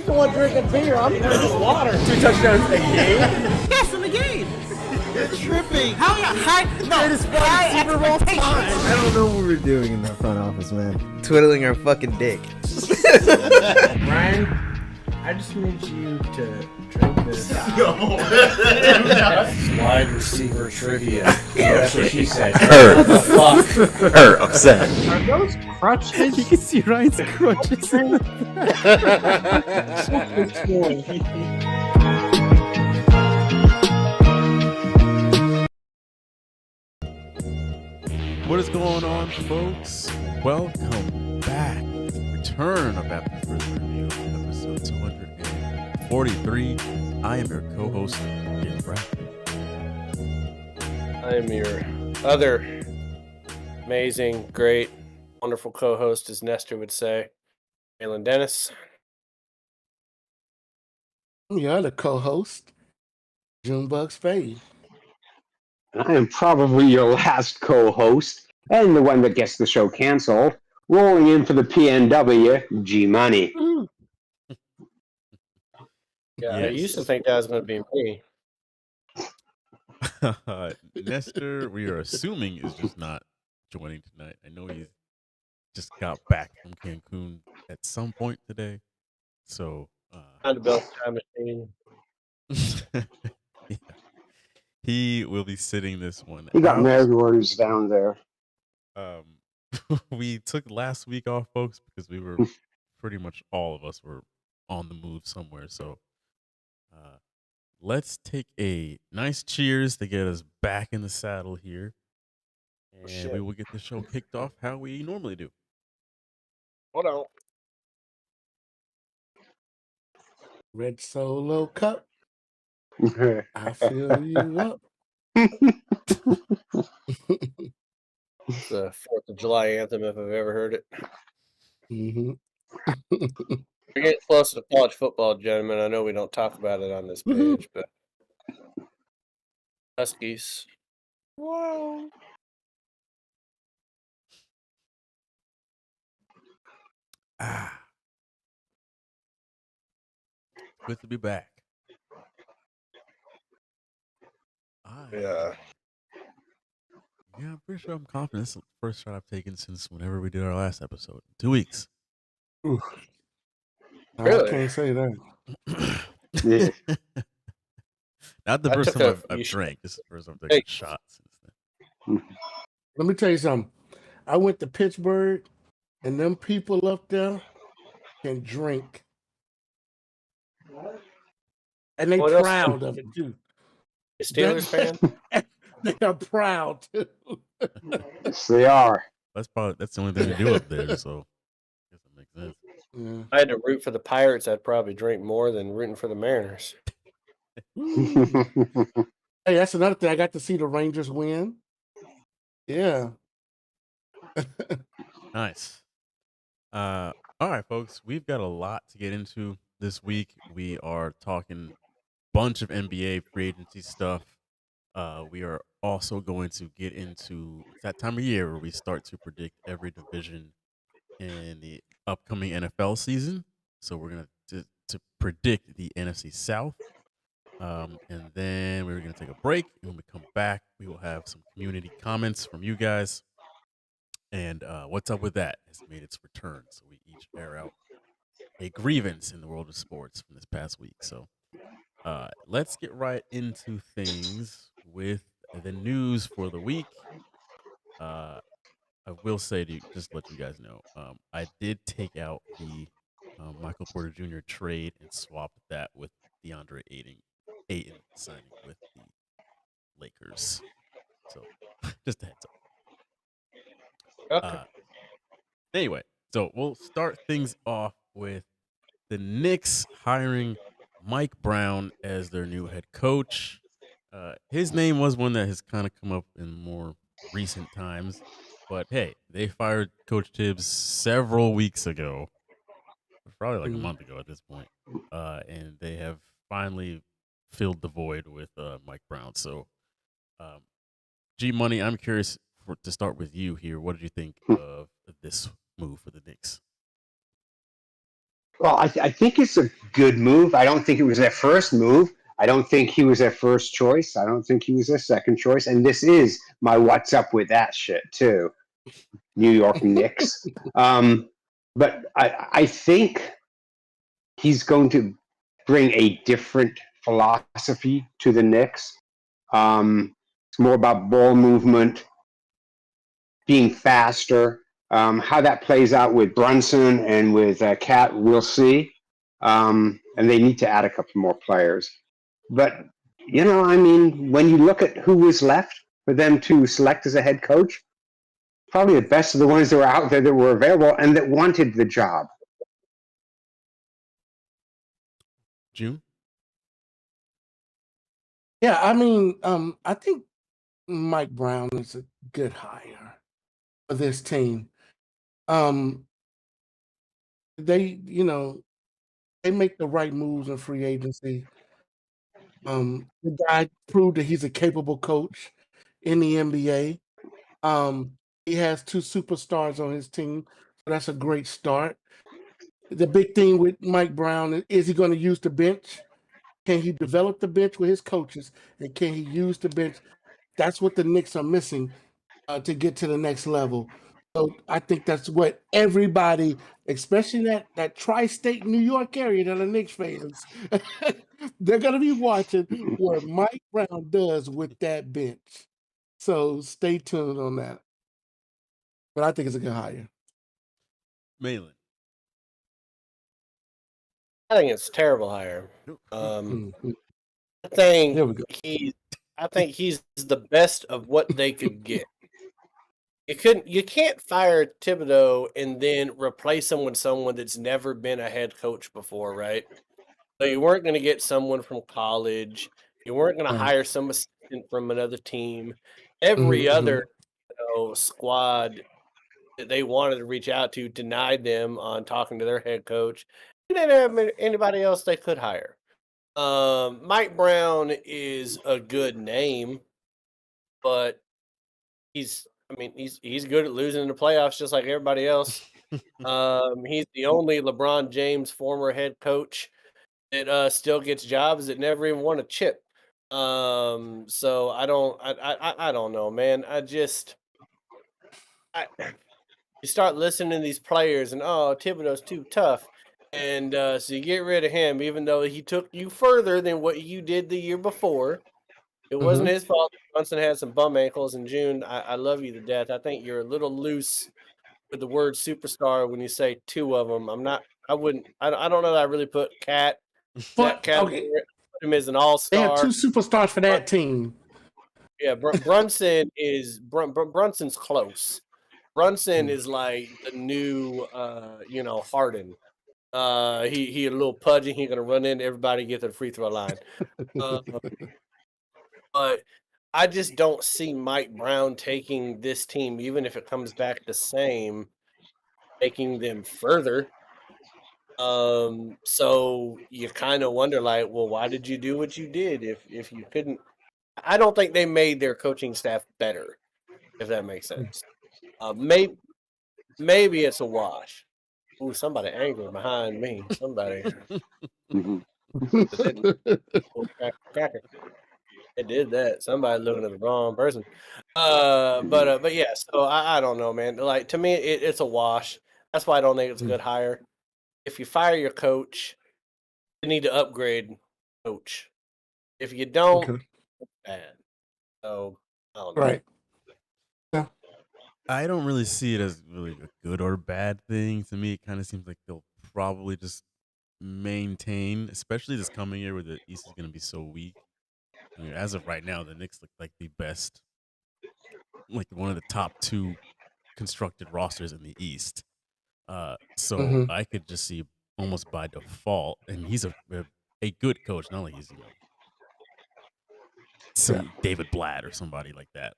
the one drinking beer. I'm drinking water. 2 touchdowns a game? Yes, in the game. You're tripping. How high? No, Greatest fucking Super Bowl time. I don't know what we're doing in that front office, man. Twiddling our fucking dick. Ryan, I just need you to drink this. Wide receiver trivia. That's what she said. Her upset. Are those crutches? You can see Ryan's crutches in the What is going on, folks? Welcome back. Return of Baptist First Review, episode 243. I am your co-host, Jim Bradley. I am your other amazing, great, wonderful co-host, as Nestor would say, Alan Dennis. You're the co-host, Junebug Spade. I am probably your last co-host, and the one that gets the show canceled, rolling in for the PNW, G-Money. Yeah, I used to think that was going to be me. Nestor, we are assuming, is just not joining tonight. I know he just got back from Cancun at some point today. So, Trying to build a time machine. yeah. He will be sitting this one. He got out. Marygold's down there. We took last week off, folks, because we were pretty much all of us were on the move somewhere. So let's take a nice cheers to get us back in the saddle here. And we will get the show kicked off how we normally do. Hold on. Red Solo Cup. I fill you up. It's the 4th of July anthem, if I've ever heard it. Mm-hmm. We're getting close to college football, gentlemen. I know we don't talk about it on this page, but Huskies. Whoa. Good to be back. Yeah. Yeah, I'm pretty sure I'm confident. This is the first shot I've taken since whenever we did our last episode. 2 weeks. Ooh. Really? I can't say that. Yeah. Not the I first took time a- I've you drank. This is the first time I've taken Hey. a shot since then. Let me tell you something. I went to Pittsburgh, and them people up there can drink. And they What else? proud of it, too. You Steelers fan? They are proud, too. Yes, they are. That's the only thing to do up there. So I guess that makes sense. Yeah. I had to root for the Pirates. I'd probably drink more than rooting for the Mariners. Hey, that's another thing. I got to see the Rangers win. Yeah. Nice. All right, folks. We've got a lot to get into this week. We are talking bunch of NBA free agency stuff. We are also going to get into that time of year where we start to predict every division in the upcoming NFL season. So we're going to predict the NFC South. And then we're going to take a break. And when we come back, we will have some community comments from you guys. And What's Up With That has made its return. So we each air out a grievance in the world of sports from this past week. So let's get right into things with the news for the week. I will say to you, just to let you guys know, I did take out the Michael Porter Jr. trade and swapped that with DeAndre Ayton signing with the Lakers. So just a heads up. Okay. Anyway, so we'll start things off with the Knicks hiring Mike Brown as their new head coach. His name was one that has kind of come up in more recent times. But hey, they fired Coach Tibbs several weeks ago. Probably like a month ago at this point. And they have finally filled the void with Mike Brown. So, G Money, I'm curious to start with you here. What did you think of this move for the Knicks? Well, I think it's a good move. I don't think it was their first move. I don't think he was their first choice. I don't think he was their second choice. And this is my what's up with that shit too. New York Knicks. But I think he's going to bring a different philosophy to the Knicks. It's more about ball movement, being faster. How that plays out with Brunson and with Cat, we'll see. And they need to add a couple more players. But, I mean, when you look at who was left for them to select as a head coach, probably the best of the ones that were out there that were available and that wanted the job. June? Yeah, I mean, I think Mike Brown is a good hire for this team. They make the right moves in free agency. The guy proved that he's a capable coach in the NBA. He has 2 superstars on his team, so that's a great start. The big thing with Mike Brown is he going to use the bench? Can he develop the bench with his coaches, and can he use the bench? That's what the Knicks are missing to get to the next level. So I think that's what everybody, especially that tri-state New York area that are Knicks fans, they're going to be watching what Mike Brown does with that bench. So stay tuned on that. But I think it's a good hire. Malin. I think it's a terrible hire. Mhm. I think There we go. I think he's the best of what they could get. You can't fire Thibodeau and then replace him with someone that's never been a head coach before, right? So you weren't going to get someone from college. You weren't going to Right. hire some assistant from another team. Every other squad that they wanted to reach out to denied them on talking to their head coach. And they didn't have anybody else they could hire. Mike Brown is a good name, but he's good at losing in the playoffs just like everybody else. He's the only LeBron James former head coach that still gets jobs that never even won a chip. So I don't know, man. You start listening to these players and Thibodeau's too tough. And so you get rid of him, even though he took you further than what you did the year before. It wasn't his fault. Brunson had some bum ankles in June. I love you to death. I think you're a little loose with the word superstar when you say 2 of them. I don't know that I really put Cat that category. Okay. Put him as an They have all-star. 2 superstars for that team. Yeah, Brunson's close. Brunson is like the new Harden. He a little pudgy. He's gonna run into everybody, get to the free throw line. But I just don't see Mike Brown taking this team, even if it comes back the same, taking them further. So you kind of wonder, like, well, why did you do what you did if you couldn't? I don't think they made their coaching staff better, if that makes sense. Maybe it's a wash. Ooh, somebody angry behind me. Somebody. Cracker. It did that. Somebody looking at the wrong person. But yeah. So I don't know, man. Like, to me, it's a wash. That's why I don't think it's a good hire. If you fire your coach, you need to upgrade coach. If you don't, it's bad. So I don't know. Right. I don't really see it as really a good or bad thing. To me, it kind of seems like they'll probably just maintain, especially this coming year where the East is going to be so weak. I mean, as of right now, the Knicks look like the best, like one of the top 2 constructed rosters in the East. So I could just see almost by default, and he's a good coach. Not like he's some David Blatt or somebody like that.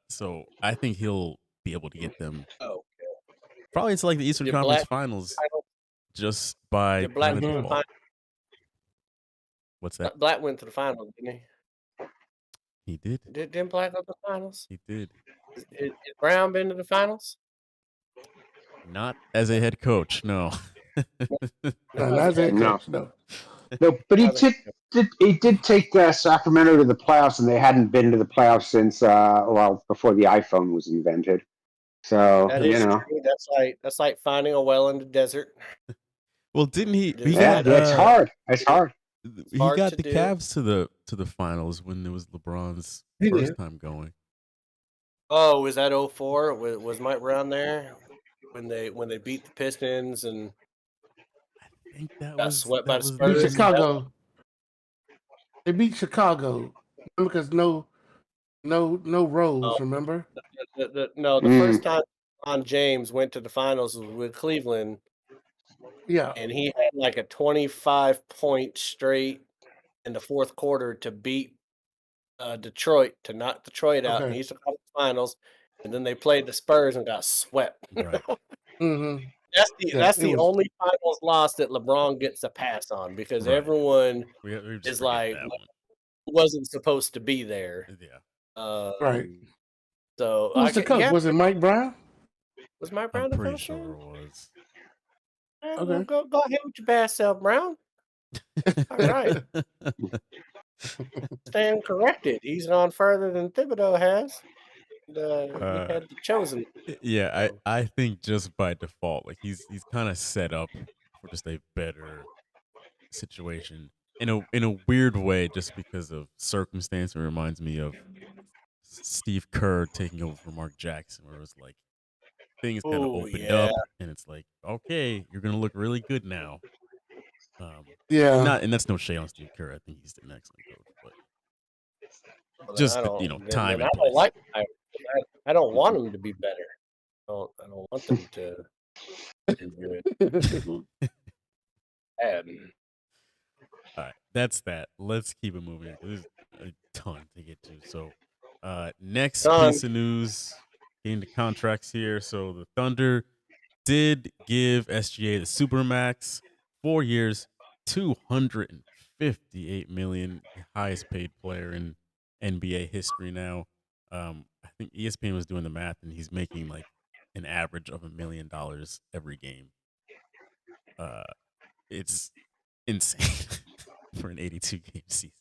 So I think he'll be able to get them probably into like the Eastern Conference Finals just by default. What's that? Blatt went to the finals, didn't he? He did. Didn't Blatt go to the finals? He did. Is Brown been to the finals? Not as a head coach, no. No, not as head No. coach. No. No, but he did take Sacramento to the playoffs, and they hadn't been to the playoffs since before the iPhone was invented. So That you is know, true. That's like finding a well in the desert. Well, didn't he? He yeah, got it's hard. It's hard. he hard got to the do. Cavs to the finals when it was LeBron's He first did. time going. Oh, was that 04? Was Mike Brown there when they beat the Pistons and I think that got was swept by the Beat Spurs? them. Chicago. They beat Chicago because no Rose. Oh, Remember? the first time LeBron James went to the finals was with Cleveland, Yeah. and he had like a 25-point straight in the fourth quarter to beat Detroit, to knock Detroit out in the Okay. Eastern Conference Finals, and then they played the Spurs and got swept. Right. Mm-hmm. That's it the was. only finals loss that LeBron gets a pass on because Right. everyone We just is forget like that one. wasn't supposed to be there. Yeah. Right. So Who was the coach? yeah, Was it Mike Brown? was Mike Brown I'm the pretty coach? sure it was. Well, Okay. go ahead with your bad self, Brown. All right, stand corrected. He's gone further than Thibodeau has. He had chosen. Yeah, I think just by default, like he's kind of set up for just a better situation in a weird way, just because of circumstance. It reminds me of Steve Kerr taking over for Mark Jackson, where it was like things kind of Oh opened yeah, up, and it's like, okay, you're gonna look really good now. Yeah. And that's no shade on Steve Kerr. I think he's an excellent coach, but well, then just I don't. time Then and I don't place. like. I don't want him to be better. I don't want them to do good. Bad. All right, that's that. Let's keep it moving. There's a ton to get to. So, next Done. piece of news, getting the contracts here. So the Thunder did give SGA the Supermax, 4 years, $258 million, the highest paid player in NBA history now. I think ESPN was doing the math, and he's making like an average of $1 million every game. It's insane for an 82 game season.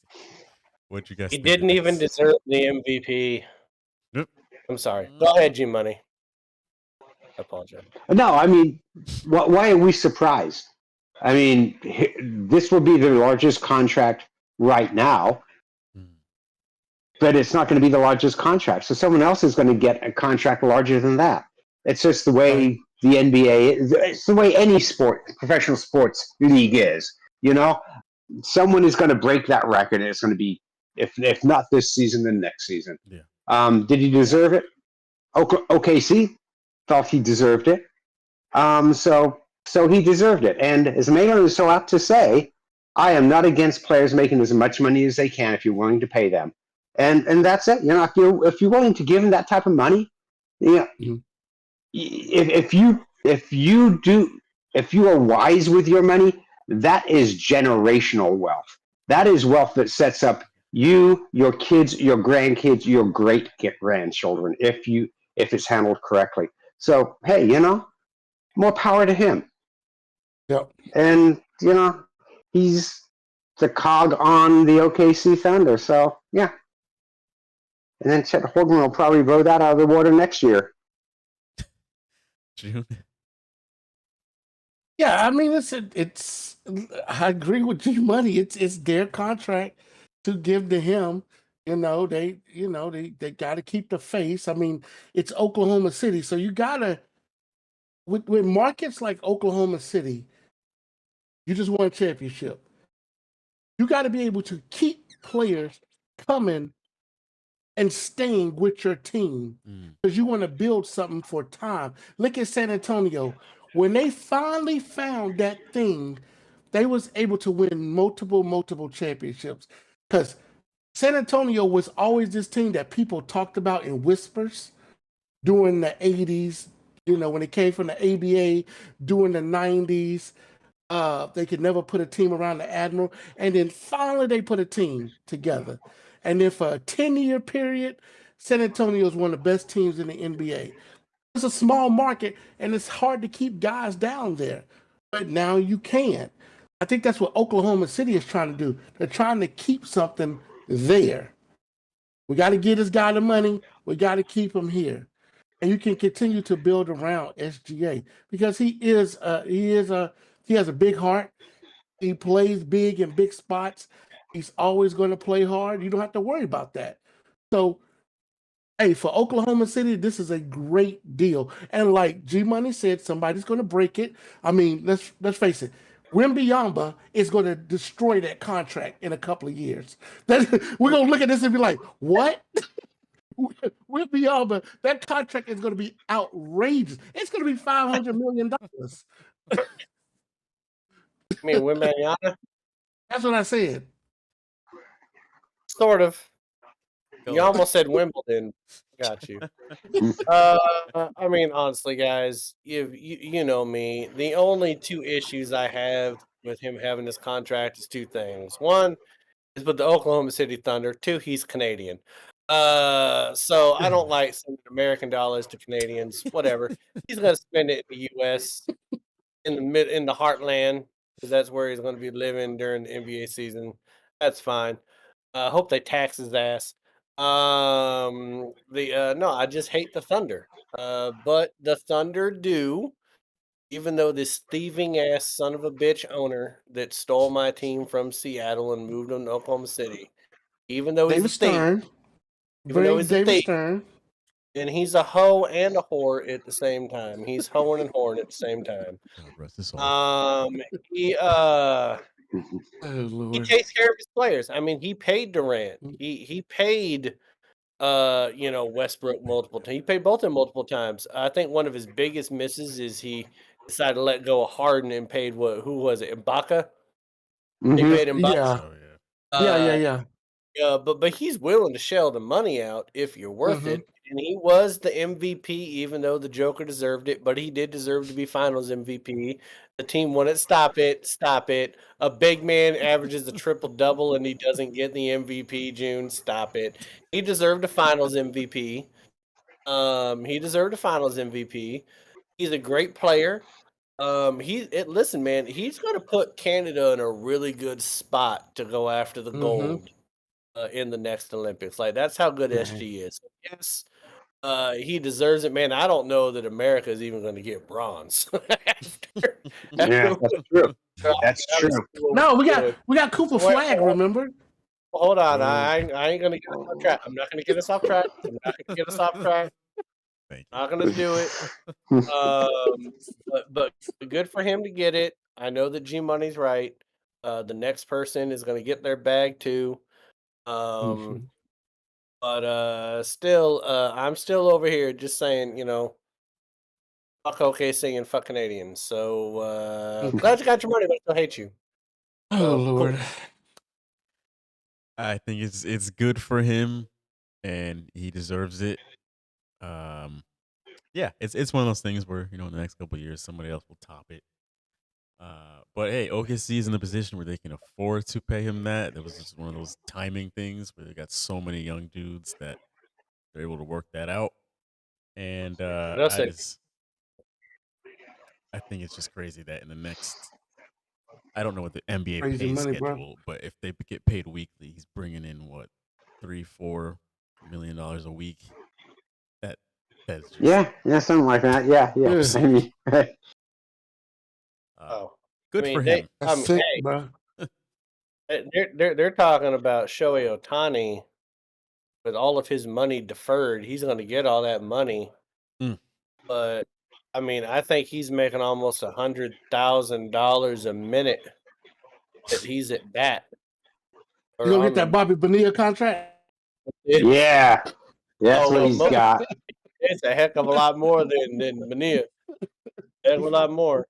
What you guys? He think didn't of even this? deserve the MVP. Yep. I'm sorry. Go ahead, G Money. I apologize. No, I mean, why are we surprised? I mean, this will be the largest contract right now, but it's not going to be the largest contract. So someone else is going to get a contract larger than that. It's just the way the NBA is. It's the way any professional sports league is. You know, someone is going to break that record, and it's going to be, if not this season, then next season. Yeah. Did he deserve it? OKC thought he deserved it. So he deserved it. And as Malin is so apt to say, I am not against players making as much money as they can if you're willing to pay them. And that's it. You know, if you're willing to give them that type of money, yeah. If you are wise with your money, that is generational wealth. That is wealth that sets up you, your kids, your grandkids, your great grandchildren, if it's handled correctly. So hey, you know, more power to him. Yep. And you know, he's the cog on the OKC Thunder. So yeah. And then Chet Holmgren will probably blow that out of the water next year. June. Yeah, I mean it's I agree with G Money. It's their contract to give to him. They got to keep the face. I mean, it's Oklahoma City, so you gotta with markets like Oklahoma City, you just won a championship. You got to be able to keep players coming and staying with your team because you want to build something for time. Look at San Antonio. When they finally found that thing, they was able to win multiple championships because San Antonio was always this team that people talked about in whispers during the 80s, when it came from the ABA, during the 90s. They could never put a team around the Admiral. And then finally they put a team together. And then for a 10-year period, San Antonio is one of the best teams in the NBA. It's a small market, and it's hard to keep guys down there. but now you can. I think that's what Oklahoma City is trying to do. They're trying to keep something there. We got to get this guy the money. We got to keep him here, and you can continue to build around SGA because he has a big heart. He plays big in big spots. He's always going to play hard. You don't have to worry about that. So, hey, for Oklahoma City, this is a great deal. And like G Money said, somebody's going to break it. I mean, let's face it. Wembyamba is going to destroy that contract in a couple of years. We're going to look at this and be like, what? Wembyamba, that contract is going to be outrageous. It's going to be $500 million. I mean, Wembanyama, That's what I said. sort of. Go You ahead. almost said Wimbledon. Got you. I mean, honestly, guys, you know me. The only two issues I have with him having this contract is two things. One is with the Oklahoma City Thunder. Two, he's Canadian. So I don't like sending American dollars to Canadians. Whatever. He's gonna spend it in the U.S. in the heartland because that's where he's gonna be living during the NBA season. That's fine. Hope they tax his ass. No, I just hate the Thunder. But the Thunder do, even though this thieving ass son of a bitch owner that stole my team from Seattle and moved them to Oklahoma City, even though he's David a thief, Stern. even though Bring he's a David thief, Stern. and he's a hoe and a whore at the same time. He's hoeing and whoring at the same time. God rest his soul. He Oh he Lord. takes care of his players. I mean, he paid Durant. Mm. He paid Westbrook multiple times. He paid both of them multiple times. I think one of his biggest misses is he decided to let go of Harden and paid who was it? Ibaka? He Mhm. paid him bucks. Yeah. Oh yeah. Yeah. But he's willing to shell the money out if you're worth Mhm. it. And he was the MVP, even though the Joker deserved it, but he did deserve to be Finals MVP. The team wanted stop it. A big man averages a triple double and he doesn't get the MVP. June, stop it. He deserved a Finals MVP. He deserved a Finals MVP. He's a great player. Listen, man, he's going to put Canada in a really good spot to go after the Mhm. gold in the next Olympics. Like that's how good Right. SG is. Yes, he deserves it, man. I don't know that America is even going to get bronze. after, Yeah, after that's true. what- That's true. what No, we we're doing. got Cooper Wait, Flag, remember? Hold on, Oh. I ain't gonna get us off track. I'm not gonna get us off track. I'm not gonna get us off track. Thank you. Not gonna do it. But good for him to get it. I know that G Money's right. The next person is gonna get their bag too. Mhm. But still, I'm still over here just saying, fuck OKC and fuck Canadians. So Okay. glad you got your money, but I still hate you. Oh cool. Lord. I think it's good for him, and he deserves it. Yeah, it's one of those things where in the next couple of years somebody else will top it. But hey, OKC is in a position where they can afford to pay him that. It was just one of those timing things where they got so many young dudes that they're able to work that out. And Listen, I think it's just crazy that in the next, I don't know what the NBA Crazy pay money, bro. schedule, but if they get paid weekly, he's bringing in what $3-4 million a week. That's just Yeah, something like that. Yeah. Yeah. I mean, good I mean, for him. That's sick, bro. they're talking about Shohei Ohtani with all of his money deferred. He's going to get all that money, but I mean, I think he's making almost $100,000 a minute that he's at bat. You gonna get that Bobby Bonilla contract? yeah. That's what he's most- got. It's a heck of a lot more than Bonilla. Heck of a lot more.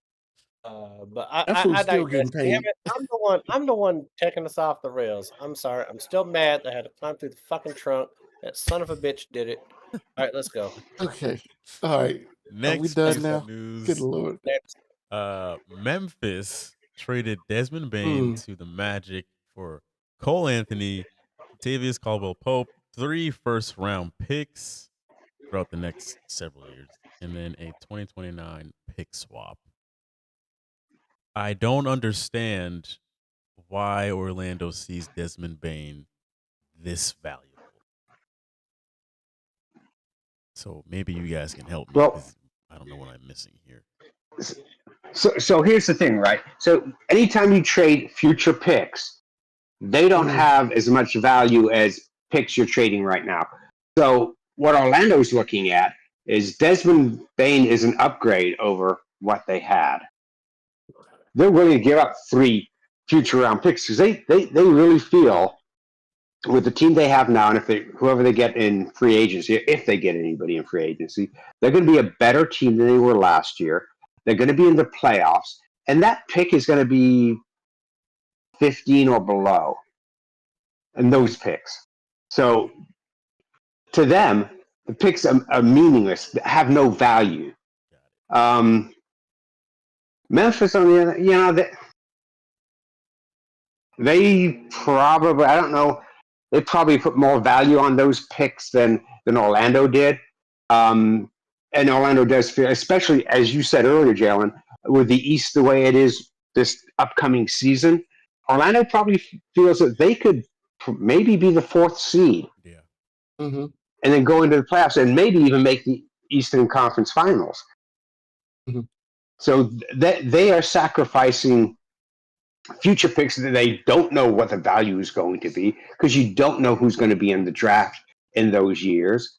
But That fool's I still digress. getting Damn paid. it, I'm the one taking us off the rails. I'm sorry. I'm still mad that I had to climb through the fucking trunk. That son of a bitch did it. All right, let's go. Okay. All right. Are we Next done piece now? of news. Good Lord. Memphis traded Desmond Bain to the Magic for Cole Anthony, Tavius Caldwell Pope, 3 first-round picks throughout the next several years, and then a 2029 pick swap. I don't understand why Orlando sees Desmond Bain this valuable. So maybe you guys can help me Well- because I don't know what I'm missing here. So here's the thing, right? So anytime you trade future picks, they don't have as much value as picks you're trading right now. So what Orlando's looking at is Desmond Bain is an upgrade over what they had. They're willing to give up 3 future round picks because they really feel with the team they have now, and whoever they get in free agency, if they get anybody in free agency, they're going to be a better team than they were last year. They're going to be in the playoffs, and that pick is going to be 15 or below, and those picks. So to them, the picks are meaningless, have no value. Memphis, on the other, they probably, I don't know, they probably put more value on those picks than Orlando did. And Orlando does feel, especially as you said earlier, Jalen, with the East the way it is this upcoming season, Orlando probably feels that they could maybe be the 4th seed. Yeah. Mm-hmm. And then go into the playoffs and maybe even make the Eastern Conference Finals. Mm-hmm. So they are sacrificing future picks that they don't know what the value is going to be because you don't know who's going to be in the draft in those years.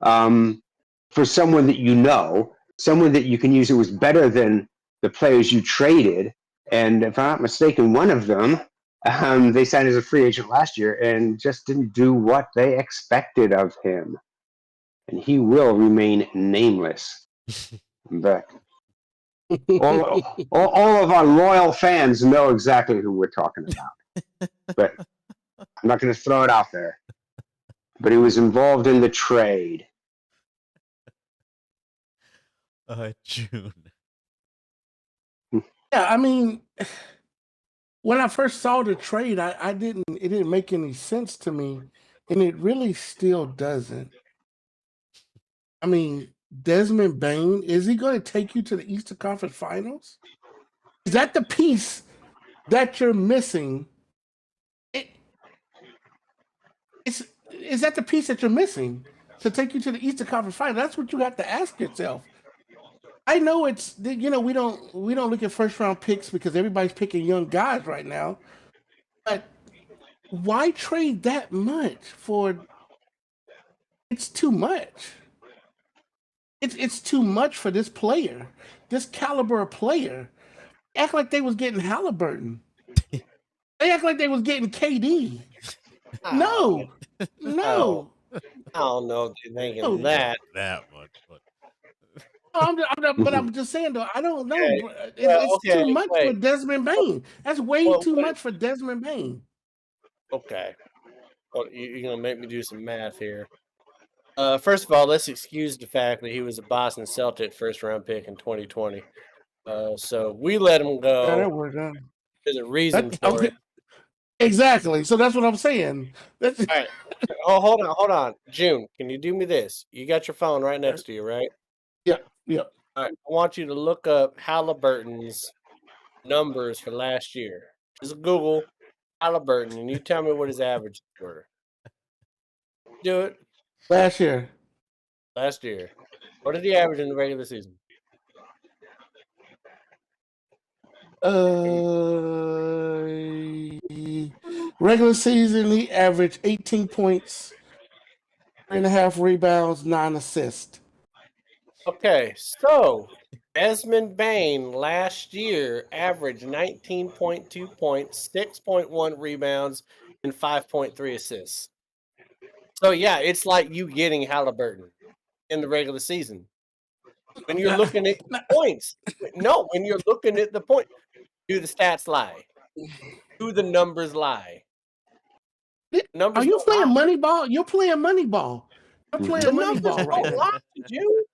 For someone that you know, someone that you can use who was better than the players you traded. And if I'm not mistaken, one of them, they signed as a free agent last year and just didn't do what they expected of him. And he will remain nameless. But all of our loyal fans know exactly who we're talking about. But I'm not going to throw it out there. But he was involved in the trade. June. Yeah, I mean, when I first saw the trade, it didn't make any sense to me, and it really still doesn't. I mean, Desmond Bain, is he going to take you to the Eastern Conference Finals? Is that the piece that you're missing? Is that the piece that you're missing to take you to the Eastern Conference Finals? That's what you have to ask yourself. I know it's, we don't look at first round picks because everybody's picking young guys right now. But why trade that much for? It's too much. It's too much for this player, this caliber of player. Act like they was getting Halliburton. They act like they was getting KD. No. I don't know if you're thinking that. That much, but I'm just saying though. I don't know. Okay. It's Well, too much for Desmond Bain. That's way too much for Desmond Bain. Okay. Well, you're gonna make me do some math here. First of all, let's excuse the fact that he was a Boston Celtic first round pick in 2020. So we let him go. Yeah, that worked out. There's a reason for it. Exactly. So that's what I'm saying. All right. Oh, hold on. June, can you do me this? You got your phone right next to you, right? Yeah. All right. I want you to look up Halliburton's numbers for last year. Just Google Halliburton, and you tell me what his averages were. Do it. Last year. What did he average in the regular season? Regular season, he averaged 18 points, 3.5 rebounds, 9 assists. Okay, so Desmond Bain last year averaged 19.2 points, 6.1 rebounds, and 5.3 assists. So yeah, it's like you getting Halliburton in the regular season. When you're looking at the points. No, when you're looking at the point. Do the stats lie? Do the numbers lie? Are you playing Moneyball? You're playing Moneyball. You're playing Moneyball right now. Lie, you?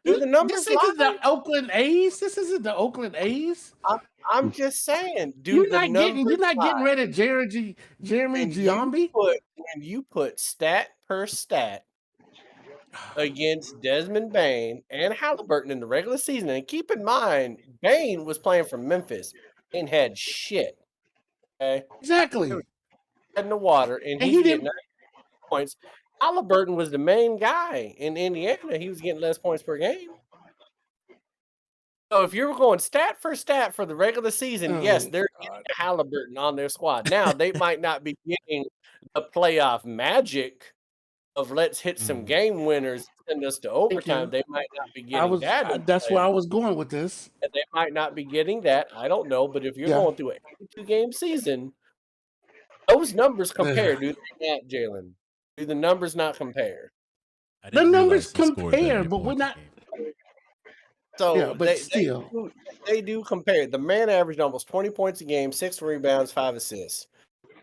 Do the numbers This isn't the Oakland A's. This isn't the Oakland A's. I'm just saying. You're not getting rid of Jeremy Giambi. When you put stat per stat, against Desmond Bain and Halliburton in the regular season. And keep in mind, Bain was playing for Memphis and had shit. Okay. Exactly. In the water, and And he's he getting didn't. 9 points. Halliburton was the main guy in Indiana. He was getting less points per game. So if you're going stat for the regular season, yes, Oh, they're getting Halliburton on their squad. Now they might not be getting the playoff magic of let's hit some game winners, send us to overtime. They might not be getting that. That's where I was going with this. And they might not be getting that. I don't know. But if you're Yeah. going through an 82-game season, those numbers compare, do they not, Jalen? Do the numbers not compare? I The didn't numbers realize he scored that compare, many but we're points a not. game. So Yeah, but still. they do compare. The man averaged almost 20 points a game, 6 rebounds, 5 assists.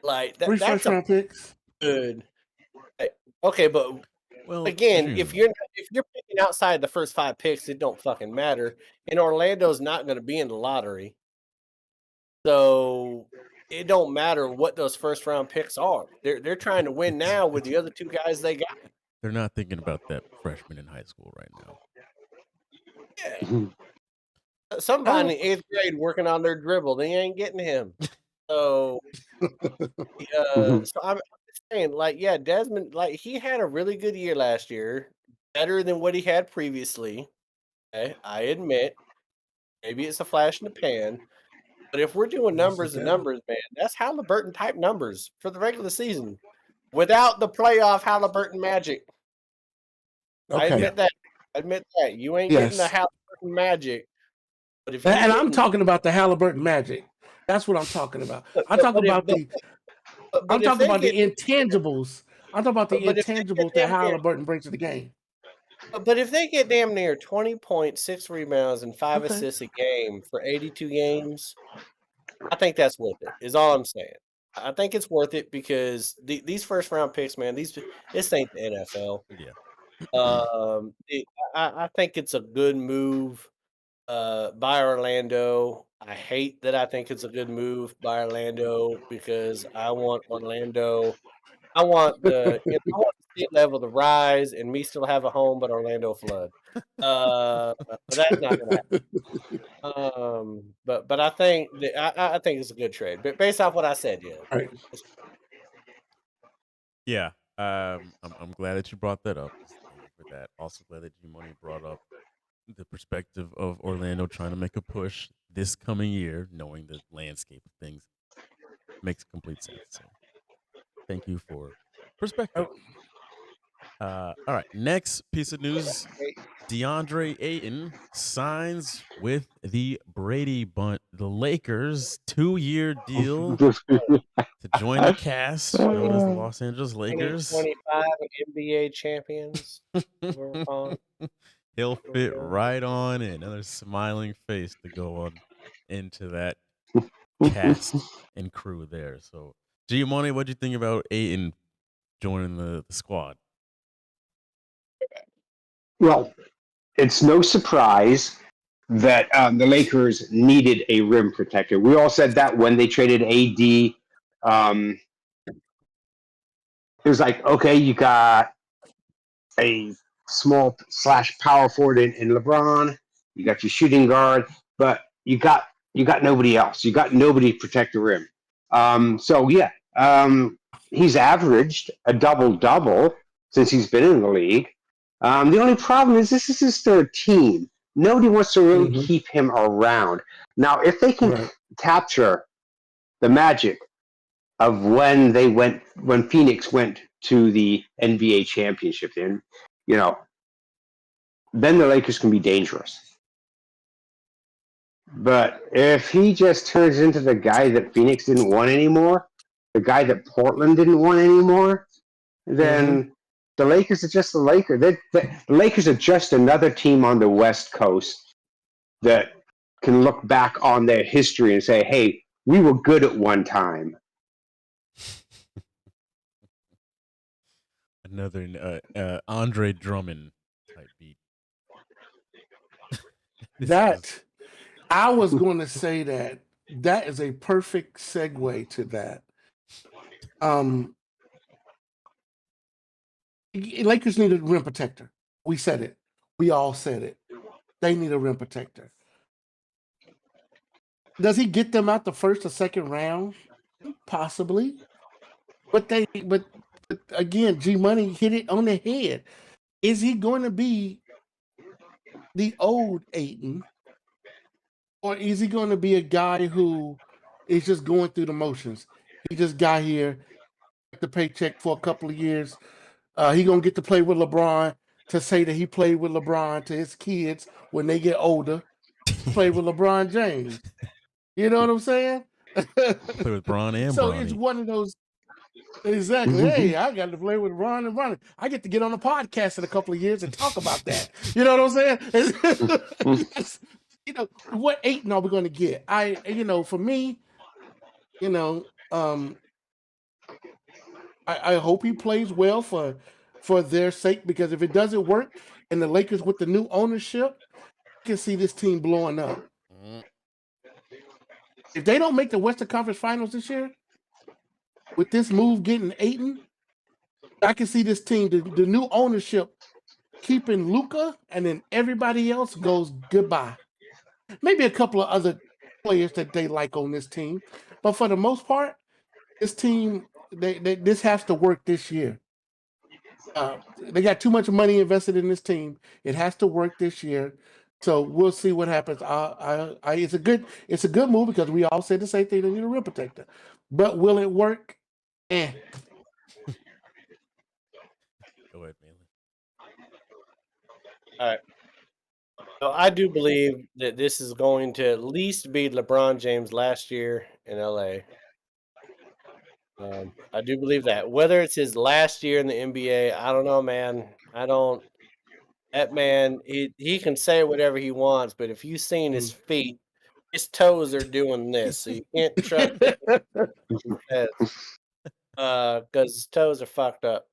Like 3 that's first round picks. good. Okay, but Well, again, June. if you're picking outside the first 5 picks, it don't fucking matter. And Orlando's not going to be in the lottery, so it don't matter what those first round picks are. They're trying to win now with the other 2 guys they got. They're not thinking about that freshman in high school right now. Yeah. Somebody in 8th grade working on their dribble, they ain't getting him. So, so I'm just saying, like, yeah, Desmond, like, he had a really good year last year, better than what he had previously. Okay, I admit, maybe it's a flash in the pan, but if we're doing numbers and numbers, man, that's Halliburton type numbers for the regular season, without the playoff Halliburton magic. I Okay. admit that you ain't getting the Yes. Halliburton magic. But if And I'm getting, talking about the Halliburton magic. That's what I'm talking about. I'm talking about the. I'm talking about the intangibles. I'm talking about the But if they get intangibles that damn near- Halliburton brings to the game. But if they get damn near 20 points, 6 rebounds, and 5 Okay. assists a game for 82 games, I think that's worth it, is all I'm saying. I think it's worth it because these first round picks, man, this ain't the NFL. Yeah. I think it's a good move by Orlando. I hate that I think it's a good move by Orlando because I want Orlando. I want the state level to rise and me still have a home, but Orlando flood. But that's not gonna happen. But I think I think it's a good trade. But based off what I said, yeah. Right. Yeah. I'm glad that you brought that up. Thank you for that. Also glad that G-Money brought up the perspective of Orlando trying to make a push this coming year, knowing the landscape of things. Makes complete sense. So thank you for perspective. All right. Next piece of news. DeAndre Ayton signs with the Brady Bunch, the Lakers, 2-year deal to join the cast known as the Los Angeles Lakers. 2025 NBA champions. He'll fit right on in. Another smiling face to go on into that cast and crew there. So, Giamone, what do you think about Ayton joining the squad? Well, it's no surprise that the Lakers needed a rim protector. We all said that when they traded AD. It was like, okay, you got a small / power forward in LeBron. You got your shooting guard, but you got nobody else. You got nobody to protect the rim. So yeah, he's averaged a double-double since he's been in the league. The only problem is this is his 3rd team. Nobody wants to really keep him around. Now, if they can capture the magic of when Phoenix went to the NBA championship, then then the Lakers can be dangerous. But if he just turns into the guy that Phoenix didn't want anymore, the guy that Portland didn't want anymore, then the Lakers are just the Lakers. The Lakers are just another team on the West Coast that can look back on their history and say, hey, we were good at one time. Another Andre Drummond type beat. I was going to say that is a perfect segue to that. Lakers need a rim protector. We said it. We all said it. They need a rim protector. Does he get them out the first or second round? Possibly. But again, G Money hit it on the head. Is he going to be the old Aiton? Or is he going to be a guy who is just going through the motions? He just got here, the paycheck for a couple of years. He gonna get to play with LeBron to say that he played with LeBron to his kids when they get older. Play with LeBron James. You know what I'm saying? Play with Bron and So Bronny. it's one of those. Exactly. Hey, I got to play with Ron and Ronnie. I get to get on a podcast in a couple of years and talk about that. You know what I'm saying? You know, what Aiton are we going to get? For me, I hope he plays well for their sake, because if it doesn't work and the Lakers with the new ownership, I can see this team blowing up. If they don't make the Western Conference Finals this year, with this move getting Aiton, I can see this team, the new ownership, keeping Luka, and then everybody else goes goodbye. Maybe a couple of other players that they like on this team, but for the most part, this team, this has to work this year. They got too much money invested in this team. It has to work this year. So we'll see what happens. It's a good move, because we all said the same thing. They need a rim protector, but will it work? Go ahead, Malin. All right. So I do believe that this is going to at least be LeBron James last year in LA. I do believe that. Whether it's his last year in the NBA, I don't know, man. That man, he can say whatever he wants, but if you've seen his feet, his toes are doing this, so you can't trust it because his toes are fucked up.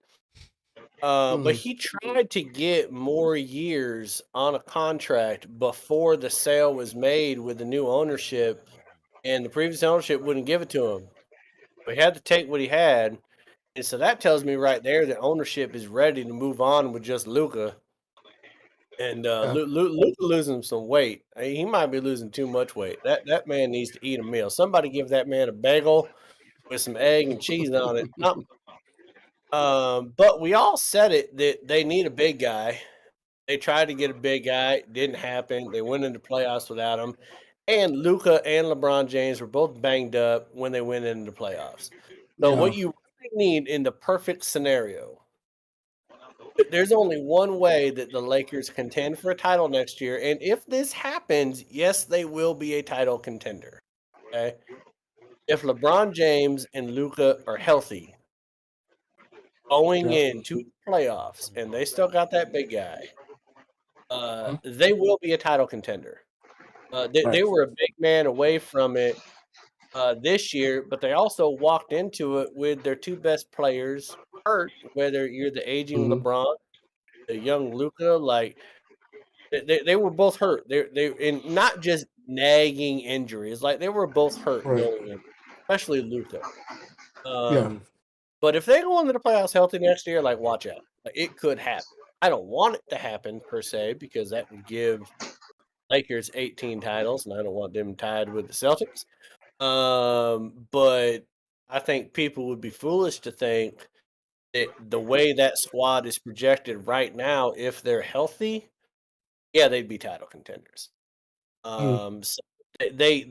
But he tried to get more years on a contract before the sale was made with the new ownership, and the previous ownership wouldn't give it to him. But he had to take what he had, and so that tells me right there that ownership is ready to move on with just Luka. And Luka losing some weight. He might be losing too much weight. That man needs to eat a meal. Somebody give that man a bagel with some egg and cheese on it. But we all said it that they need a big guy. They tried to get a big guy, didn't happen. They went into playoffs without him. And Luka and LeBron James were both banged up when they went into the playoffs. So what you really need in the perfect scenario, there's only one way that the Lakers contend for a title next year. And if this happens, yes, they will be a title contender. Okay. If LeBron James and Luka are healthy going into the playoffs and they still got that big guy, they will be a title contender. They were a big man away from it this year, but they also walked into it with their two best players hurt, whether you're the aging LeBron, the young Luka, like they were both hurt. They and not just nagging injuries, like they were both hurt going in, especially Luka. But if they go into the playoffs healthy next year, like watch out. Like it could happen. I don't want it to happen per se, because that would give Lakers 18 titles, and I don't want them tied with the Celtics. But I think people would be foolish to think that the way that squad is projected right now, if they're healthy, yeah, they'd be title contenders. So they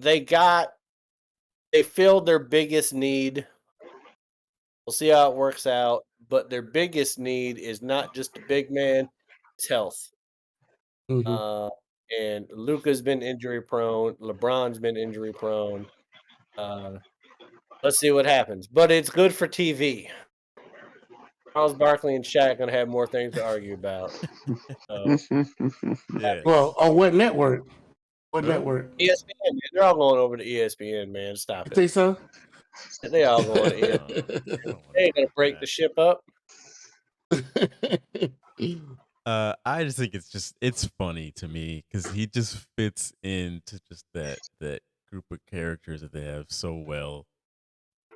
filled their biggest need. We'll see how it works out, but their biggest need is not just a big man; it's health. And Luka's been injury prone. LeBron's been injury prone. Let's see what happens. But it's good for TV. Charles Barkley and Shaq gonna have more things to argue about. Yeah. Well, on what network? What network? ESPN, man. They're all going over to ESPN, man. Stop You think it. so? They all going to ESPN. They ain't gonna break the ship up. I just think it's funny to me because he just fits into just that group of characters that they have so well.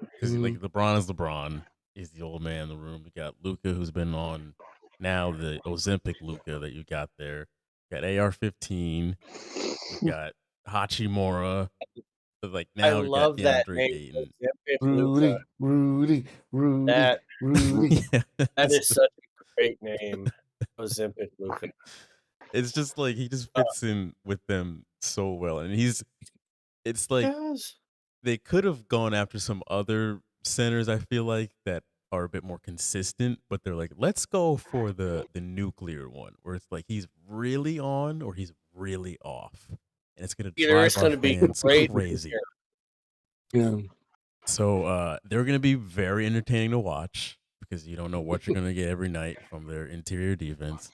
Because like LeBron is LeBron, he's the old man in the room. We got Luka, who's been on now the Ozempic Luca that you got there. You got AR-15. You got Hachimura. But like I now you got love that DeAndre name, Ayton. Ozempic Luka. Rudy. That Yeah, that is such a great name, Ozempic Luka. it's just like he just fits in with them so well, and it's like Yes. they could have gone after some other centers. I feel like that are a bit more consistent, but they're like, let's go for the nuclear one, where it's like he's really on or he's really off, and it's gonna Either drive it's our going to be fans great. crazy. Yeah. So they're gonna be very entertaining to watch because you don't know what you're gonna get every night from their interior defense.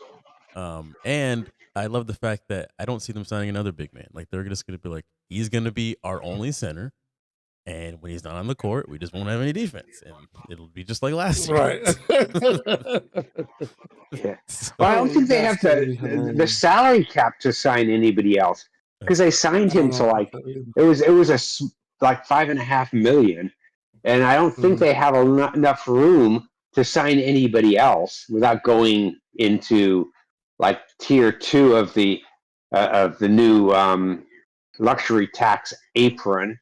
And I love the fact that I don't see them signing another big man. Like they're just gonna be like, he's gonna be our only center. And when he's not on the court, we just won't have any defense, and it'll be just like last year. Right. Yeah. So, Well, I don't think they have That's gonna be the hilarious. salary cap to sign anybody else because they signed him to like Oh, it was like $5.5 million, and I don't think they have enough room to sign anybody else without going into like tier 2 of the new luxury tax apron,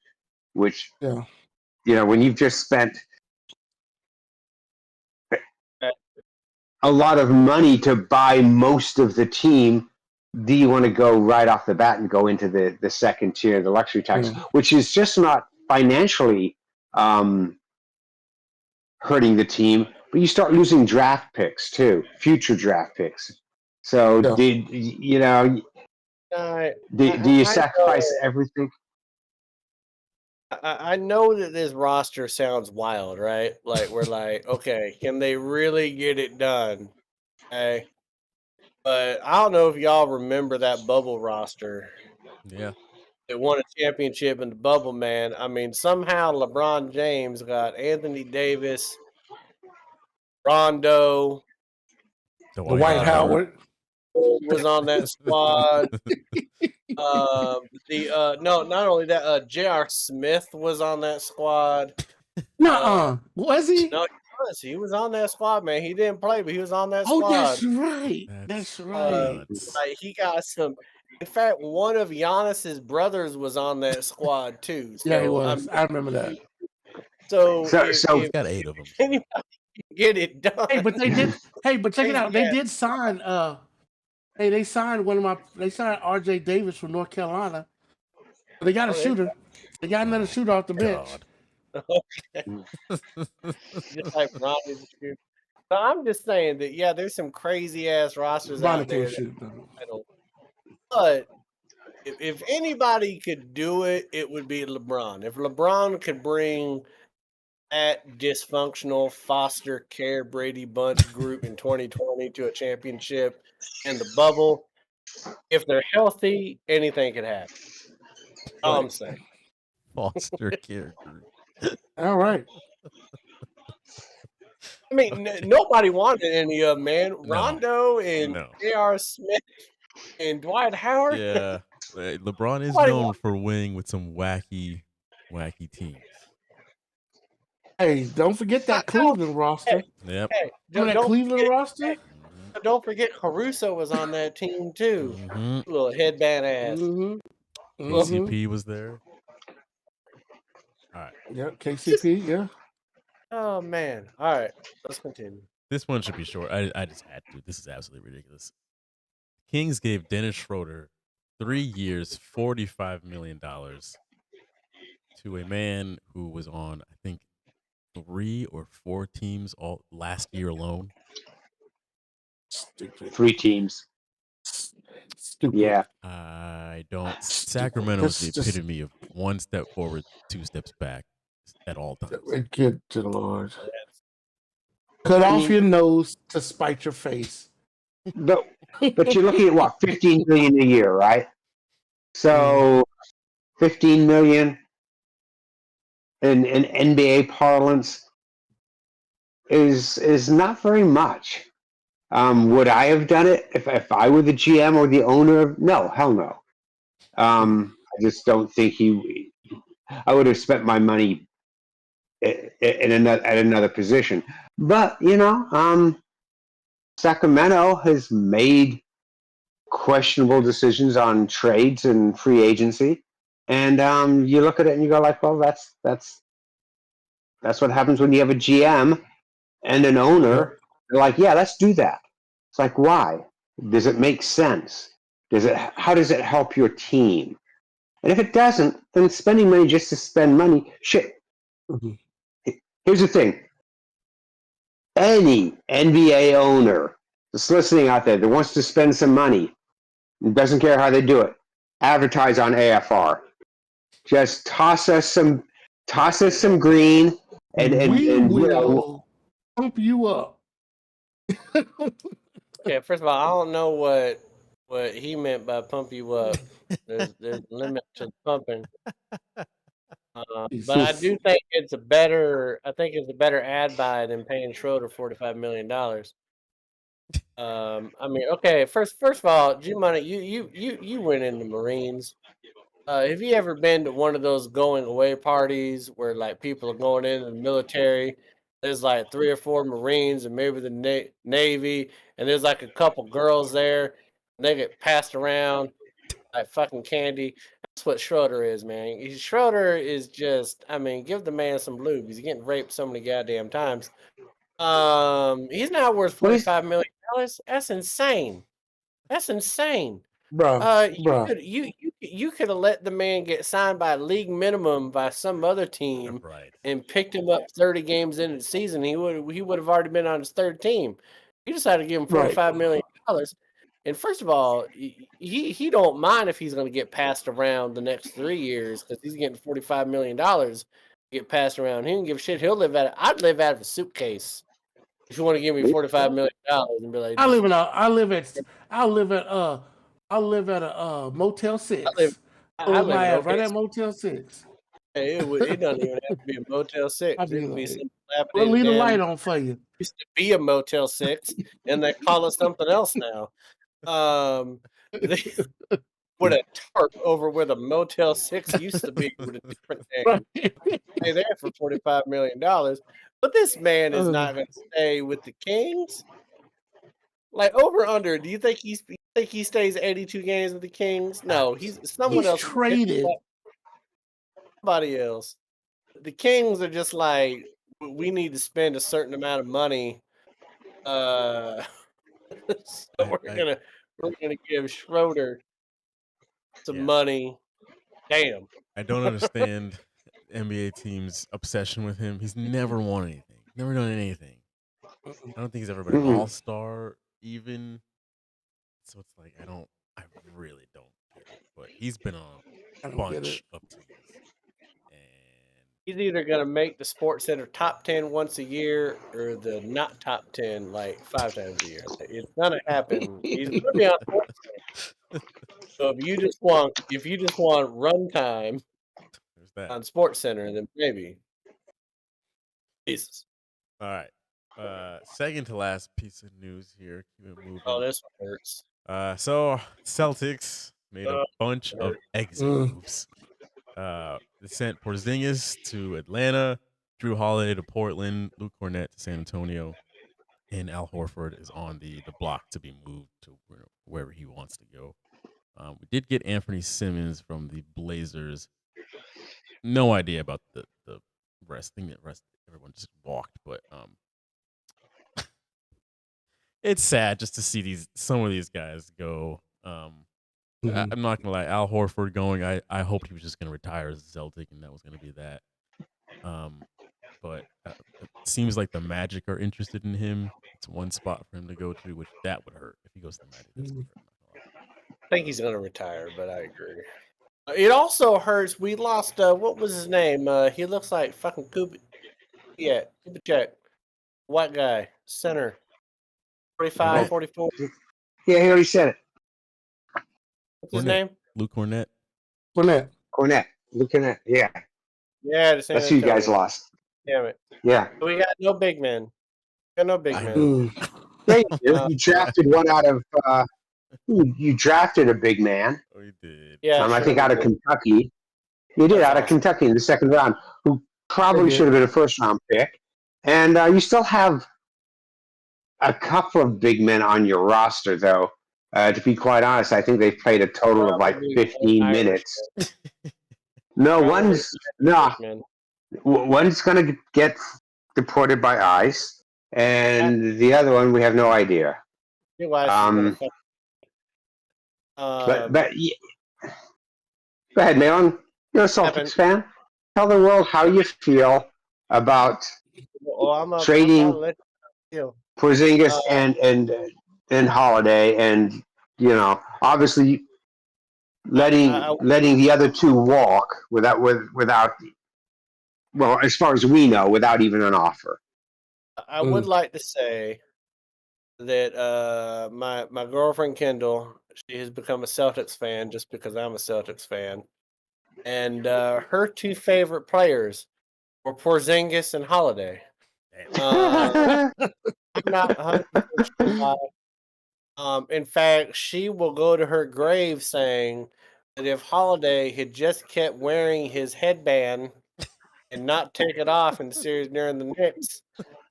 which yeah. when you've just spent a lot of money to buy most of the team, do you want to go right off the bat and go into the second tier, the luxury tax, which is just not financially hurting the team, but you start losing draft picks too, future draft picks. So do you sacrifice everything? I know that this roster sounds wild, right? Like we're like, okay, can they really get it done? Okay. But I don't know if y'all remember that bubble roster. yeah. That won a championship in the bubble, man. I mean, somehow LeBron James got Anthony Davis, Rondo, Dwight Howard was on that squad. No, not only that, J.R. Smith was on that squad. Was he? No, he was. He was on that squad, man. He didn't play, but he was on that squad. Oh, that's right. That's right. Like he got some. In fact, one of Giannis's brothers was on that squad too. So, Yeah, he was. I remember that. So he's got 8 of them. Anybody can get it done. Hey, but they did. Hey, but check it out. They did sign. They signed They signed R.J. Davis from North Carolina. They got a shooter. They got another shooter off the bench. Okay. Just like Ronnie's shooter. So I'm just saying that there's some crazy ass rosters out there. But if anybody could do it, it would be LeBron. If LeBron could bring that dysfunctional foster care Brady Bunch group in 2020 to a championship and the bubble, if they're healthy, anything could happen. All I'm saying. Foster care group. All right. I mean, nobody wanted any of them, man. Rondo and J.R. Smith and Dwight Howard. Yeah. LeBron is known for winning with some wacky teams. Hey, don't forget that Cleveland roster. Yep. Hey, that Cleveland roster? Don't forget Caruso was on that team too. Little headband ass. KCP was there. All right. Yeah, KCP, yeah. Oh man. All right. Let's continue. This one should be short. I just had to. This is absolutely ridiculous. Kings gave Dennis Schroeder 3 years, $45 million to a man who was on, I think, 3 or 4 teams all last year alone. Stupid. 3 teams. Stupid. Yeah. I don't. Sacramento's the epitome of 1 step forward, 2 steps back at all times. Good to the Lord. Cut off your nose to spite your face. But you're looking at what, $15 million a year, right? So $15 million in NBA parlance is not very much. Would I have done it if I were the GM or the owner? No, hell no. I just don't think I would have spent my money at another position. But Sacramento has made questionable decisions on trades and free agency, and you look at it and you go like, well, that's what happens when you have a GM and an owner. They're like, yeah, let's do that. It's like, why? Does it make sense? How does it help your team? And if it doesn't, then spending money just to spend money, shit. Mhm. Here's the thing. Any NBA owner that's listening out there that wants to spend some money and doesn't care how they do it, advertise on AFR. Just toss us some green and we you will know, pump you up. Yeah, first of all, I don't know what he meant by pump you up. There's a limit to the pumping. But I do think it's a better ad buy than paying Schroeder $45 million. I mean, okay, first of all, G-Money, you went in the Marines. Have you ever been to one of those going away parties where like people are going into the military? There's like 3 or 4 Marines and maybe the Navy, and there's like a couple girls there, and they get passed around like fucking candy. That's what Schroeder is, man. Schroeder is just, I mean, give the man some lube. He's getting raped so many goddamn times. He's not worth $45 million. That's insane. That's insane. You could have let the man get signed by league minimum by some other team, Right. and picked him up 30 games into the season. He would have already been on his third team. You decided to give him $45 million. And first of all, he don't mind if he's going to get passed around the next 3 years because he's getting $45 million to get passed around. He don't give a shit. He'll live I'd live out of a suitcase if you want to give me $45 million and be like, I live at a Motel 6. I live right at Motel 6. Hey, it doesn't even have to be a Motel 6. I'd be It could be like, some we'll leave the damn- light on for you. Used to be a Motel 6, and they call it something else now. They put a tarp over where the Motel 6 used to be with a different name. Stay there for $45 million. But this man is not going to stay with the Kings. Like over under, do you think he stays 82 games with the Kings? No, he's someone else traded. Somebody else. The Kings are just like, we need to spend a certain amount of money. So we're gonna give Schroeder some money. Damn. I don't understand NBA teams' obsession with him. He's never won anything. Never done anything. I don't think he's ever been an all-star even. So it's like I really don't get it. But he's been on a bunch of teams. He's either gonna make the Sports Center top 10 once a year or the not top 10 like 5 times a year. It's gonna happen. He's gonna be on Sports Center. So if you just want runtime on Sports Center, then maybe. Jesus. All right. Second to last piece of news here. Keep it moving. Oh, this hurts. So Celtics made a bunch of exit moves. They sent Porzingis to Atlanta, Drew Holiday to Portland, Luke Cornett to San Antonio, and Al Horford is on the block to be moved to wherever he wants to go. We did get Anthony Simmons from the Blazers. No idea about the rest. I think the rest everyone just walked, but it's sad just to see some of these guys go. I'm not gonna lie, Al Horford going. I hoped he was just gonna retire as a Celtic, and that was gonna be that. But it seems like the Magic are interested in him. It's one spot for him to go to, which that would hurt if he goes to the Magic. That's gonna hurt. I think he's gonna retire, but I agree. It also hurts. We lost. What was his name? He looks like fucking Kubicek. White guy, center, 45, 44. Yeah, he already said it. What's his name? Luke Cornett. Luke Cornett. Yeah. Yeah, that's who you guys lost. Damn it. Yeah. We got no big men. You drafted one out of. You drafted a big man. Oh, you did. Yeah. I think out of Kentucky. You did out of Kentucky in the second round, who probably should have been a first round pick. And you still have a couple of big men on your roster, though. To be quite honest, I think they've played a total of like Probably 15 Irish, minutes. No, Probably man. one's going to get deported by ICE, and the other one we have no idea. Your wife is gonna fuck. But go ahead, Malin. You're a Celtics fan. Tell the world how you feel about trading Porzingis and Holiday, and obviously letting the other two walk without well, as far as we know, without even an offer. I would like to say that my girlfriend Kendall, she has become a Celtics fan just because I'm a Celtics fan, and her two favorite players were Porzingis and Holiday. I'm not 100% sure why. In fact, she will go to her grave saying that if Holiday had just kept wearing his headband and not take it off in the series during the Knicks,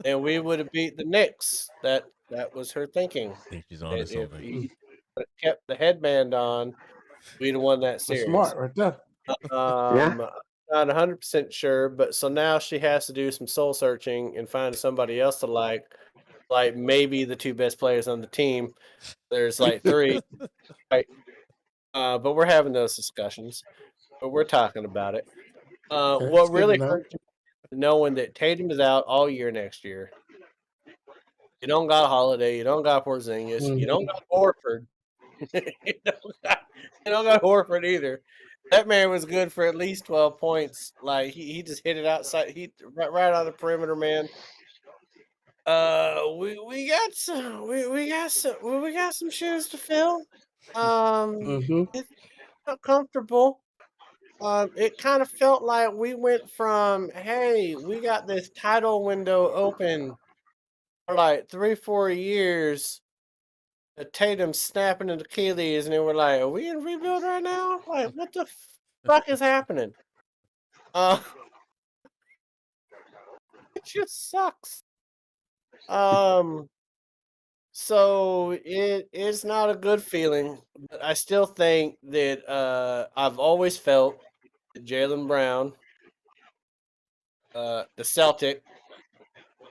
then we would have beat the Knicks. That was her thinking. I think she's on to If something. he kept the headband on, we'd have won that That's series. smart right there. Not 100% sure, but so now she has to do some soul searching and find somebody else to like maybe the two best players on the team. There's like three, right? But we're having those discussions. But we're talking about it. What really hurts me is knowing that Tatum is out all year next year. You don't got Holiday. You don't got Porzingis. You don't got Horford. you don't got Horford either. That man was good for at least 12 points. Like he just hit it outside. He right on the perimeter, man. We got some shoes to fill. It's not comfortable. It kind of felt like we went from, hey, we got this title window open for like 3-4 years. Tatum snapping an Achilles, and then we're like, are we in rebuild right now? Like, what the fuck is happening? It just sucks. So it's not a good feeling, but I still think that I've always felt that Jaylen Brown, the Celtic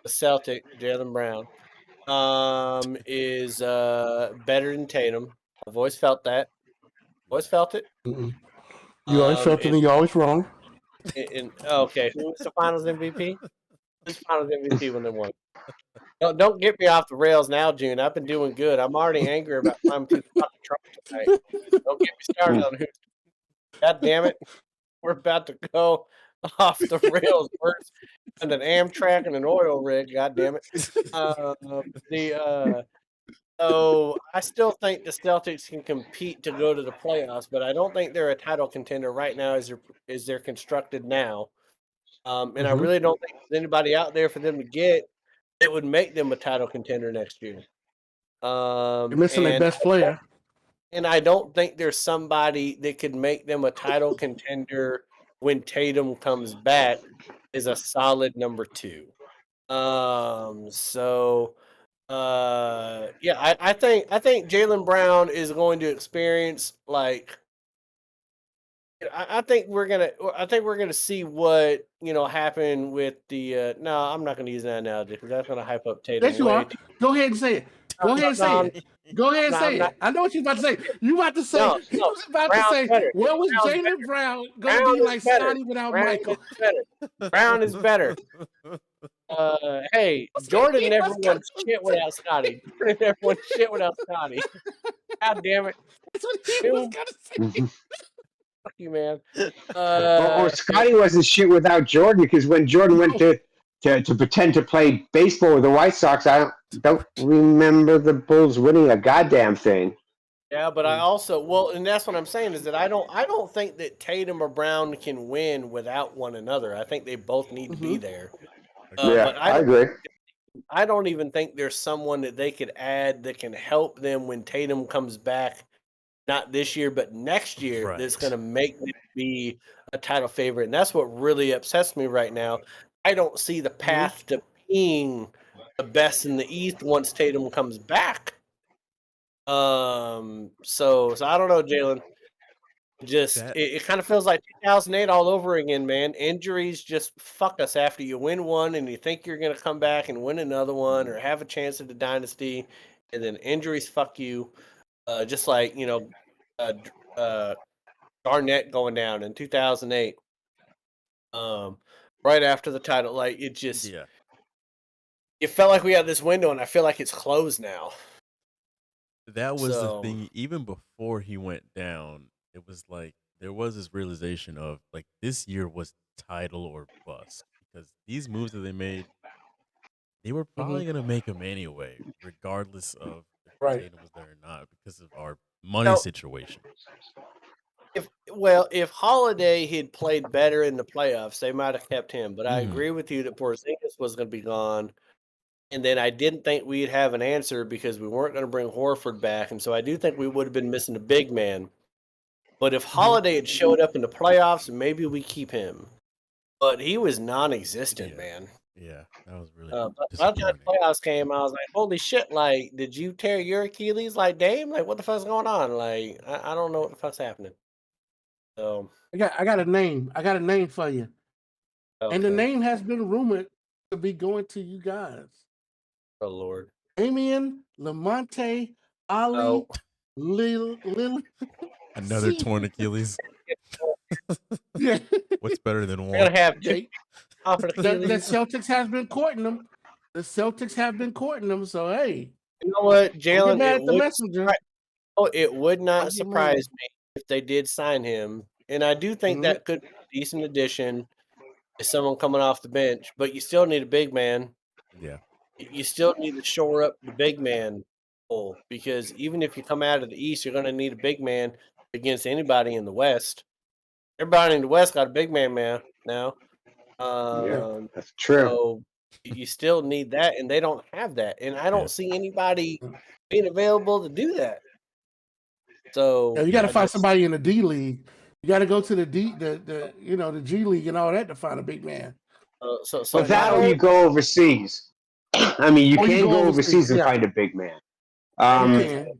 Jaylen Brown, is better than Tatum. I've always felt that. Always felt it. You always felt it, and you're always wrong. Okay, who was the Finals MVP? Who's Finals MVP when they won? Don't get me off the rails now, June. I've been doing good. I'm already angry about climbing through the fucking truck tonight. Don't get me started on who. God damn it. We're about to go off the rails worse than an Amtrak and an oil rig. God damn it. So I still think the Celtics can compete to go to the playoffs, but I don't think they're a title contender right now as they're constructed now. And I really don't think there's anybody out there for them to get that would make them a title contender next year. You're missing their best player. And I don't think there's somebody that could make them a title contender when Tatum comes back as a solid number 2. I think Jaylen Brown is going to experience I think we're gonna see what happen with the. No, I'm not gonna use that analogy because that's gonna hype up Tatum. Yes, you are. Go ahead and say it. Go ahead and say it. Go ahead and say it. I know what you're about to say. You about to say. He was about to say. Well, was Jaylen Brown gonna be like Scotty without Michael? Brown is better. Hey, Jordan never won shit without Scotty. Jordan never won shit without Scotty. God damn it. That's what he was gonna say. Fuck you, man. Or Scotty wasn't shit without Jordan, because when Jordan went to pretend to play baseball with the White Sox, I don't remember the Bulls winning a goddamn thing. Yeah, but I also and that's what I'm saying is that I don't think that Tatum or Brown can win without one another. I think they both need to be there. But I agree. I don't even think there's someone that they could add that can help them when Tatum comes back. Not this year, but next year, that's going to make them be a title favorite. And that's what really upsets me right now. I don't see the path to being the best in the East once Tatum comes back. So I don't know, Jalen. Just it kind of feels like 2008 all over again, man. Injuries just fuck us after you win one and you think you're gonna come back and win another one or have a chance at the dynasty, and then injuries fuck you. Just like Garnett going down in 2008. Right after the title, like it just it felt like we had this window, and I feel like it's closed now. That was the thing. Even before he went down, it was like there was this realization of like this year was title or bust, because these moves that they made, they were probably gonna make them anyway, regardless of if Tatum was there or not, because of our money situation. If Holiday had played better in the playoffs, they might have kept him. But I agree with you that Porzingis was going to be gone, and then I didn't think we'd have an answer because we weren't going to bring Horford back, and so I do think we would have been missing a big man. But if Holiday had showed up in the playoffs, maybe we keep him. But he was non-existent, man. Yeah, that was really. By the time the playoffs came, I was like, "Holy shit! Like, did you tear your Achilles, like Dame? Like, what the fuck's going on? Like, I don't know what the fuck's happening." So I got a name. I got a name for you. Okay. And the name has been rumored to be going to you guys. Oh Lord. Damian Lamonte Ali Lil Another torn Achilles. Yeah. What's better than one? We're gonna have the Celtics has been courting them. The Celtics have been courting them. So hey, you know what, Jalen? It would not surprise me if they did sign him, and I do think that could be a decent addition. Is someone coming off the bench, but you still need a big man. Yeah, you still need to shore up the big man hole, because even if you come out of the East, you're going to need a big man against anybody in the West. Everybody in the West got a big man now. Yeah, that's true. So you still need that, and they don't have that, and I don't see anybody being available to do that. So you got to find somebody in the D League. You got to go to the the G League and all that to find a big man. But that or you go overseas. I mean, you can go overseas and find a big man.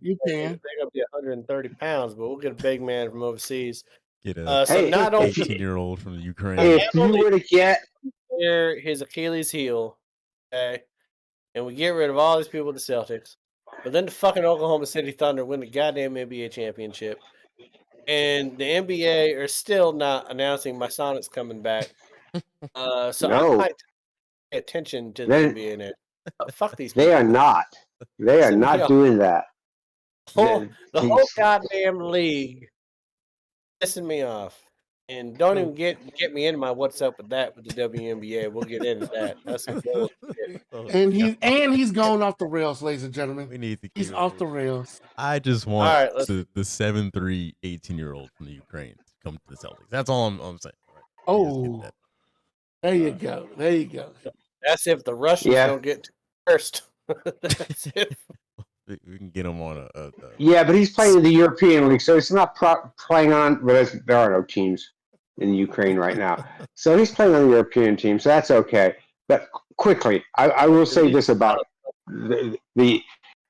You can. They're gonna be 130 pounds, but we'll get a big man from overseas. Get a 18-year-old from the Ukraine. If you were to get his Achilles heel, okay, and we get rid of all these people with the Celtics, but then the fucking Oklahoma City Thunder win the goddamn NBA championship, and the NBA are still not announcing my Sonics coming back. I might pay attention to the NBA now. Fuck these people. They are not. They are not doing that. The whole goddamn league pissing me off. And don't even get me into my what's up with that with the WNBA. We'll get into that. That's some bullshit. And he's going off the rails, ladies and gentlemen. We need to. He's off the rails. I just want the 7'3" 18-year-old from the Ukraine to come to the Celtics. That's all I'm saying. Right. Oh, there you go. There you go. That's if the Russians don't get first. That's if we can get him on a but he's playing in the European League, so he's not playing on. Well, there are no teams in Ukraine right now, so he's playing on the European team, so that's okay. But quickly, I will say this about the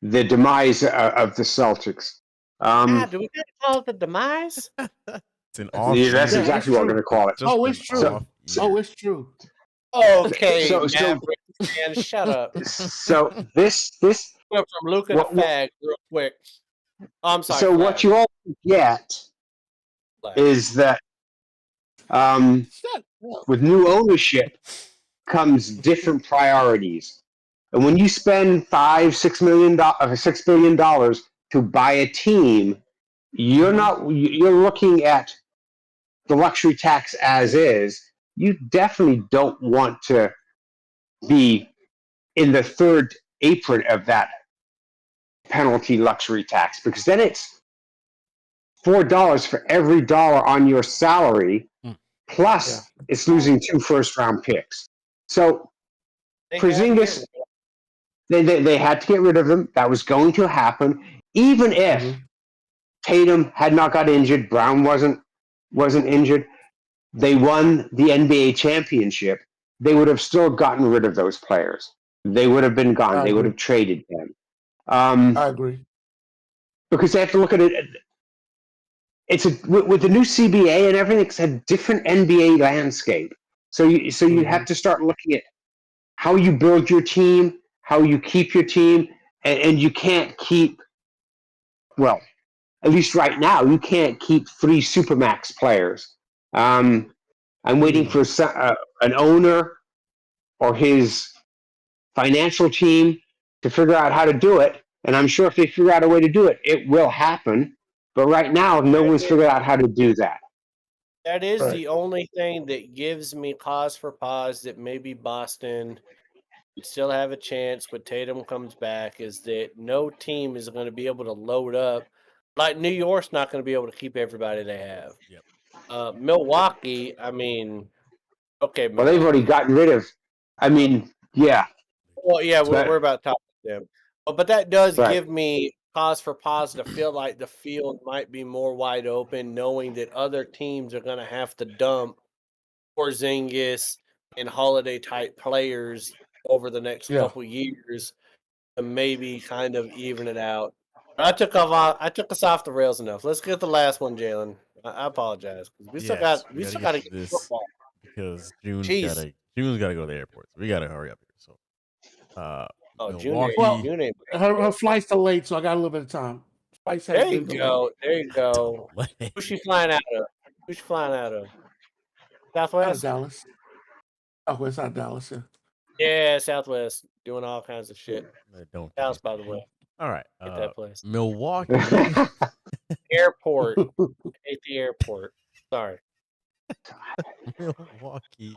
demise of the Celtics. Do we call it the demise? It's an that's exactly what I'm going to call it. It's true. It's true. Okay, man, shut up. So this went from Luca to Fag real quick. I'm sorry. So what you all get is that with new ownership comes different priorities, and when you spend $6 billion to buy a team, you're looking at the luxury tax as is. You definitely don't want to be in the third apron of that penalty luxury tax, because then it's $4 for every dollar on your salary, plus it's losing 2 first-round picks. So Porzingis, they had to get rid of him. That was going to happen, even if Tatum had not got injured, Brown wasn't injured. They won the NBA championship. They would have still gotten rid of those players. they would have been gone. I They would agree. have traded them. I agree. Because they have to look at it. It's with the new CBA and everything. It's a different NBA landscape. So you have to start looking at how you build your team, how you keep your team, and you can't keep. Well, at least right now, you can't keep 3 supermax players. I'm waiting for an owner or his financial team to figure out how to do it. And I'm sure if they figure out a way to do it, it will happen. But right now, no one's figured out how to do that. That is Right. the only thing that gives me cause for pause that maybe Boston would still have a chance when Tatum comes back, is that no team is going to be able to load up. Like New York's not going to be able to keep everybody they have. Yep. Milwaukee, I mean, okay, Well, they've already gotten rid of. I mean, yeah. Well, yeah, But- we're about to talk to them. But that does Right. give me cause for pause to feel like the field might be more wide open, knowing that other teams are going to have to dump Porzingis and Holiday type players over the next Yeah. couple years to maybe kind of even it out. I took us off the rails enough. Let's get the last one, Jalen. I apologize. We still Yes, got we to gotta get get this football. because June's Jeez. gotta go to the airport. So we gotta hurry up here. So Oh, Milwaukee. June ain't. Her flights are late, so I got a little bit of time. Flights have There you been delayed. go. There you go. Delay. Who's she flying out of? Who's she flying out of? Out of Southwest? Dallas. Oh, it's not Dallas. Yeah. Yeah, Southwest. Doing all kinds of shit. Don't. Dallas, by the way. All right. Hate that place. Milwaukee. Airport. Hate the airport. Sorry. Milwaukee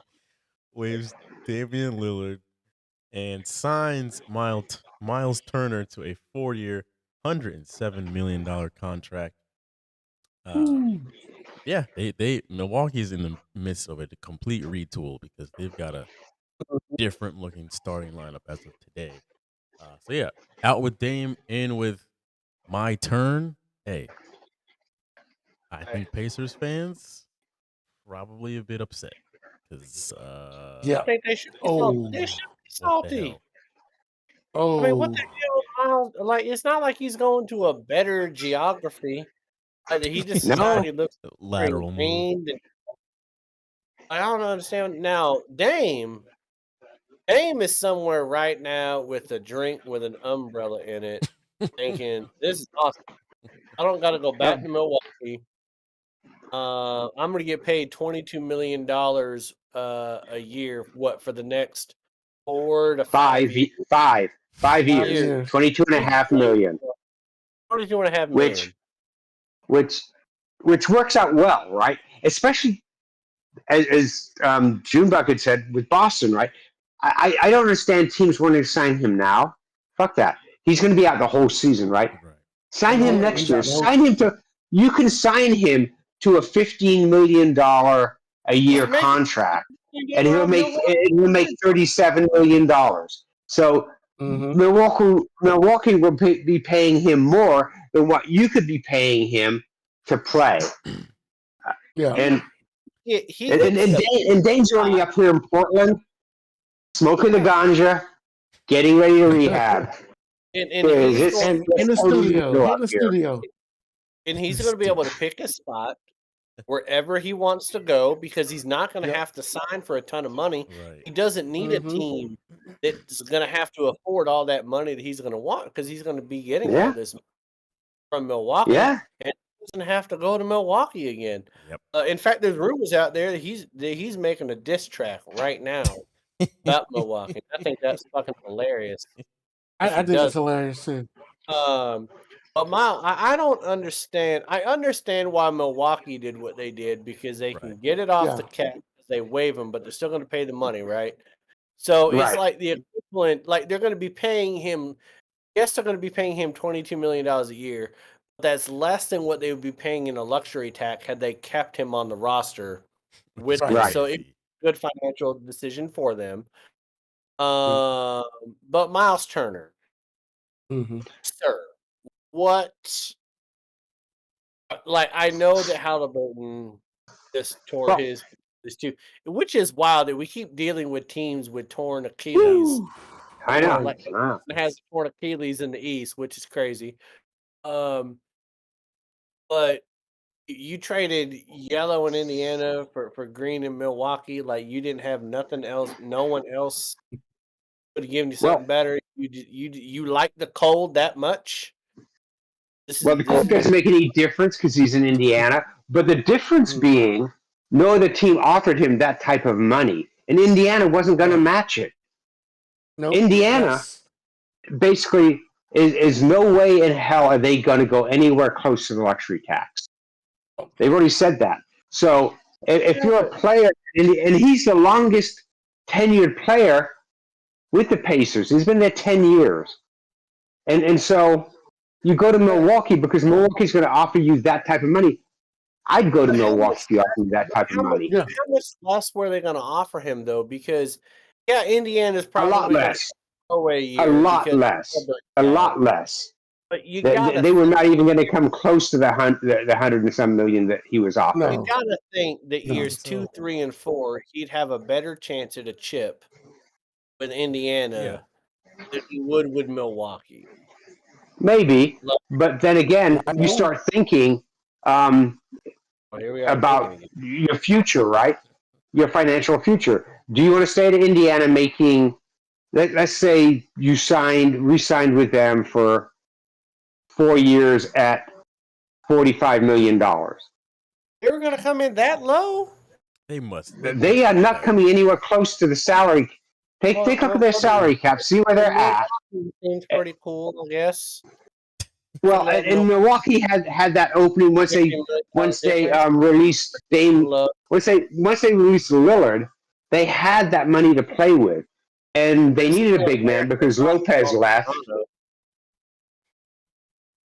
waves Damian Lillard and signs Miles Turner to a 4-year, $107 million contract. Yeah, they Milwaukee's in the midst of a complete retool because they've got a different looking starting lineup as of today. So yeah, out with Dame, in with my turn. Hey, I think Pacers fans probably a bit upset because Yeah. I think they should be Oh. salty. They should be what the salty. hell? Oh. I mean, what the hell, Miles? Like, it's not like he's going to a better geography. Like, he just No. decided he looks Lateral move. green. I don't understand. Now, Dame is somewhere right now with a drink with an umbrella in it, thinking, this is awesome. I don't got to go back to Milwaukee. I'm going to get paid $22 million a year. What, for the next 4 to 5 years? 5 years. years. 22.5 million. 22.5 million. Which works out well, right? Especially as June Bucket said with Boston, right? I don't understand teams wanting to sign him now. Fuck that. He's going to be out the whole season, right? Sign him next year. You can sign him to a $15 million a year contract, and he'll make $37 million. So Milwaukee will be paying him more than what you could be paying him to play. Yeah. And And Dane's already up here in Portland, smoking the ganja, getting ready to rehab. And in the studio. And he's going to be able to pick a spot wherever he wants to go because he's not going to have to sign for a ton of money. Right. He doesn't need a team that's going to have to afford all that money that he's going to want because he's going to be getting all this from Milwaukee. Yeah. And he doesn't have to go to Milwaukee again. Yep. In fact, there's rumors out there that he's making a diss track right now about Milwaukee. I think that's fucking hilarious. I think it's hilarious too. But Miles, I don't understand. I understand why Milwaukee did what they did because they can get it off the cap. They waive him, but they're still going to pay the money, right? So it's like the equivalent. Like they're going to be paying him. Yes, they're going to be paying him $22 million a year. But that's less than what they would be paying in a luxury tax had they kept him on the roster. With so it's a good financial decision for them. But Miles Turner, sir. What? Like I know that Halliburton just tore his too, which is wild that we keep dealing with teams with torn Achilles I know. Like Wow. has torn Achilles in the East, which is crazy. Um, but you traded yellow in Indiana for green in Milwaukee. Like you didn't have nothing else. No one else would have given you something Well, better. You like the cold that much? This well, is the this cold doesn't make any difference because he's in Indiana. But the difference being, no other team offered him that type of money, and Indiana wasn't going to match it. Nope. Indiana basically is no way in hell are they going to go anywhere close to the luxury tax. They've already said that. So if you're a player, and he's the longest tenured player with the Pacers, he's been there 10 years. And so you go to Milwaukee because Milwaukee's going to offer you that type of money. I'd go to Milwaukee to offer you that type of money. How much less were they going to offer him though? Because Indiana's A probably lot gonna less. go a year. A lot because less. of the A cap. lot less. But you They, gotta they were not even going to come close to the 100 and some million that he was offered. you gotta think that No. years 2, 3, and 4, he'd have a better chance at a chip with Indiana than he would with Milwaukee. Maybe, but then again, you start thinking Here we are about thinking your future, right? Your financial future. Do you want to stay at Indiana making, let's say you re-signed with them for 4 years at $45 million. They were going to come in that low? They must. They are not coming anywhere close to the salary. Take a look at their salary cap, see where they're at. Seems pretty cool, I guess. Well, and Milwaukee had that opening once they released Dame. Once they released Lillard, they had that money to play with, and they needed a big man because Lopez left.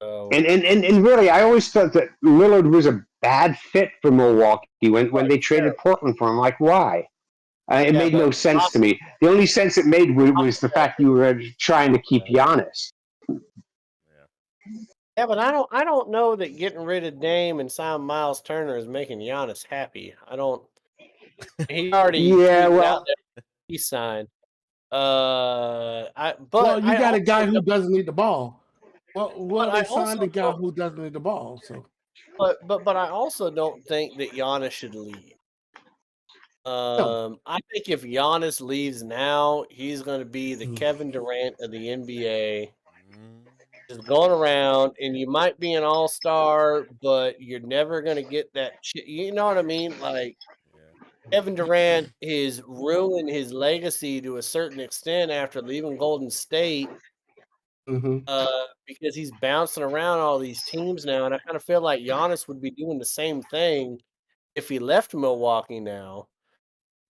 And really, I always thought that Lillard was a bad fit for Milwaukee when they traded Portland for him. Like, why? It made no sense to me. The only sense it made was the fact you were trying to keep Giannis. Yeah, but I don't know that getting rid of Dame and signing Miles Turner is making Giannis happy. I don't. He already out there. He signed. You got a guy who doesn't need the ball. Well, they signed a guy who doesn't need the ball. So, but I also don't think that Giannis should leave. I think if Giannis leaves now, he's going to be the Kevin Durant of the NBA. Just going around, and you might be an all-star, but you're never going to get that. You know what I mean? Like Kevin Durant is ruining his legacy to a certain extent after leaving Golden State. Because he's bouncing around all these teams now, and I kind of feel like Giannis would be doing the same thing if he left Milwaukee now.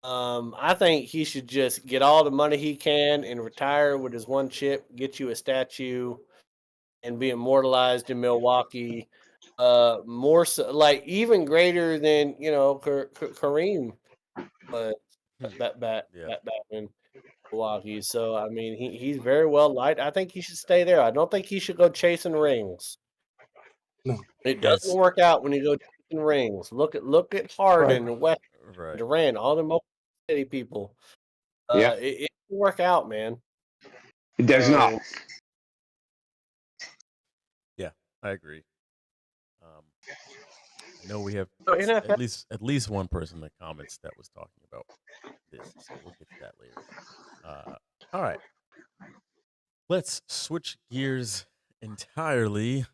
I think he should just get all the money he can and retire with his one chip, get you a statue, and be immortalized in Milwaukee. More so, like even greater than Kareem, but back in Milwaukee. So I mean, he's very well liked. I think he should stay there. I don't think he should go chasing rings. No, it doesn't work out when you go chasing rings. Look at Harden and West Durant, all the Oklahoma City people. It doesn't work out, man. It does not. Yeah, I agree. I know we have at least one person in the comments that was talking about this, so we'll get to that later. All right, let's switch gears entirely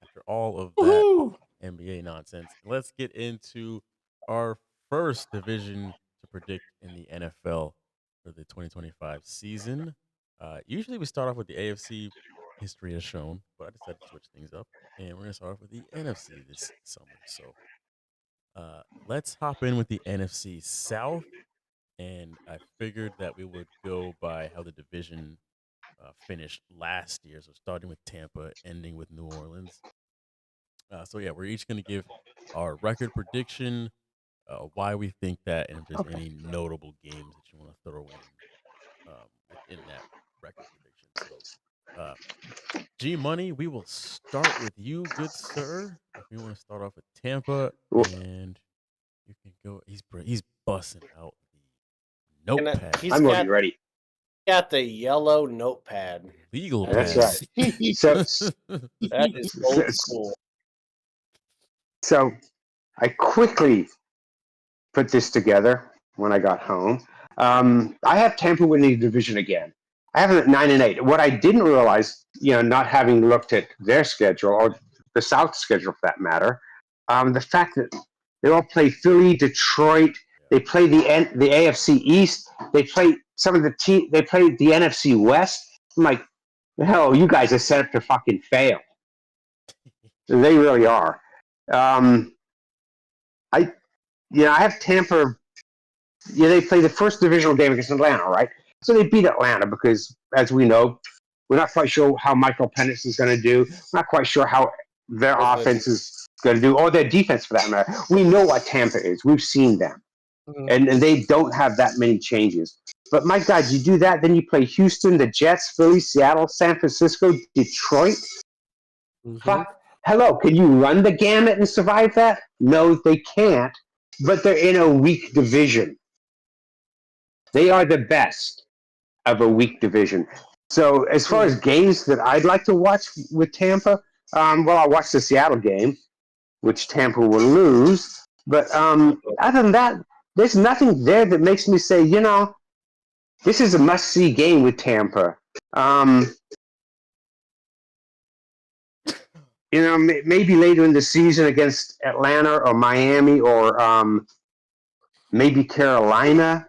after all of that NBA nonsense. Let's get into our first division to predict in the NFL for the 2025 season. Usually we start off with the AFC. History has shown, but I decided to switch things up, and we're gonna start off with the NFC this summer. So, let's hop in with the NFC South, and I figured that we would go by how the division finished last year. So, starting with Tampa, ending with New Orleans. So yeah, we're each gonna give our record prediction, why we think that, and if there's any notable games that you want to throw in that record prediction. So, G Money, we will start with you, good sir. If you want to start off with Tampa, and you can go. He's busting out the notepad. I'm already ready. got the yellow notepad. Legal That's pad. right. So, That is old school. so I quickly put this together when I got home. I have Tampa winning the division again. I have them at 9-8. What I didn't realize, not having looked at their schedule or the South schedule for that matter, the fact that they all play Philly, Detroit. They play the AFC East. They play some of the team. They play the NFC West. I'm like, hell, you guys are set up to fucking fail. They really are. I have Tampa. Yeah, they play the first divisional game against Atlanta, right? So they beat Atlanta because, as we know, we're not quite sure how Michael Penix is going to do. We're not quite sure how their offense is going to do, or their defense for that matter. We know what Tampa is. We've seen them. And they don't have that many changes. But my God, you do that, then you play Houston, the Jets, Philly, Seattle, San Francisco, Detroit. Fuck. Hello, can you run the gamut and survive that? No, they can't. But they're in a weak division. They are the best of a weak division. So as far as games that I'd like to watch with Tampa, I'll watch the Seattle game, which Tampa will lose. But other than that, there's nothing there that makes me say, this is a must-see game with Tampa. Maybe later in the season against Atlanta or Miami or maybe Carolina.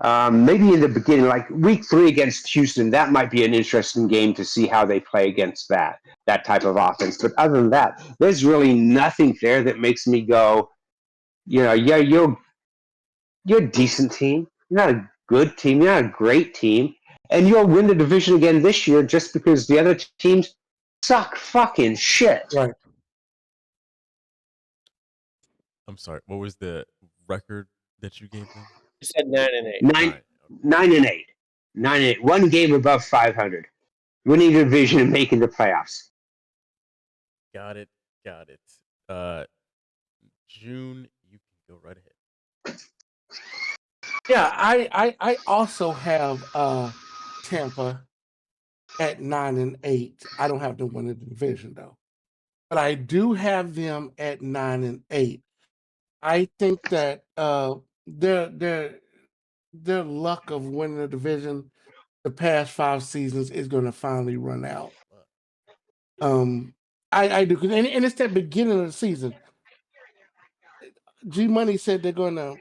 Maybe in the beginning, like week 3 against Houston, that might be an interesting game to see how they play against that type of offense. But other than that, there's really nothing there that makes me go, you're a decent team. You're not a good team. You're not a great team. And you'll win the division again this year just because the other teams suck fucking shit. Right. I'm sorry. What was the record that you gave them? You said 9-8. 9-8. 9-8. One game above 500. Winning the division and making the playoffs. Got it. June, you can go right ahead. Yeah, I also have Tampa at 9-8. I don't have them winning the division though, but I do have them at 9-8. I think that their luck of winning the division the past 5 seasons is going to finally run out. I do, and it's that beginning of the season. G Money said they're going to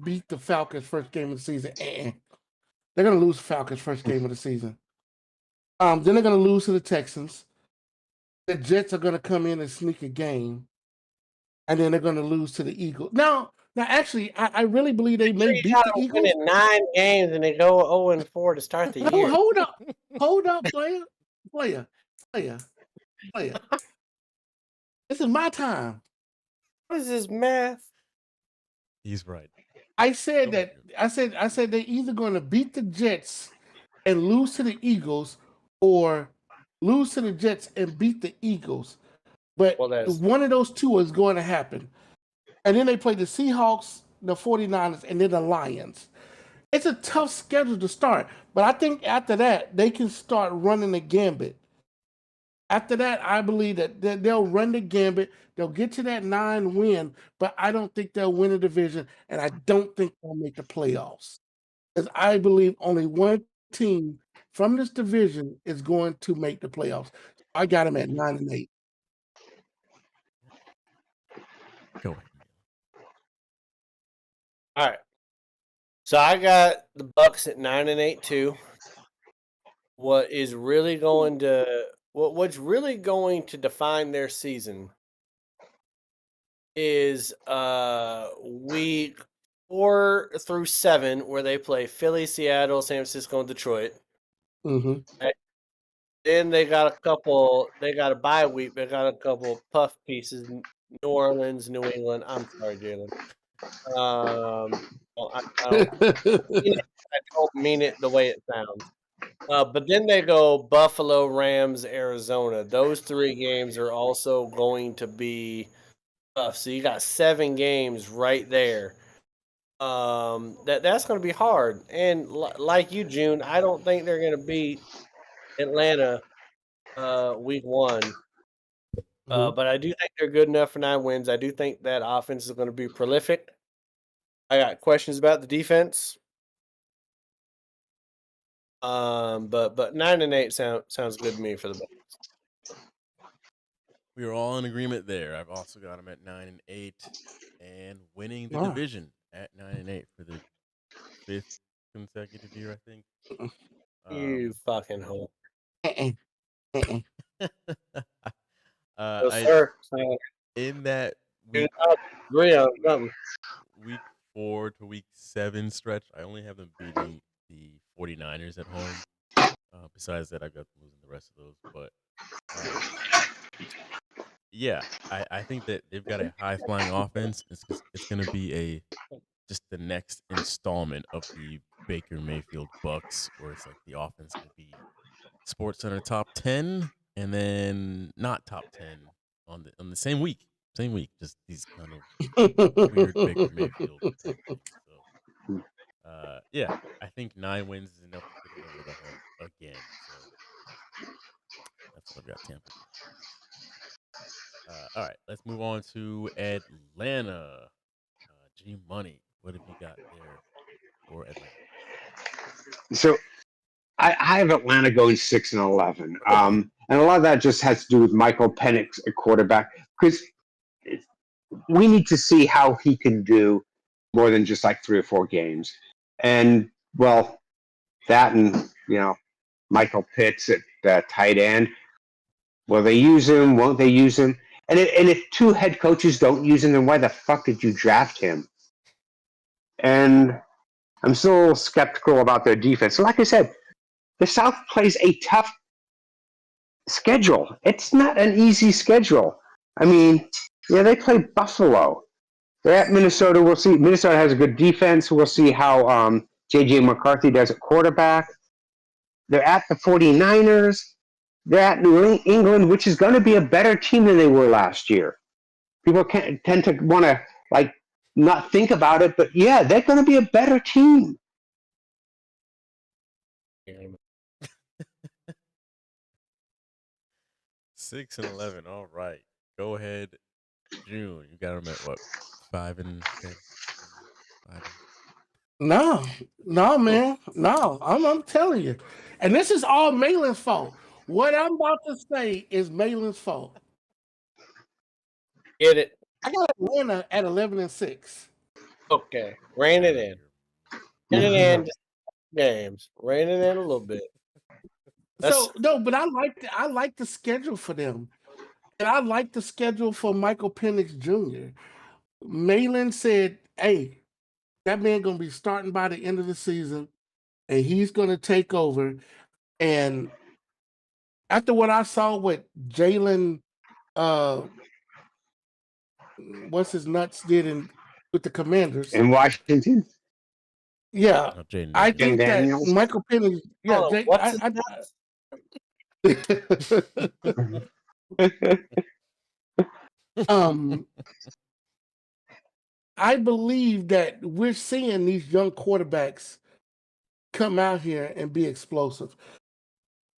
beat the Falcons first game of the season. They're going to lose the Falcons first game of the season. Then they're going to lose to the Texans. The Jets are going to come in and sneak a game, and then they're going to lose to the Eagles. Now, actually, I really believe they may beat the Eagles. Win 9 games and they go 0-4 to start the year. Hold up, player. This is my time. What is this math? He's right. I said they're either going to beat the Jets and lose to the Eagles, or lose to the Jets and beat the Eagles. But one of those two is going to happen. And then they play the Seahawks, the 49ers, and then the Lions. It's a tough schedule to start. But I think after that, they can start running the gambit. After that, I believe that they'll run the gambit. They'll get to that 9 win, but I don't think they'll win the division, and I don't think they'll make the playoffs. Because I believe only one team from this division is going to make the playoffs. I got them at 9-8. Go ahead. All right. So I got the Bucks at 9-8 too. What's really going to define their season is week 4 through 7, where they play Philly, Seattle, San Francisco, and Detroit. Right? Then they got a bye week. They got a couple puff pieces: New Orleans, New England. I'm sorry, Jalen. I don't mean it the way it sounds. But then they go Buffalo, Rams, Arizona. Those 3 games are also going to be tough. So you got 7 games right there. that's going to be hard. And like you, June, I don't think they're going to beat Atlanta week one. But I do think they're good enough for 9 wins. I do think that offense is going to be prolific. I got questions about the defense. But 9-8 sounds good to me for the Bengals. We are all in agreement there. I've also got them at 9-8 and winning the division at 9-8 for the 5th consecutive year, I think. You fucking hole. Sir. In that week, agree on something. week 4 to week 7 stretch, I only have them beating the 49ers at home. Besides that, I've got them losing the rest of those. But yeah, I think that they've got a high flying offense. It's going to be just the next installment of the Baker Mayfield Bucks, where it's like the offense will be Sports Center top 10 and then not top 10 on the same week. Same week, just these kind of weird Baker Mayfield type things. So, yeah, I think 9 wins is enough to get them over the hump again. So that's what I've got Tampa. All right, let's move on to Atlanta. G Money, what have you got there for Atlanta? So I have Atlanta going 6-11, and a lot of that just has to do with Michael Penix, a quarterback, because we need to see how he can do more than just like 3 or 4 games. And well, that and Michael Pitts at tight end. Will they use him? Won't they use him? And if 2 head coaches don't use him, then why the fuck did you draft him? And I'm still a little skeptical about their defense. So like I said, the South plays a tough schedule. It's not an easy schedule. I mean, they play Buffalo. They're at Minnesota. We'll see. Minnesota has a good defense. We'll see how J.J. McCarthy does at quarterback. They're at the 49ers. They're at New England, which is going to be a better team than they were last year. People tend to want to not think about it, but yeah, they're going to be a better team. 6-11. All right, go ahead, June. You got them at what? 5-10. No, man, no. I'm telling you, and this is all Malin's fault. What I'm about to say is Malin's fault. Get it? I got Atlanta at 11-6. Okay, rein it in. Rein it in. Games. Rein it in a little bit. So no, but I like the schedule for them, and I like the schedule for Michael Penix Jr. Malin said, "Hey, that man gonna be starting by the end of the season, and he's gonna take over." And after what I saw, what Jalen, what's his nuts did with the Commanders in Washington. Yeah, I think that Daniels. Michael Penix. Yeah, I believe that we're seeing these young quarterbacks come out here and be explosive.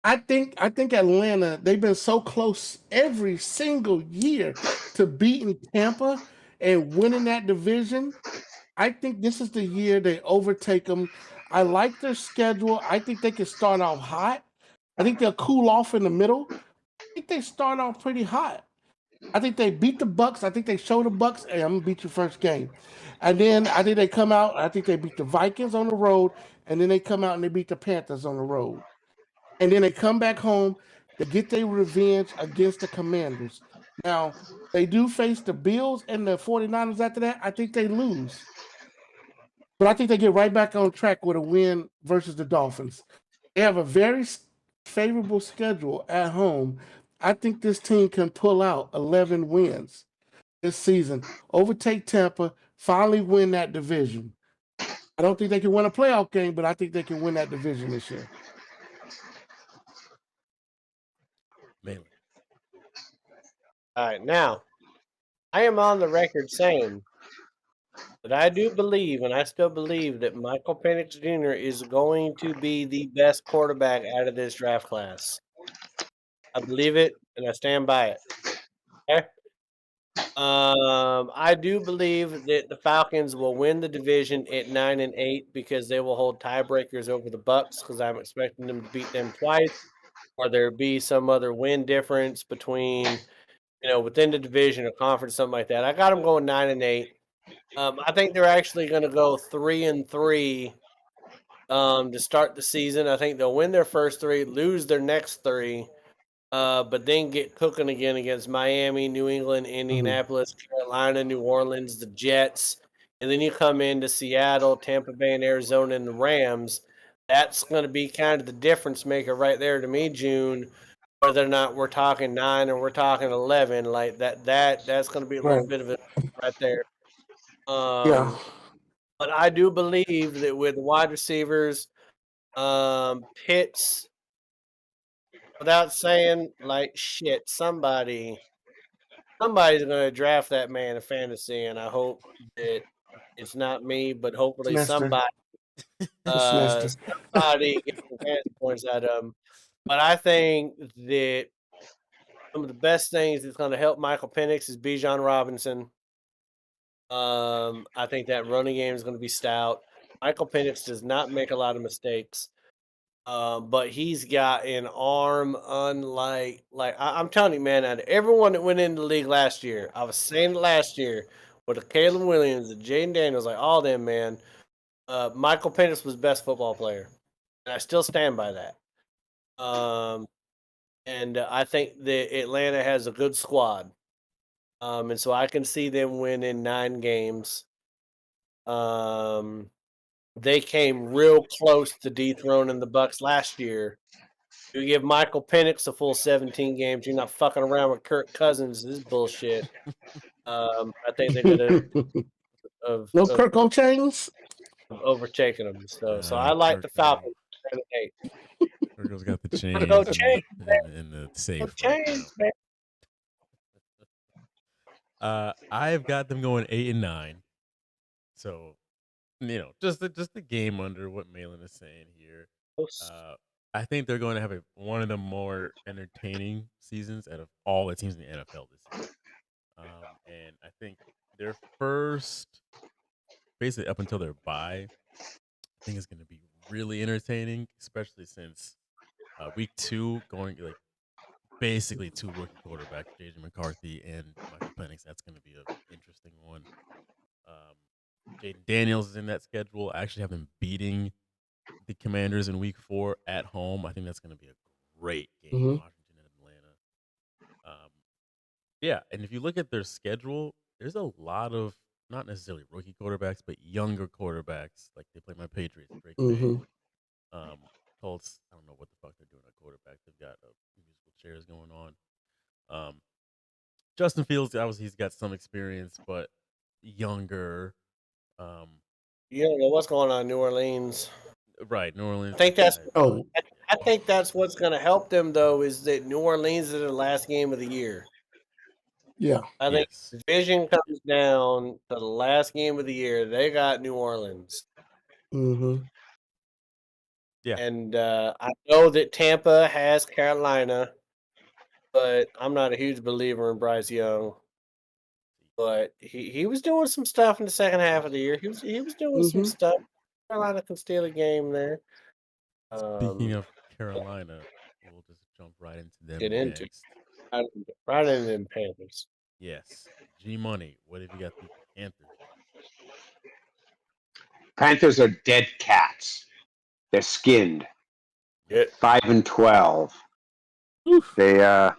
I think Atlanta, they've been so close every single year to beating Tampa and winning that division. I think this is the year they overtake them. I like their schedule. I think they can start off hot. I think they'll cool off in the middle. I think they start off pretty hot. I think they beat the Bucks. I think they show the Bucks, hey, I'm gonna beat your first game. And then I think they come out, I think they beat the Vikings on the road, and then they come out and they beat the Panthers on the road. And then they come back home to get their revenge against the Commanders. Now, they do face the Bills and the 49ers after that. I think they lose. But I think they get right back on track with a win versus the Dolphins. They have a very favorable schedule at home. I think this team can pull out 11 wins this season, overtake Tampa, finally win that division. I don't think they can win a playoff game, but I think they can win that division this year. Mainly. All right, now I am on the record saying But I do believe, and I still believe, that Michael Penix Jr. is going to be the best quarterback out of this draft class. I believe it, and I stand by it. Okay? I do believe that the Falcons will win the division at 9-8 because they will hold tiebreakers over the Bucks because I'm expecting them to beat them twice, or there be some other win difference between within the division or conference, something like that. I got them going 9-8. I think they're actually going to go 3-3 to start the season. I think they'll win their first three, lose their next three, but then get cooking again against Miami, New England, Indianapolis, Carolina, New Orleans, the Jets, and then you come into Seattle, Tampa Bay, and Arizona, and the Rams. That's going to be kind of the difference maker right there to me, June. Whether or not we're talking 9 or we're talking 11, like that's going to be a little Right. bit of it right there. Yeah. But I do believe that with wide receivers, Pitts, without saying like shit, somebody's going to draft that man in fantasy, and I hope that it's not me, but hopefully Nestor. It's Nestor. somebody gets some fantasy points out of him. But I think that some of the best things that's going to help Michael Penix is Bijan Robinson. I think that running game is going to be stout. Michael Penix does not make a lot of mistakes, but he's got an arm unlike I'm telling you, man. Out of everyone that went into the league last year, I was saying it last year with the Caleb Williams, the Jaden Daniels, like all them, man. Michael Penix was best football player, and I still stand by that. And I think that Atlanta has a good squad. And so I can see them winning 9 games. They came real close to dethroning the Bucks last year. You give Michael Penix a full 17 games, you're not fucking around with Kirk Cousins. This is bullshit. I think they're gonna No Kirk O'Chains? overtaking them. So I like the Falcons. 8. Kirkle's got the chains Go in Chains, the safe. Go Right Chains, now. man. I've got them going 8-9. So, just the game under what Malin is saying here. I think they're going to have one of the more entertaining seasons out of all the teams in the NFL this year. And I think their first, basically up until their bye, I think it's going to be really entertaining, especially since week 2 going like basically 2 rookie quarterbacks, JJ McCarthy and Michael Penix. That's going to be an interesting one. Jaden Daniels is in that schedule. I actually have them beating the Commanders in week 4 at home. I think that's going to be a great game, Washington and Atlanta. Yeah, and if you look at their schedule, there's a lot of not necessarily rookie quarterbacks, but younger quarterbacks. Like they play my Patriots, Drake May. Colts, I don't know what the fuck they're doing at quarterback. They've got musical chairs going on. Justin Fields, obviously, he's got some experience, but younger. You don't know what's going on in New Orleans. Right, New Orleans. I think that's what's going to help them though is that New Orleans is the last game of the year. Yeah, I think division comes down to the last game of the year. They got New Orleans. Yeah, and I know that Tampa has Carolina, but I'm not a huge believer in Bryce Young. But he was doing some stuff in the second half of the year. He was doing some stuff. Carolina can steal a game there. Speaking of Carolina, we'll just jump right into them. Right into them Panthers. Yes, G Money. What have you got? The Panthers. Panthers are dead cats. They're skinned. 5-12. They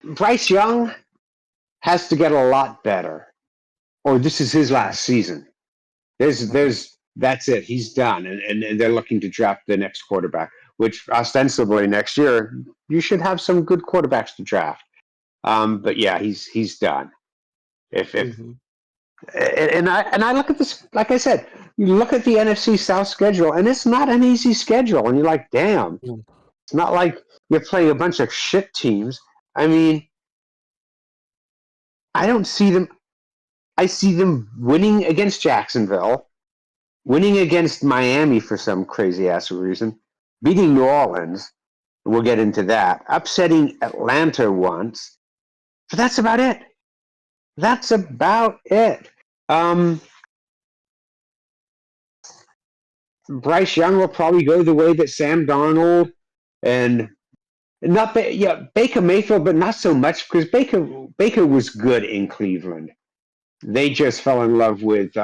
Bryce Young has to get a lot better, or this is his last season. That's it. He's done, and they're looking to draft the next quarterback. Which ostensibly next year you should have some good quarterbacks to draft. But yeah, he's done. And I look at this, like I said, you look at the NFC South schedule, and it's not an easy schedule. And you're like, damn, it's not like you're playing a bunch of shit teams. I mean, I don't see them. I see them winning against Jacksonville, winning against Miami for some crazy ass reason, beating New Orleans. We'll get into that. Upsetting Atlanta once, but that's about it. That's about it. Bryce Young will probably go the way that Sam Darnold and not Baker Mayfield, but not so much because Baker was good in Cleveland. They just fell in love with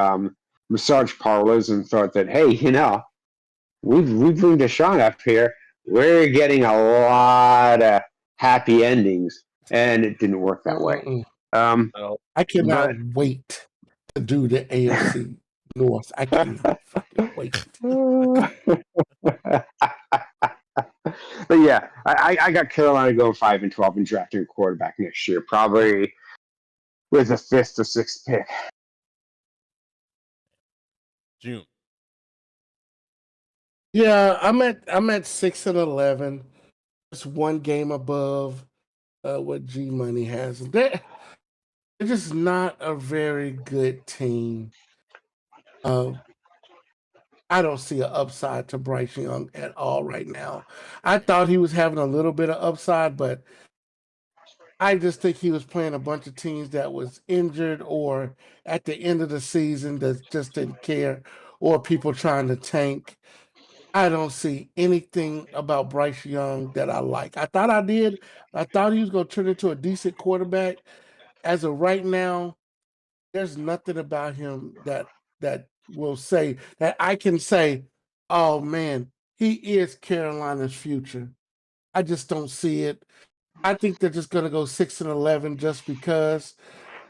massage parlors and thought that, hey, we bring Deshaun up here. We're getting a lot of happy endings, and it didn't work that way. I cannot wait to do the AFC North. I cannot fucking wait. But yeah, I got Carolina going 5-12 and drafting a quarterback next year, probably with the 5th or 6th pick. June. Yeah, I'm at 6-11. Just one game above what G Money has. They're just not a very good team. I don't see an upside to Bryce Young at all right now. I thought he was having a little bit of upside, but I just think he was playing a bunch of teams that was injured or at the end of the season that just didn't care, or people trying to tank. I don't see anything about Bryce Young that I like. I thought I did. I thought he was going to turn into a decent quarterback. As of right now, there's nothing about him that will say that I can say, oh man, he is Carolina's future. I just don't see it. I think they're just going to go 6-11 just because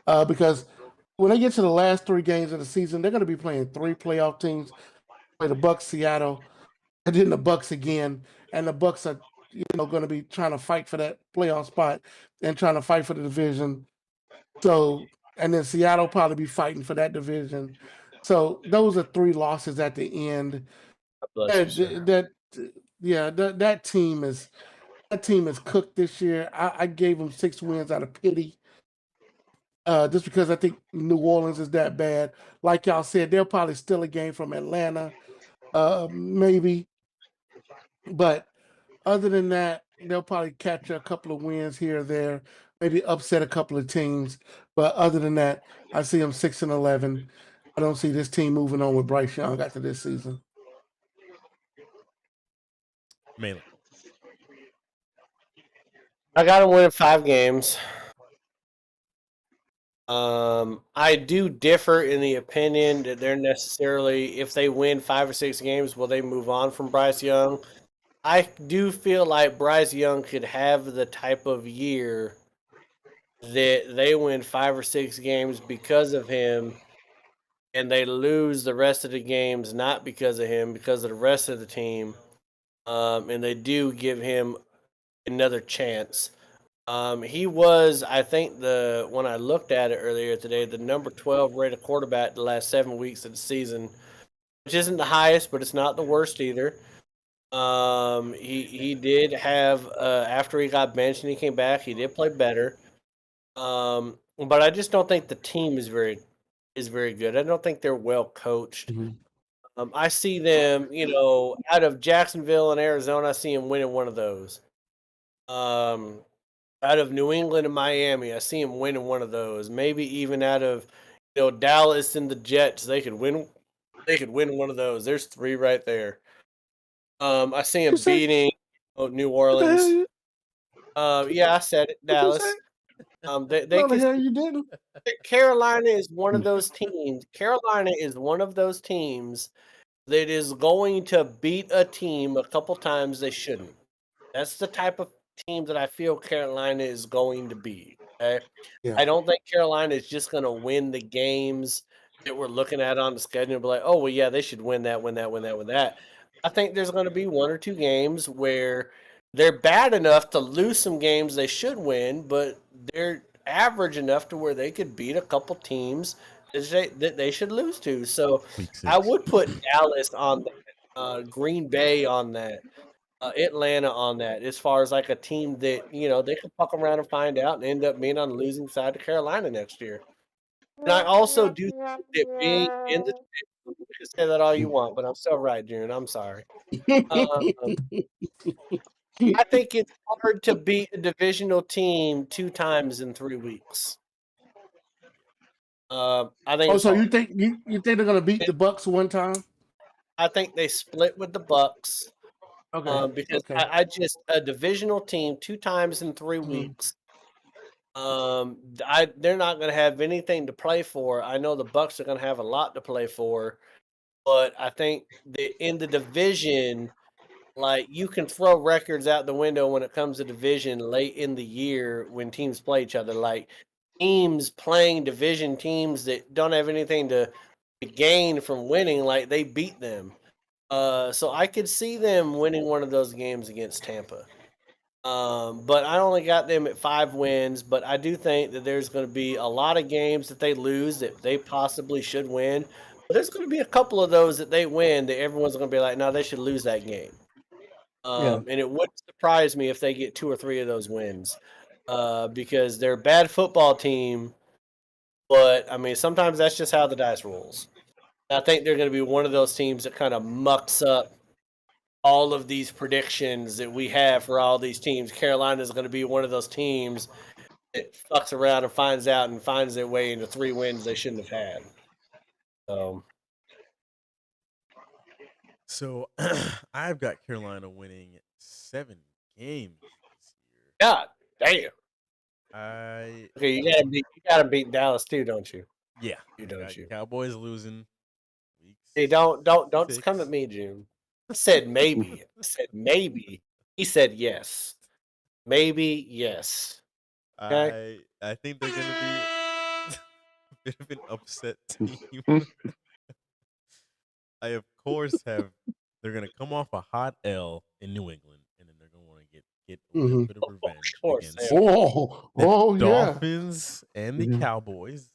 when they get to the last 3 games of the season, they're going to be playing 3 playoff teams. Play the Bucks, Seattle, and then the Bucks again. And the Bucks are going to be trying to fight for that playoff spot and trying to fight for the division. So, and then Seattle probably be fighting for that division. So those are 3 losses at the end. That team is cooked this year. I gave them 6 wins out of pity. Just because I think New Orleans is that bad. Like y'all said, they'll probably steal a game from Atlanta, maybe. But other than that, they'll probably catch a couple of wins here or there, maybe upset a couple of teams. But other than that, I see them 6-11. I don't see this team moving on with Bryce Young after this season. Malin. I got to win 5 games. I do differ in the opinion that they're necessarily, if they win 5 or 6 games, will they move on from Bryce Young? I do feel like Bryce Young could have the type of year that they win 5 or 6 games because of him, and they lose the rest of the games not because of him, because of the rest of the team. And they do give him another chance. He was, I think, when I looked at it earlier today, the number 12 rated quarterback the last 7 weeks of the season, which isn't the highest, but it's not the worst either. He did have after he got benched and he came back, he did play better. But I just don't think the team is very good. I don't think they're well coached. Mm-hmm. I see them, out of Jacksonville and Arizona, I see them winning one of those. Out of New England and Miami, I see them winning one of those. Maybe even out of Dallas and the Jets, they could win. They could win one of those. There's 3 right there. I see them beating New Orleans. Yeah, I said it, Dallas. They What the hell you didn't? Carolina is one of those teams. Carolina is one of those teams that is going to beat a team a couple times they shouldn't. That's the type of team that I feel Carolina is going to be. Okay? Yeah. I don't think Carolina is just going to win the games that we're looking at on the schedule and be like, oh, well, yeah, they should win that, win that, win that, win that. I think there's going to be 1 or 2 games where they're bad enough to lose some games they should win, but they're average enough to where they could beat a couple teams that they should lose to. So I would put Dallas on that, Green Bay on that. Atlanta on that as far as like a team that they can fuck around and find out and end up being on the losing side to Carolina next year. And I also do think that being in the you can say that all you want, but I'm still right, June. I'm sorry. Um, I think it's hard to beat a divisional team 2 times in 3 weeks. I think. So you think they're gonna beat the Bucks one time? I think they split with the Bucks. Okay. Because okay. I just a divisional team 2 times in 3 Mhm. weeks. They're not going to have anything to play for. I know the Bucks are going to have a lot to play for, but I think in the division, like you can throw records out the window when it comes to division late in the year when teams play each other. Like teams playing division teams that don't have anything to gain from winning, like they beat them. So I could see them winning one of those games against Tampa. But I only got them at 5 wins, but I do think that there's going to be a lot of games that they lose that they possibly should win. But there's going to be a couple of those that they win that everyone's going to be like, no, they should lose that game. And it wouldn't surprise me if they get 2 or 3 of those wins because they're a bad football team. But, I mean, sometimes that's just how the dice rolls. I think they're going to be one of those teams that kind of mucks up all of these predictions that we have for all these teams. Carolina is going to be one of those teams that fucks around and finds their way into 3 wins they shouldn't have had. So I've got Carolina winning 7 games this year. God damn. Okay, you gotta beat Dallas too, don't you? Yeah, don't you? Cowboys losing. Hey, don't just come at me, June. I said maybe. I said maybe. He said yes. Maybe yes. Okay? I think they're gonna be a bit of an upset team. I of course they're gonna come off a hot L in New England, and then they're gonna want to get a little bit of revenge against the Dolphins and the Cowboys.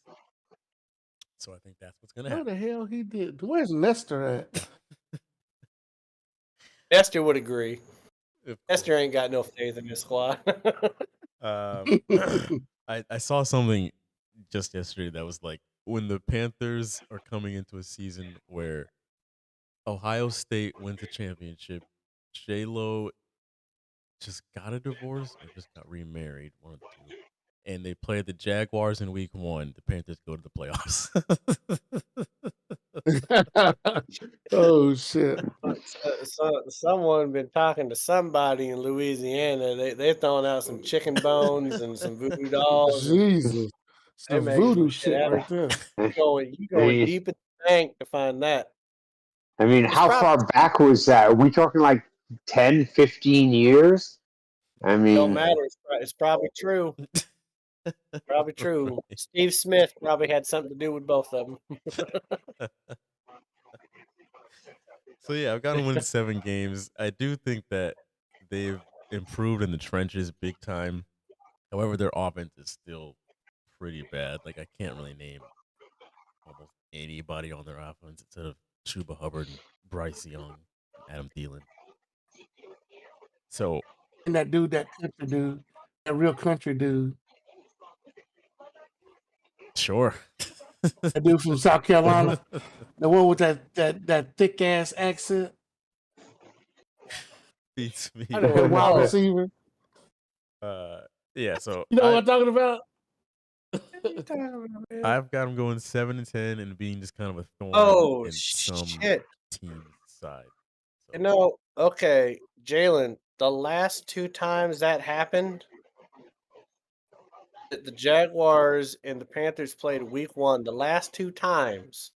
So I think that's what's gonna happen. What the hell he did? Where's Nestor at? Nestor would agree. Nestor ain't got no faith in his squad. I saw something just yesterday that was like, when the Panthers are coming into a season where Ohio State wins a championship, J-Lo just got a divorce or just got remarried, one of the two, and they play the Jaguars in week 1, the Panthers go to the playoffs. Oh shit! Someone been talking to somebody in Louisiana. They throwing out some chicken bones and some voodoo dolls. Jesus, some voodoo shit right there. You going deep in the bank to find that. I mean, how far back was that? Are we talking like 10, 15 years? I mean, don't matter. It's probably true. Probably true. Steve Smith probably had something to do with both of them. So yeah, I've got them winning 7 games. I do think that they've improved in the trenches big time. However, their offense is still pretty bad. Like, I can't really name almost anybody on their offense instead of Chuba Hubbard and Bryce Young, Adam Thielen. So, and that dude, that country dude, that real country dude. Sure. That dude from South Carolina, the one with that thick ass accent. Beats me. The wide receiver. Yeah. So you know what I'm talking about? I've got him going 7-10 and being just kind of a thorn in some team's side. So. Okay, Jalen. The last 2 times that happened, the Jaguars and the Panthers played week 1. The last 2 times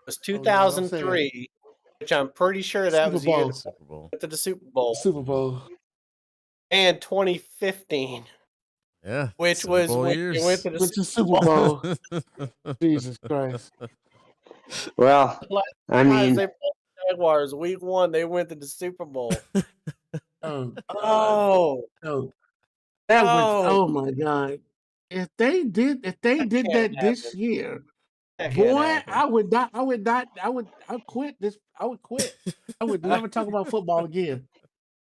was 2003, which I'm pretty sure that was the Super Bowl. The Super Bowl. Super Bowl. And 2015. Yeah. Which was when you went to the Super Bowl. Jesus Christ. Well, I mean, they played the Jaguars week 1. They went to the Super Bowl. That was oh my God. If they did that this year, boy, I would quit this. I would quit. I would never talk about football again.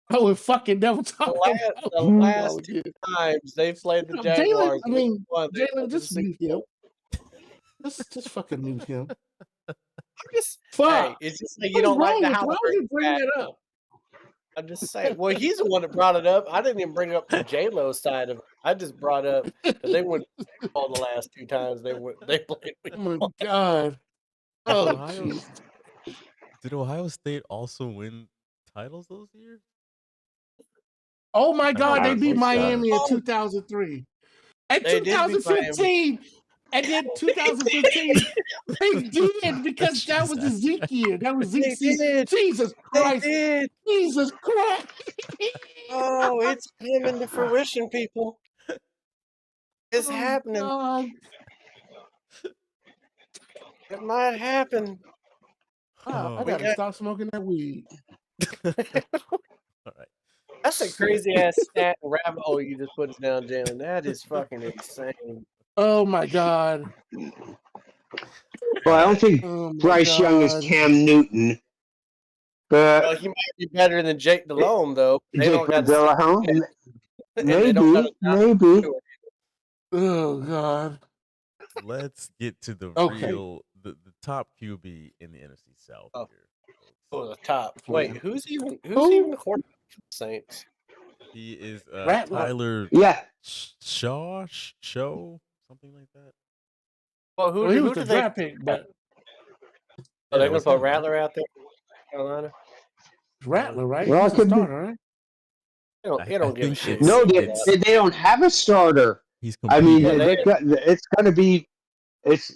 I would fucking never The talk last, about the football last two again. times they played the Jalen, Jaguars, I mean, they Jalen, went to the just Super mute him. Bowl. Just fucking mute him. I'm just, Fuck. hey, it's just like you What's don't like wrong the with you? Why would you bring Halliburton. that up? I'm just saying. Well, he's the one that brought it up. I didn't even bring up the J-Lo side of it. I just brought up that they went all the last two times they played. Oh my god. Oh, Ohio- jeez. Did Ohio State also win titles those years? Oh my god, they don't beat think so. Miami in Oh. 2003. And They did beat 2015. And then 2015, they did because that was the Zeke year. That was They Zeke's season. did. Jesus They Christ. did. Jesus Christ. Oh, it's coming to fruition, people. It's Oh, happening. God. It might happen. Wow, I Oh, gotta got- stop smoking that weed. all right. That's a crazy ass stat and rabbit hole you just put down, Jalen. That is fucking insane. Oh my god. Well, I don't think Oh my Bryce Young is God. Cam Newton, Well, but he might be better than Jake Delhomme, though. They don't got Dillahome, and they don't got maybe. Oh god. Let's get to the Okay. real, the top QB in the NFC South Oh. here. Oh, the top. Wait, who's even Who? the quarterback for the Saints? He is Rattler. Tyler Yeah, Shaw, something like that. Well, Well, he who was do the they? draft pick, but Are they Yeah, going to what's put his name? Rattler out there? Carolina. Rattler, right? Well, He's it a could be. starter, right? They don't give a think shit. it's- No, it's- they don't have a starter. He's I mean, competing. it's gonna be. It's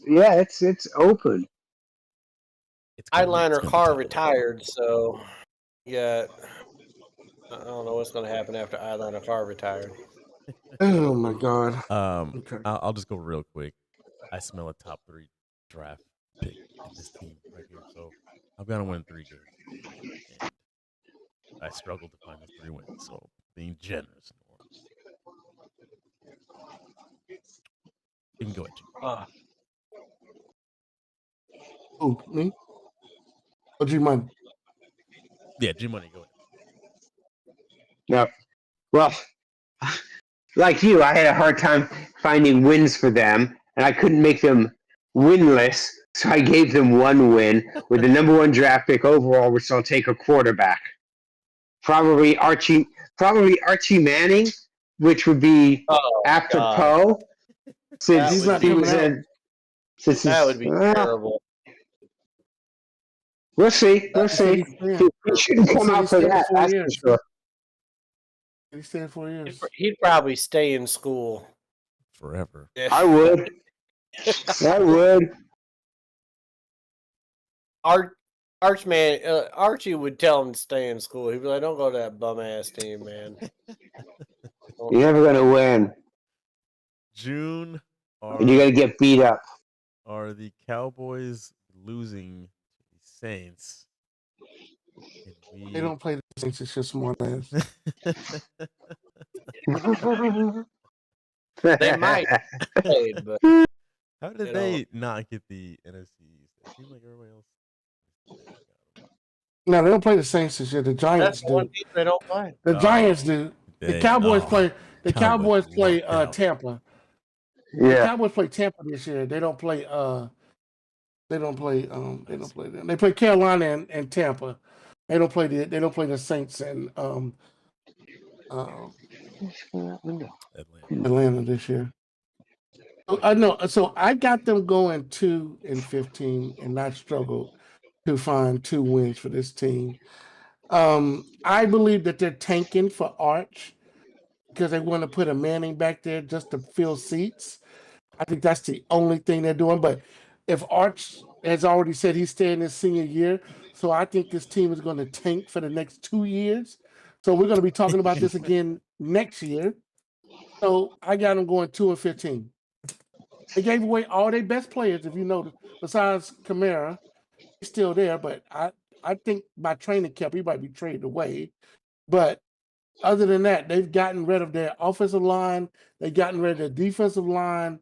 open. It's gonna be Eyeliner tough. Carr retired, so yeah. I don't know what's going to happen after Eyeliner Carr retired. Oh my god. Okay. I'll just go real quick. I smell a top 3 draft pick in this team right here. So I've got to win 3 games. And I struggle to find those 3 wins. So being generous. You can go ahead. Who, me? Or G-Money? Yeah, G-Money, go ahead. No, well, like you, I had a hard time finding wins for them, and I couldn't make them winless. So I gave them 1 win with the number 1 draft pick overall, which I'll take a quarterback. Probably Archie Manning, which would be apropos. Since He's not he coming was out. in. Since That would be terrible. We'll see. We'll He said see. he's staying. He shouldn't He come said out he's for staying that. 4 That's years. for sure. He's staying 4 years. He'd probably stay in school. Forever. I would. I would. Archie would tell him to stay in school. He'd be like, "Don't go to that bum ass team, man." You're never gonna win, June and you're gonna get beat up. are the Cowboys losing to the Saints. They don't play the Saints. It's just more ass. They might play, but How did You they not get the NFC East? It seems like everybody else. No, they don't play the Saints this year. The that's Giants the do. one team they don't play. The Giants do. The Cowboys play. The Cowboys play locked out. Tampa. The Yeah. Cowboys play Tampa this year. They don't play. They don't play. They don't play them. They play Carolina and Tampa. They don't play the. They don't play the Saints and Atlanta this year. I know. So I got them going 2-15, and I struggled to find 2 wins for this team. I believe that they're tanking for Arch because they want to put a Manning back there just to fill seats. I think that's the only thing they're doing. But if Arch has already said he's staying his senior year, so I think this team is going to tank for the next 2 years. So we're going to be talking about this again next year. So I got them going 2-15. They gave away all their best players, if you notice, besides Kamara. He's still there, but I think by training camp, he might be traded away. But other than that, they've gotten rid of their offensive line. They've gotten rid of their defensive line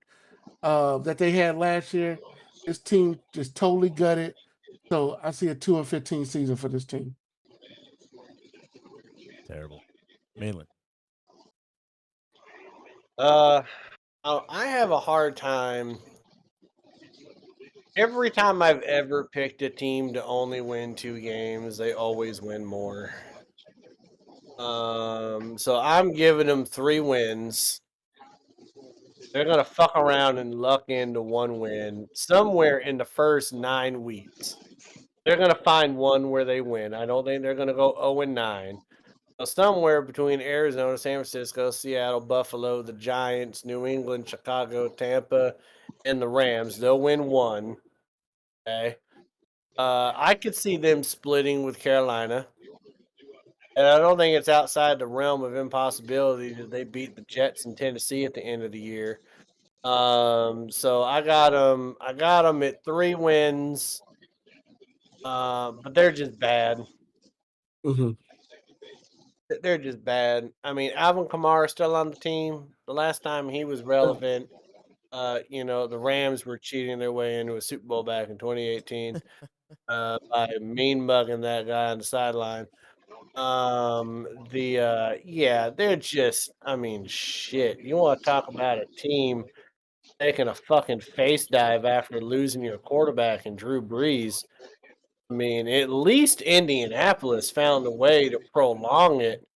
that they had last year. This team just totally gutted. So I see a 2-15 season for this team. Terrible. Mainland. I have a hard time. Every time I've ever picked a team to only win 2 games, they always win more. So I'm giving them 3 wins. They're gonna fuck around and luck into 1 win somewhere in the first 9 weeks. They're gonna find one where they win. I don't think they're gonna go 0-9. So somewhere between Arizona, San Francisco, Seattle, Buffalo, the Giants, New England, Chicago, Tampa, and the Rams, they'll win 1. Okay. I could see them splitting with Carolina. And I don't think it's outside the realm of impossibility that they beat the Jets in Tennessee at the end of the year. So I got them. I got them at 3 wins. But they're just bad. Mm-hmm. They're just bad. I mean, Alvin Kamara still on the team. The last time he was relevant, the Rams were cheating their way into a Super Bowl back in 2018 by mean mugging that guy on the sideline. They're just, I mean, shit. You want to talk about a team taking a fucking face dive after losing your quarterback and Drew Brees? I mean, at least Indianapolis found a way to prolong it,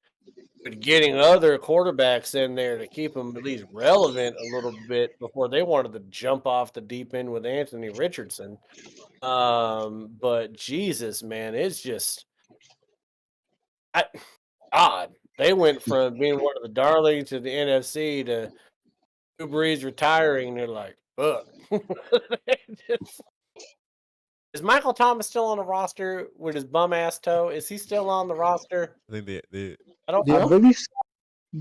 but getting other quarterbacks in there to keep them at least relevant a little bit before they wanted to jump off the deep end with Anthony Richardson. But Jesus, man, it's just odd. They went from being one of the darlings of the NFC to Drew Brees retiring, and they're like, fuck. Is Michael Thomas still on the roster with his bum ass toe? Is he still on the roster? I think they I don't. Yeah. I believe so.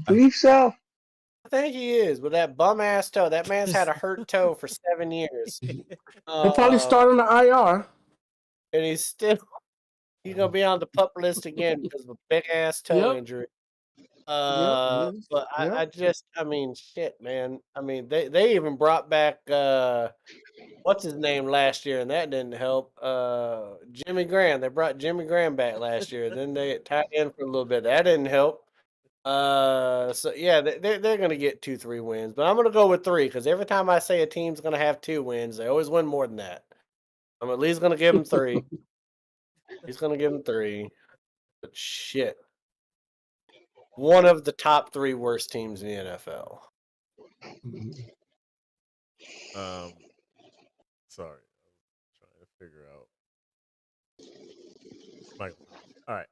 Believe so. I think he is with that bum ass toe. That man's had a hurt toe for 7 years. They'll probably start on the IR. And he's gonna be on the pup list again because of a big ass toe injury. But I mean, shit, man. I mean, they even brought back what's his name last year, and that didn't help. Jimmy Graham. They brought Jimmy Graham back last year. Then they tied in for a little bit. That didn't help. So yeah, they're gonna get 2-3 wins, but I'm gonna go with 3 because every time I say a team's gonna have 2 wins, they always win more than that. I'm at least gonna give them 3. He's gonna give them 3. But shit, one of the top 3 worst teams in the NFL. Sorry, I was trying to figure out. Michael. All right.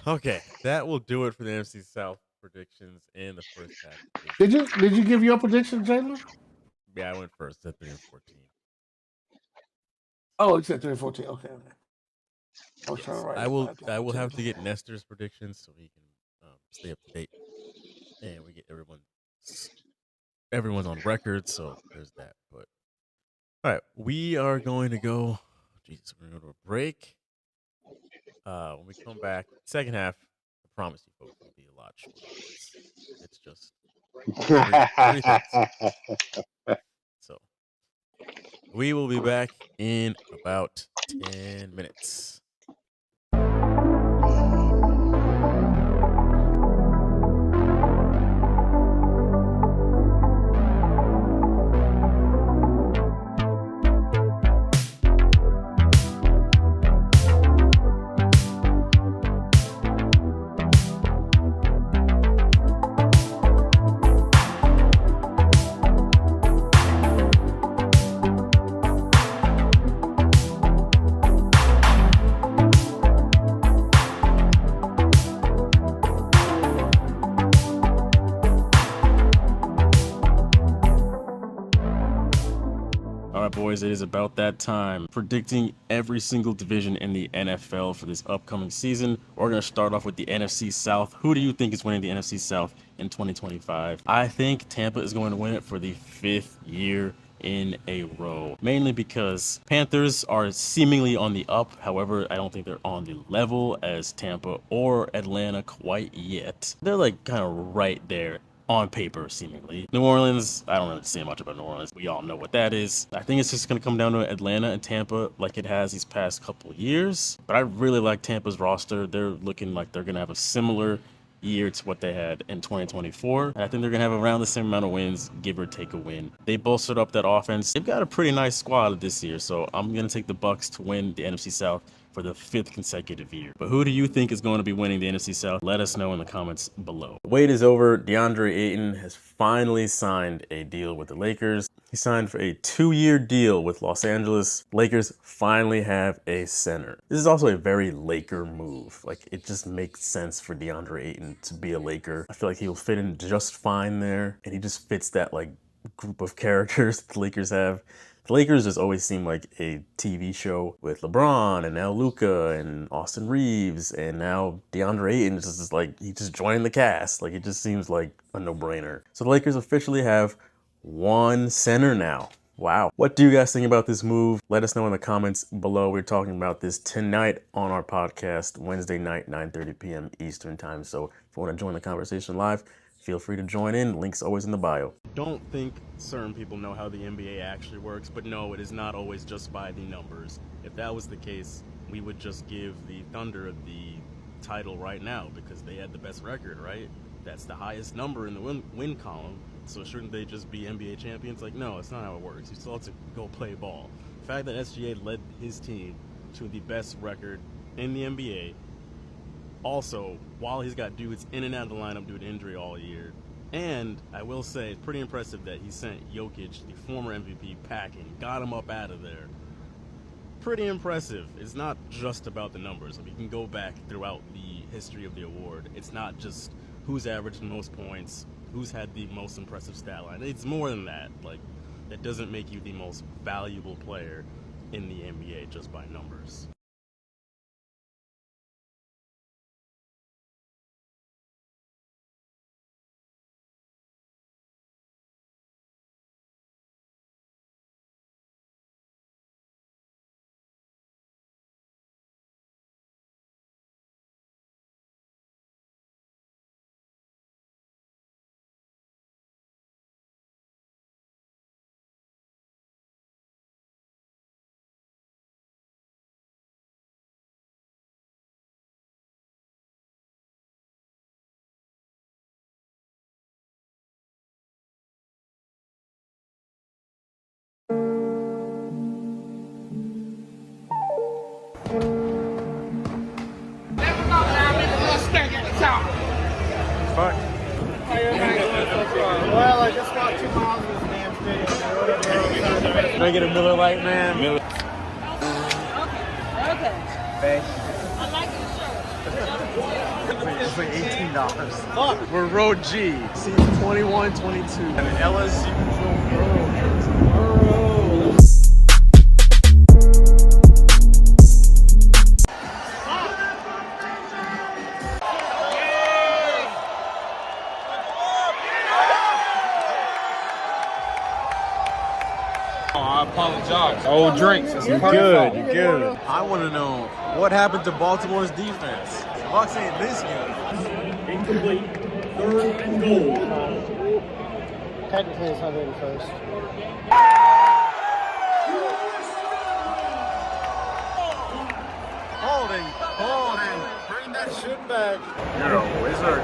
Okay, that will do it for the NFC South predictions in the first half. Did you give your prediction, Jalen? Yeah, I went first at 3-14. Oh, it's at 3-14. Okay. I was trying to write. I will have to get Nestor's predictions so he can stay up to date, and we get everyone's on record. So there's that. But all right, we are going to go. Jesus, we're going to go to a break. When we come back, second half, I promise you folks, will be a lot shorter. It's just so we will be back in about 10 minutes. Boys, it is about that time. Predicting every single division in the NFL for this upcoming season. We're going to start off with the NFC South. Who do you think is winning the NFC South in 2025? I think Tampa is going to win it for the 5th year in a row. Mainly because Panthers are seemingly on the up. However, I don't think they're on the level as Tampa or Atlanta quite yet. They're like kind of right there on paper, seemingly. New Orleans, I don't really say much about New Orleans. We all know what that is. I think it's just going to come down to Atlanta and Tampa like it has these past couple of years. But I really like Tampa's roster. They're looking like they're going to have a similar year to what they had in 2024. And I think they're going to have around the same amount of wins, give or take a win. They bolstered up that offense. They've got a pretty nice squad this year, so I'm going to take the Bucks to win the NFC South for the 5th consecutive year. But who do you think is going to be winning the NFC South? Let us know in the comments below. Wait is over. DeAndre Ayton has finally signed a deal with the Lakers. He signed for a 2-year deal with Los Angeles. Lakers finally have a center. This is also a very Laker move. Like, it just makes sense for DeAndre Ayton to be a Laker. I feel like he will fit in just fine there, and he just fits that like group of characters the Lakers have. The Lakers just always seem like a TV show with LeBron and now Luka and Austin Reeves, and now DeAndre Ayton is just like, he just joined the cast. Like, it just seems like a no-brainer. So the Lakers officially have one center now. Wow. What do you guys think about this move? Let us know in the comments below. We're talking about this tonight on our podcast, Wednesday night, 9:30 p.m. Eastern time. So if you want to join the conversation live, feel free to join in. Link's always in the bio. Don't think certain people know how the NBA actually works, but no, it is not always just by the numbers. If that was the case, we would just give the Thunder the title right now because they had the best record, right? That's the highest number in the win column. So shouldn't they just be NBA champions? Like, no, it's not how it works. You still have to go play ball. The fact that SGA led his team to the best record in the NBA, also, while he's got dudes in and out of the lineup due to injury all year. And I will say, it's pretty impressive that he sent Jokic, the former MVP, packing, got him up out of there. Pretty impressive. It's not just about the numbers. Like, you can go back throughout the history of the award. It's not just who's averaged the most points, who's had the most impressive stat line. It's more than that. Like, that doesn't make you the most valuable player in the NBA just by numbers. Fuck. Well, I just walked 2 miles of this damn stadium. Can I get a Miller Lite, man? Okay. I like your shirt. It's like $18. Fuck. We're Road G, seats 21, 22. And LSU I apologize. Old drinks. It's You're good, you're good. I want to know what happened to Baltimore's defense. Bucks ain't this good. Incomplete. 3rd and goal. Technically, it's 101st. Holding. Bring that shit back. You're a wizard.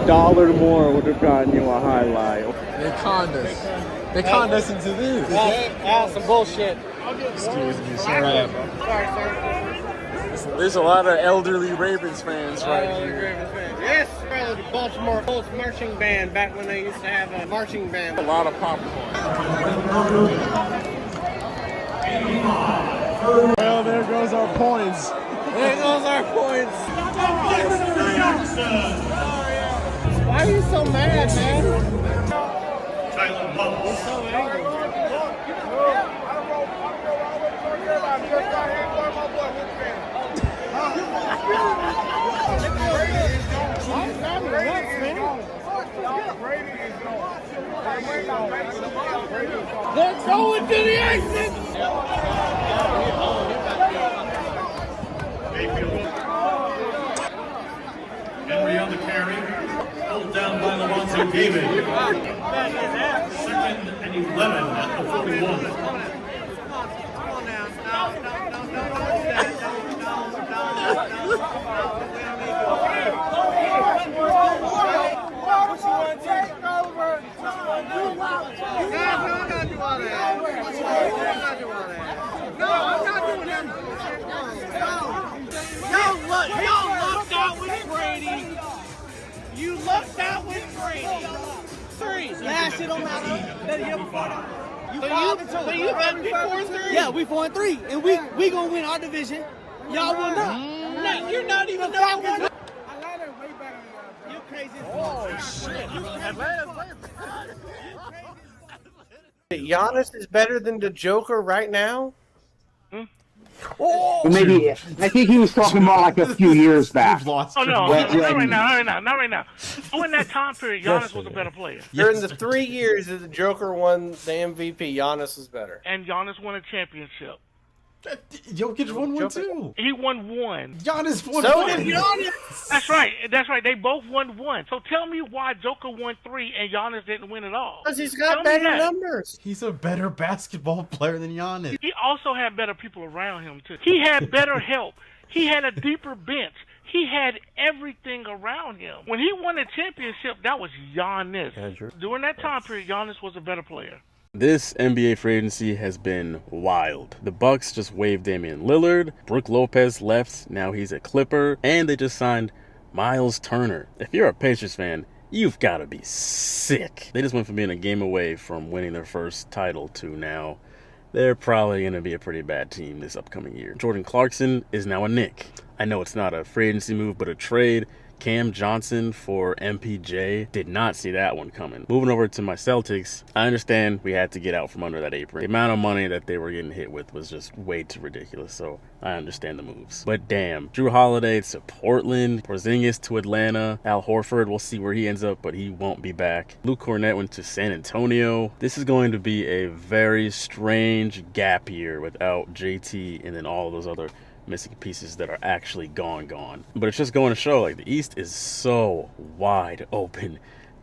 $1 more would have gotten you a highlight. They conned us. They conned us into this. That's some bullshit. Excuse me, sir. There's a lot of elderly Ravens fans right here. Yes, the Baltimore Colts marching band back when they used to have a marching band. A lot of popcorn. Well, there goes our points. There goes our points. Why are you so mad, man? You're so angry. Let's go into the exit. Henry on the carry. Pulled down by Levante David. Second and 11 at the 41. Y'all lucked out with Brady. You lucked out with Brady. Three. Last shit on that. That year before that. You 5-2. So you bet we 4-3. Yeah, we 4-3, and we gonna win our division. Y'all will not. No, you're not even knowing. Atlanta's way better than y'all. You crazy. Oh shit. Atlanta's way better. Giannis is better than the Joker right now? Well, maybe I think he was talking about like a few years back. Oh no, not right now. During that time period, Giannis was a better player. During the 3 years that the Joker won the MVP, Giannis is better. And Giannis won a championship. Jokic won one too. He won one. Giannis won So one. did Giannis. That's right. They both won one. So tell me why Joker won 3 and Giannis didn't win at all. Because he's got better numbers. He's a better basketball player than Giannis. He also had better people around him too. He had better help. He had a deeper bench. He had everything around him. When he won the championship, that was Giannis. During that time period, Giannis was a better player. This NBA free agency has been wild. The Bucks just waived Damian Lillard, Brook Lopez left, now he's a Clipper, and they just signed Miles Turner. If you're a Pacers fan, you've got to be sick. They just went from being a game away from winning their first title to now they're probably going to be a pretty bad team this upcoming year. Jordan Clarkson is now a Knick. I know it's not a free agency move, but a trade. Cam Johnson for MPJ. Did not see that one coming. Moving over to my Celtics, I understand we had to get out from under that apron. The amount of money that they were getting hit with was just way too ridiculous, so I understand the moves. But damn, Drew Holiday to Portland, Porzingis to Atlanta, Al Horford, we'll see where he ends up, but he won't be back. Luke Cornett went to San Antonio. This is going to be a very strange gap year without JT and then all of those other missing pieces that are actually gone. But it's just going to show, like, the East is so wide open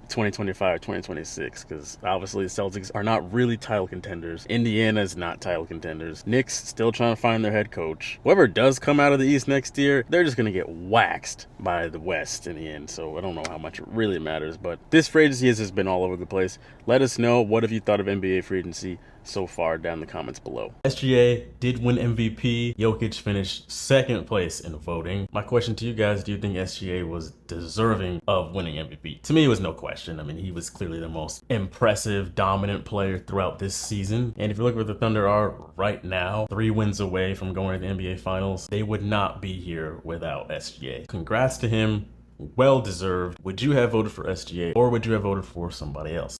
2025, 2026, because obviously the Celtics are not really title contenders. Indiana's not title contenders. Knicks still trying to find their head coach. Whoever does come out of the East next year, they're just going to get waxed by the West in the end. So I don't know how much it really matters, but this free agency has just been all over the place. Let us know, what have you thought of NBA free agency so far down in the comments below. SGA did win MVP. Jokic finished second place in voting. My question to you guys, do you think SGA was deserving of winning MVP? To me, it was no question. I mean, he was clearly the most impressive, dominant player throughout this season. And if you look where the Thunder are right now, 3 wins away from going to the NBA Finals, they would not be here without SGA. Congrats to him. Well deserved. Would you have voted for SGA or would you have voted for somebody else?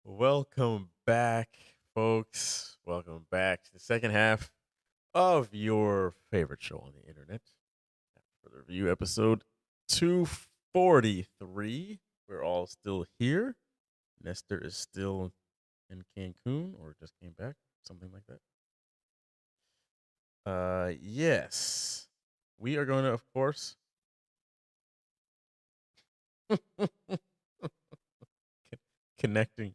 Welcome back, folks. Welcome back to the second half of your favorite show on the internet. For the review, episode 243. We're all still here. Nestor is still in Cancun or just came back, something like that. Yes. We are going to, of course, connecting.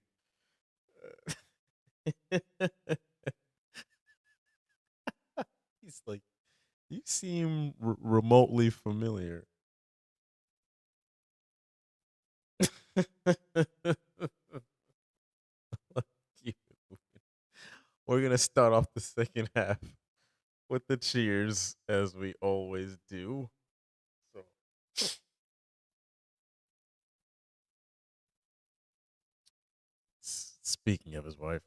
He's like, you seem remotely familiar. We're going to start off the second half with the cheers, as we always do. So, Speaking of his wife.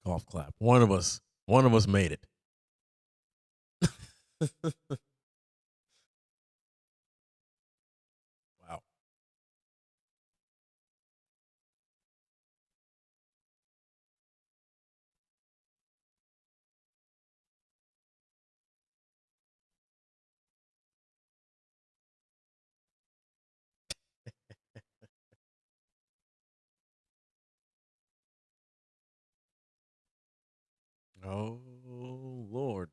Golf clap. One of us made it. Wow. Oh Lord.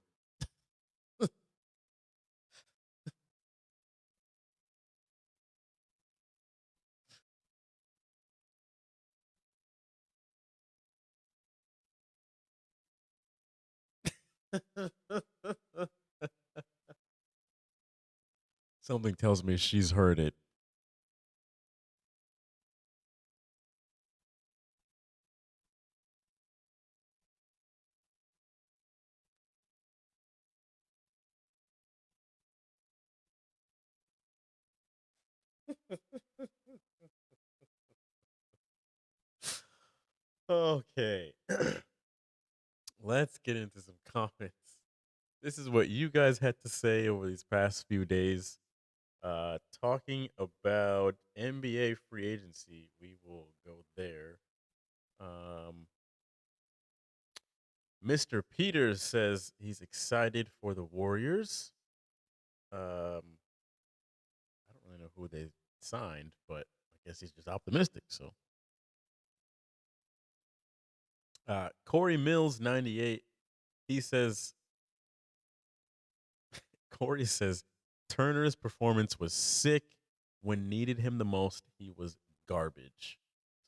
Something tells me she's heard it. Okay. Let's get into some comments. This is what you guys had to say over these past few days. Talking about NBA free agency, we will go there. Mr. Peters says he's excited for the Warriors. I don't really know who they signed, but I guess he's just optimistic. So, Corey Mills 98, he says. Corey says Turner's performance was sick. When needed him the most, he was garbage.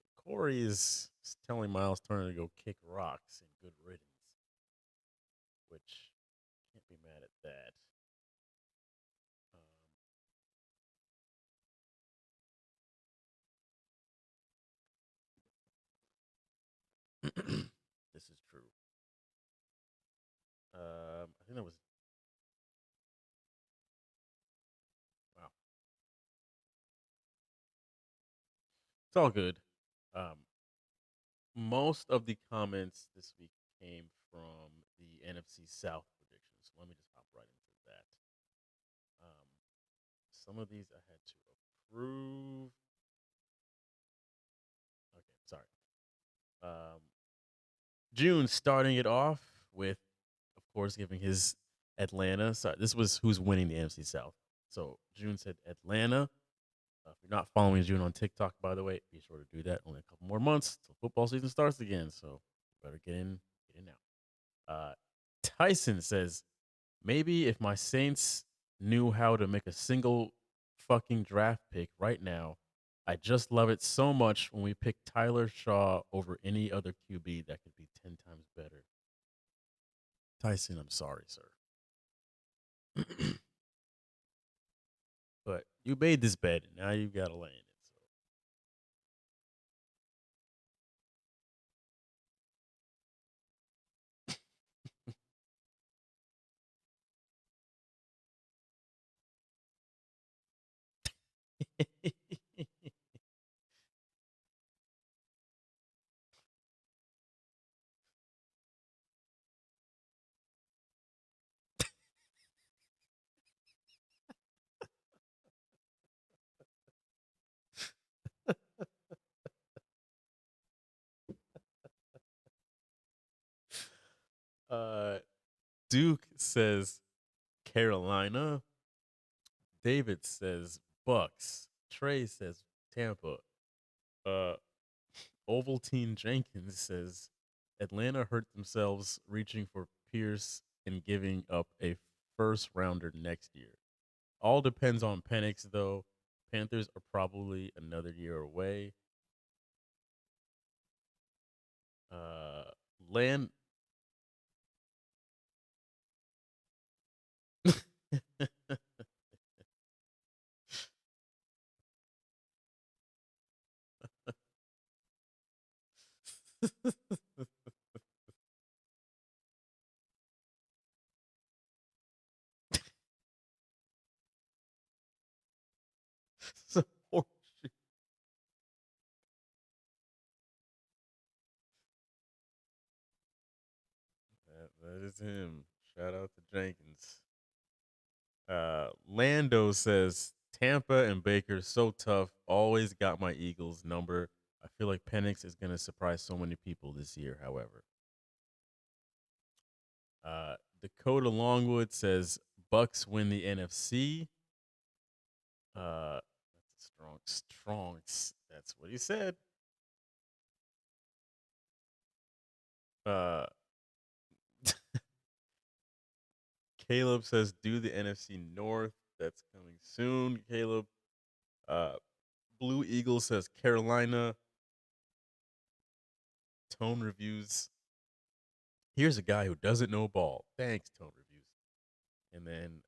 So Corey is telling Miles Turner to go kick rocks and good riddance, which can't be mad at that. This is true. I think that was wow. It's all good. Most of the comments this week came from the NFC South predictions. Let me just hop right into that. Some of these I had to approve. Okay, sorry. June starting it off with, of course, giving his Atlanta. Sorry, this was who's winning the NFC South. So June said Atlanta. If you're not following June on TikTok, by the way, be sure to do that. Only a couple more months till football season starts again. So better get in now. Tyson says, maybe if my Saints knew how to make a single fucking draft pick right now, I just love it so much when we pick Tyler Shaw over any other QB that could be 10 times better. Tyson, I'm sorry, sir. But you made this bed, and now you've got to lay in it. Duke says Carolina. David says Bucks. Trey says Tampa. Ovaltine Jenkins says Atlanta hurt themselves reaching for Pierce and giving up a first rounder next year. All depends on Penix, though. Panthers are probably another year away. Land. So horseshoe. That is him. Shout out to Jenkins. Lando says Tampa and Baker so tough. Always got my Eagles number. I feel like Penix is gonna surprise so many people this year. However, Dakota Longwood says Bucks win the NFC. That's strong. That's what he said. Uh, Caleb says do the NFC North. That's coming soon. Caleb. Blue Eagle says Carolina. Tone Reviews. Here's a guy who doesn't know ball. Thanks, Tone Reviews. And then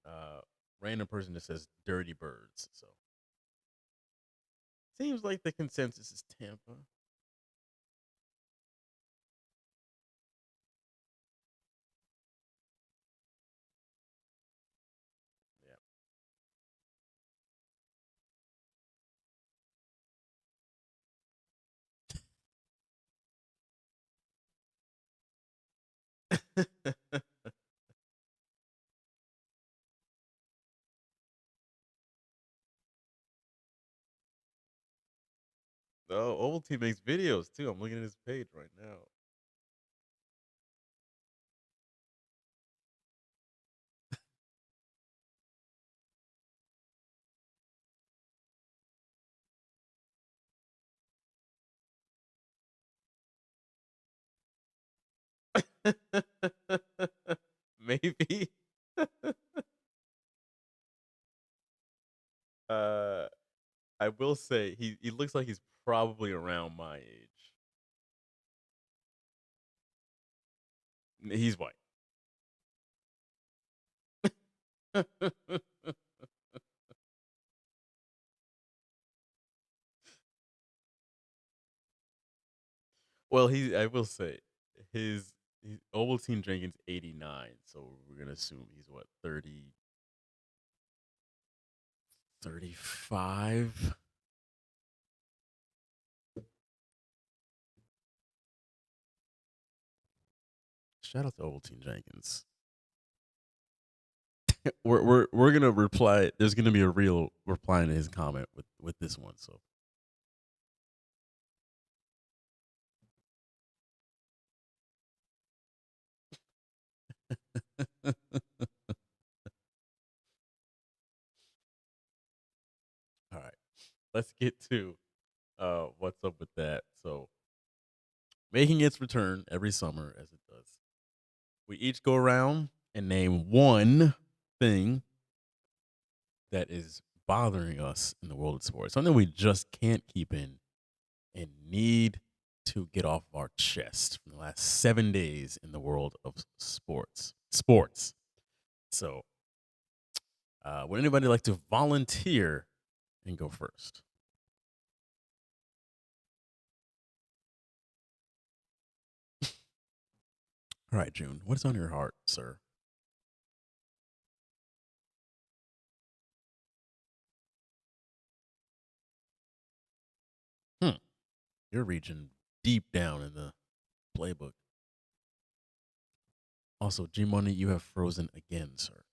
random person that says Dirty Birds. So seems like the consensus is Tampa. Yeah. Oh, Ovaltine makes videos too. I'm looking at his page right now. Maybe. uh, I will say he looks like he's probably around my age. He's white. Well, I will say he's Ovaltine Jenkins 89, so we're gonna assume he's what 30, 35. Shout out to Ovaltine Jenkins. we're gonna reply. There's gonna be a real reply to his comment with this one. So. All right, let's get to what's up with that. So, making its return every summer as it does. We each go around and name one thing that is bothering us in the world of sports, something we just can't keep in and need to get off of our chest from the last 7 days in the world of sports. So, would anybody like to volunteer and go first? All right, June, what's on your heart, sir? You're reaching deep down in the playbook. Also, G Money, you have frozen again, sir.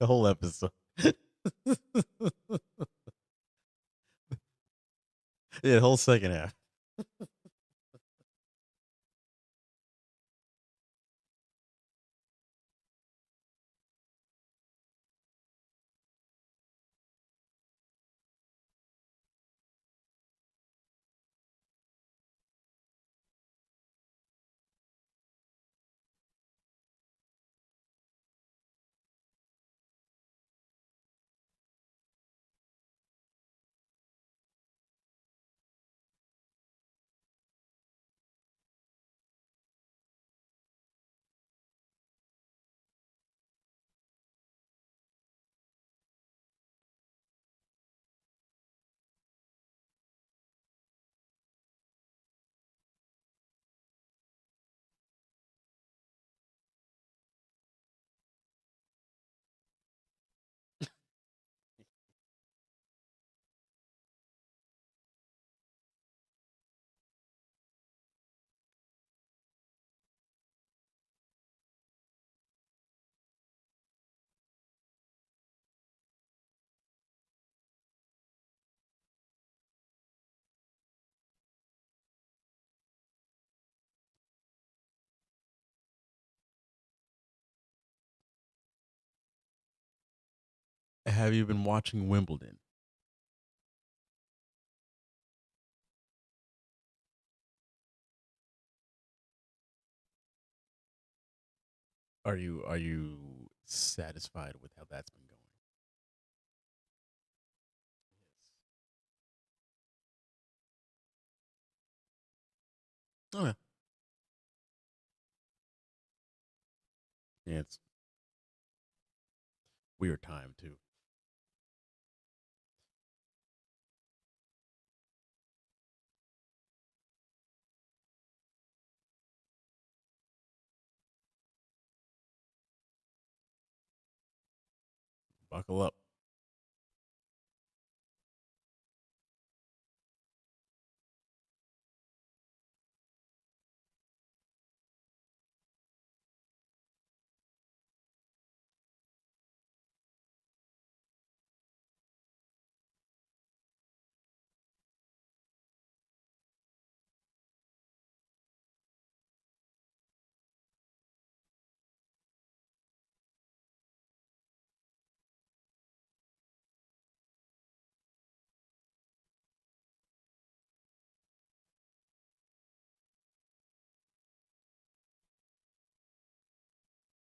The whole episode. Yeah, the whole second half. have you been watching Wimbledon? Are you satisfied with how that's been going? Oh yeah. Yeah, it's weird time too. Buckle up.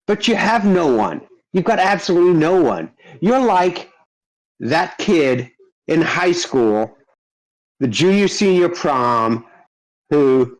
But you have no one. You've got absolutely no one. You're like that kid in high school, the junior senior prom, who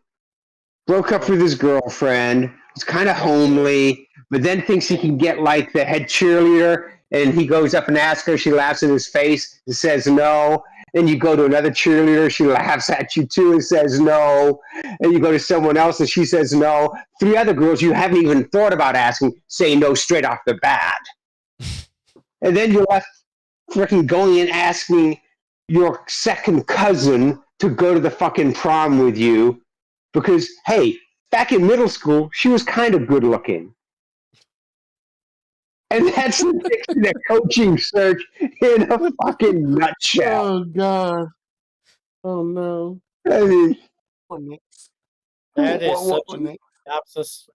broke up with his girlfriend, was kind of homely, but then thinks he can get like the head cheerleader, and he goes up and asks her, she laughs in his face and says no. And you go to another cheerleader, she laughs at you too and says no. And you go to someone else and she says no. 3 other girls you haven't even thought about asking say no straight off the bat. And then you're left freaking going and asking your second cousin to go to the fucking prom with you because, hey, back in middle school, she was kind of good looking. And that's the coaching search in a fucking nutshell. Oh, God. Oh, no. I mean, That is such a synopsis.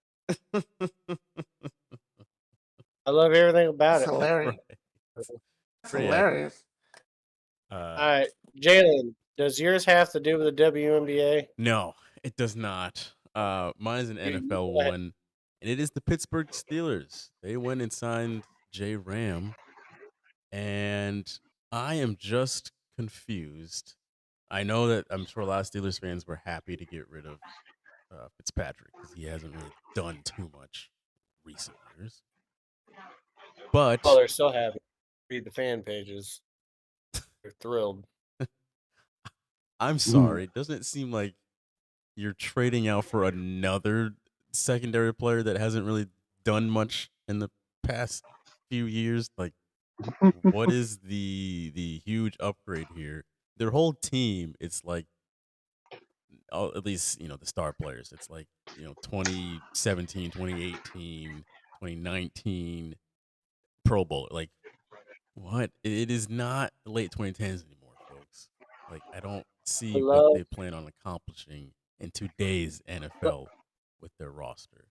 I love everything about It's it. hilarious. It's hilarious. All right, Jalen, does yours have to do with the WNBA? No, it does not. Mine is an NFL one, and it is the Pittsburgh Steelers. They went and signed Jay Ram, and I am just confused. I know that I'm sure a lot of Steelers fans were happy to get rid of Fitzpatrick because he hasn't really done too much recent years. But well, they're still happy. Read the fan pages. They're thrilled. I'm sorry. Doesn't it seem like you're trading out for another secondary player that hasn't really done much in the past few years? Like, what is the huge upgrade here? Their whole team, it's like, at least, the star players, it's like, 2017, 2018, 2019 Pro Bowl. Like, what? It is not the late 2010s anymore, folks. Like, I don't see what they plan on accomplishing in today's NFL with their roster.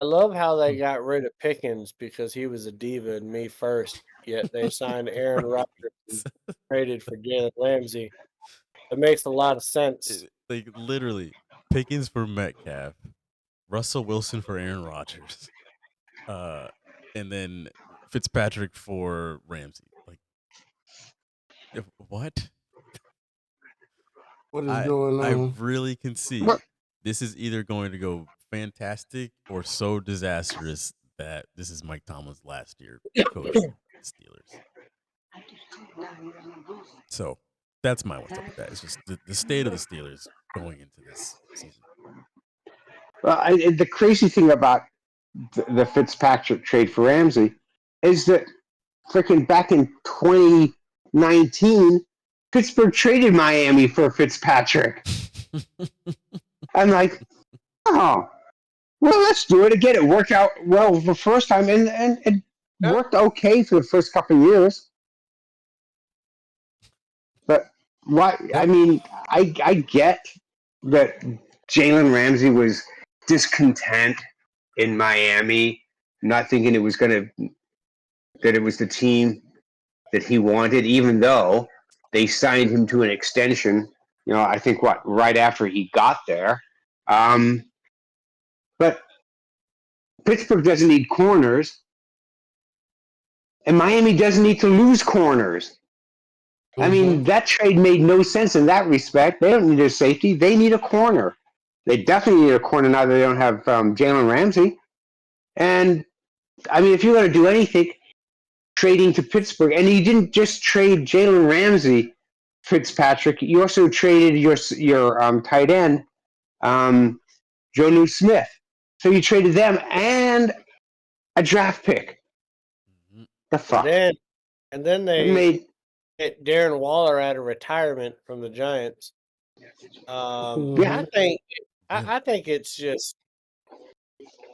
I love how they got rid of Pickens because he was a diva and me first, yet they signed Aaron Rodgers and traded for Jalen Ramsey. It makes a lot of sense. Like, literally, Pickens for Metcalf, Russell Wilson for Aaron Rodgers, and then Fitzpatrick for Ramsey. Like, what? What is going on? I really can see this is either going to go fantastic or so disastrous that this is Mike Tomlin's last year coaching the Steelers. So that's my what's up with that. It's just the state of the Steelers going into this season. Well, the crazy thing about the Fitzpatrick trade for Ramsey is that freaking back in 2019, Pittsburgh traded Miami for Fitzpatrick. I'm like, oh, well, let's do it again. It worked out well the first time, and it worked okay for the first couple of years. But what? I mean, I get that Jalen Ramsey was discontent in Miami, not thinking that it was the team that he wanted, even though they signed him to an extension. I think right after he got there. But Pittsburgh doesn't need corners, and Miami doesn't need to lose corners. I mean, that trade made no sense in that respect. They don't need a safety. They need a corner. They definitely need a corner now that they don't have Jalen Ramsey. And, I mean, if you're going to do anything, trading to Pittsburgh, and you didn't just trade Jalen Ramsey, Fitzpatrick, you also traded your tight end, Jonnu Smith. So you traded them and a draft pick. The fuck? And then they made Darren Waller out of retirement from the Giants. I think it's just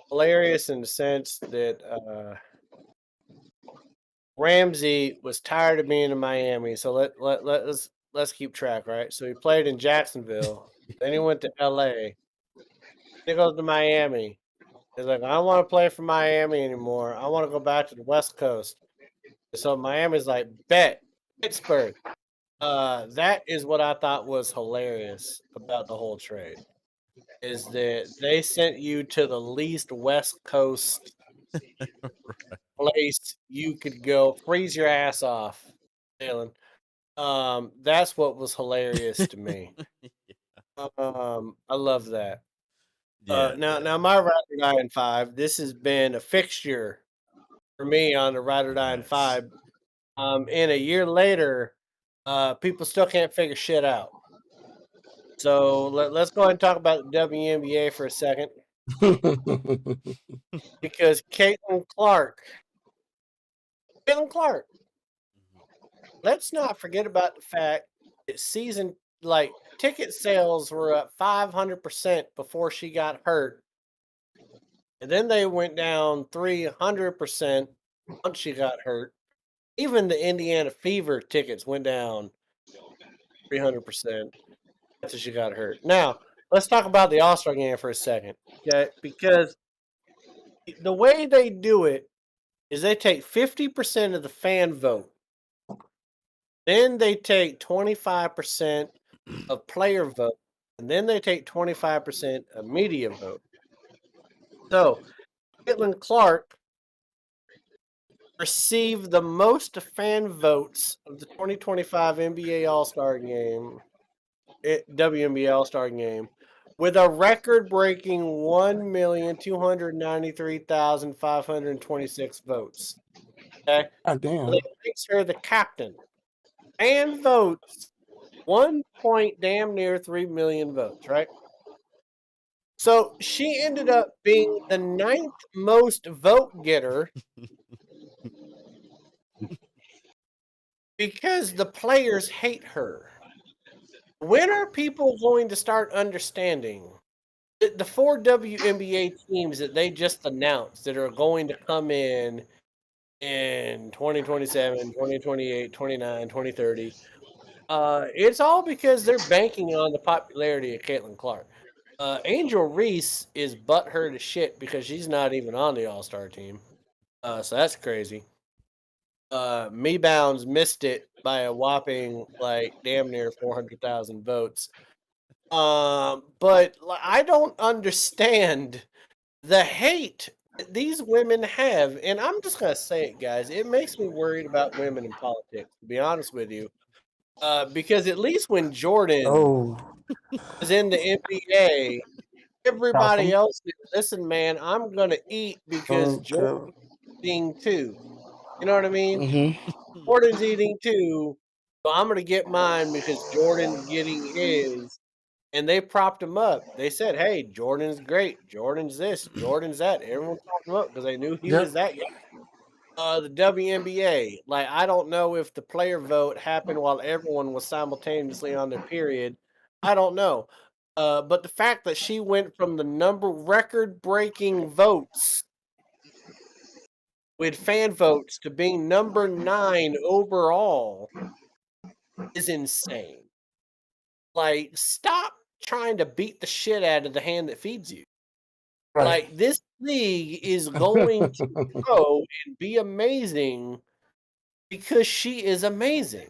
hilarious in the sense that Ramsey was tired of being in Miami. So let's keep track, right? So he played in Jacksonville, then he went to LA. Then he goes to Miami. He's like, I don't want to play for Miami anymore. I want to go back to the West Coast. So Miami's like, bet Pittsburgh. That is what I thought was hilarious about the whole trade, is that they sent you to the least West Coast place you could go. Freeze your ass off, Jalen. That's what was hilarious to me. I love that. Now my Ride or Die in 5. This has been a fixture for me on the Ride or Die in 5. And a year later, people still can't figure shit out. So let's go ahead and talk about the WNBA for a second. Because Caitlin Clark. Let's not forget about the fact that ticket sales were up 500% before she got hurt. And then they went down 300% once she got hurt. Even the Indiana Fever tickets went down 300% after she got hurt. Now, let's talk about the All-Star game for a second. Okay? Because the way they do it is they take 50% of the fan vote. Then they take 25% of player vote. And then they take 25% of media vote. So, Caitlin Clark received the most fan votes of the 2025 NBA All-Star Game, WNBA All-Star Game, with a record-breaking 1,293,526 votes. Okay? God damn. So that makes her the captain. Fan votes 3 million votes, right? So she ended up being the 9th most vote getter because the players hate her. When are people going to start understanding that the 4 WNBA teams that they just announced that are going to come in 2027, 2028, 29, 2030, it's all because they're banking on the popularity of Caitlin Clark. Angel Reese is butthurt as shit because she's not even on the All-Star team. So that's crazy. Me Bounds missed it by a whopping damn near 400,000 votes. But I don't understand the hate these women have, and I'm just gonna say it, guys. It makes me worried about women in politics, to be honest with you. Because at least when Jordan was in the NBA, everybody else said, listen, man, I'm gonna eat because Jordan's eating too. You know what I mean? Jordan's eating too, so I'm gonna get mine because Jordan's getting his. And they propped him up. They said, hey, Jordan's great. Jordan's this. Jordan's that. Everyone propped him up because they knew he was that guy. The WNBA, I don't know if the player vote happened while everyone was simultaneously on their period. I don't know. But the fact that she went from the record-breaking votes with fan votes to being number 9 overall is insane. Stop trying to beat the shit out of the hand that feeds you. Right. This league is going to grow and be amazing because she is amazing.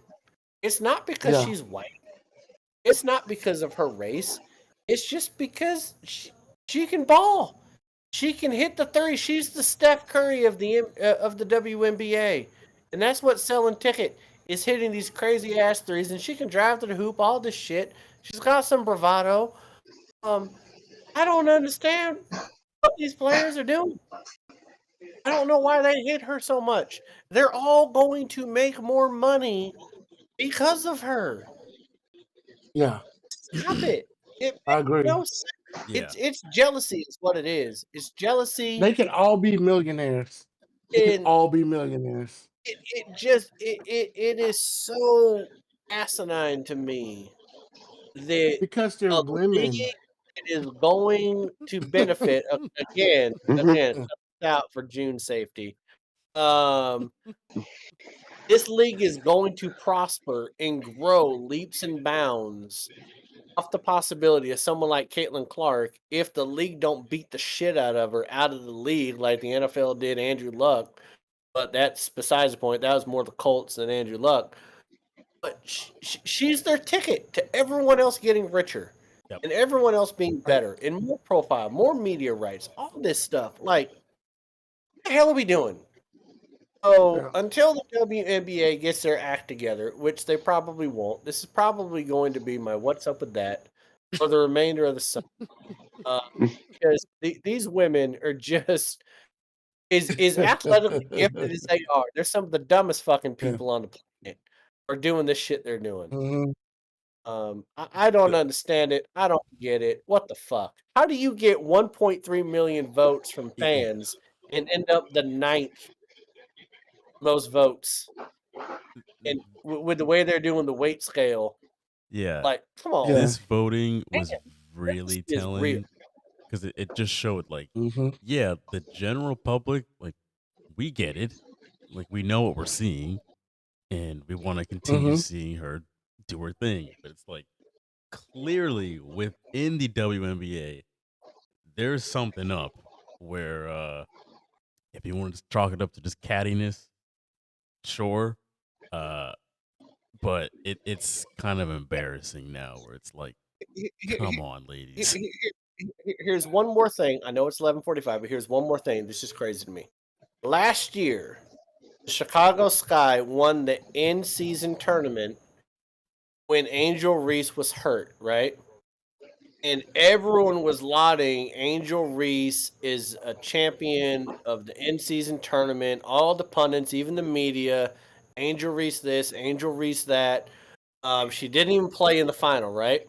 It's not because she's white. It's not because of her race. It's just because she can ball. She can hit the three. She's the Steph Curry of the WNBA, and that's what's selling ticket is hitting these crazy ass threes. And she can drive to the hoop. All this shit. She's got some bravado. I don't understand what these players are doing. I don't know why they hit her so much. They're all going to make more money because of her. Yeah. Stop it. It I makes agree. no sense. Yeah. It's jealousy is what it is. It's jealousy. They can all be millionaires. They can And all be millionaires. it is so asinine to me that Because they're a women. league that is going to benefit again out for June safety. This league is going to prosper and grow leaps and bounds off the possibility of someone like Caitlin Clark if the league don't beat the shit out of her out of the league like the NFL did Andrew Luck. But that's besides the point. That was more the Colts than Andrew Luck. But she's their ticket to everyone else getting richer and everyone else being better and more profile, more media rights, all this stuff. Like, what the hell are we doing? So until the WNBA gets their act together, which they probably won't, this is probably going to be my what's up with that for the remainder of the summer. Because these women are just as athletically gifted as they are. They're some of the dumbest fucking people on the planet are doing this shit they're doing. Mm-hmm. I don't understand it. I don't get it. What the fuck? How do you get 1.3 million votes from fans and end up the 9th most votes? And with the way they're doing the weight scale, Yeah. like, come on. This voting was Man, really this is real. telling because it just showed like, Mm-hmm. yeah, the general public, like, we get it. Like, we know what we're seeing and we want to continue Mm-hmm. seeing her do her thing. But it's like clearly within the WNBA, there's something up where if you want to chalk it up to just cattiness, sure. But it's kind of embarrassing now where it's like, come on, ladies. Here's one more thing. I know it's 11:45, but here's one more thing. This is crazy to me. Last year, the Chicago Sky won the in-season tournament when Angel Reese was hurt, right? And everyone was lauding Angel Reese is a champion of the in-season tournament. All the pundits, even the media, Angel Reese this, Angel Reese that. She didn't even play in the final, right?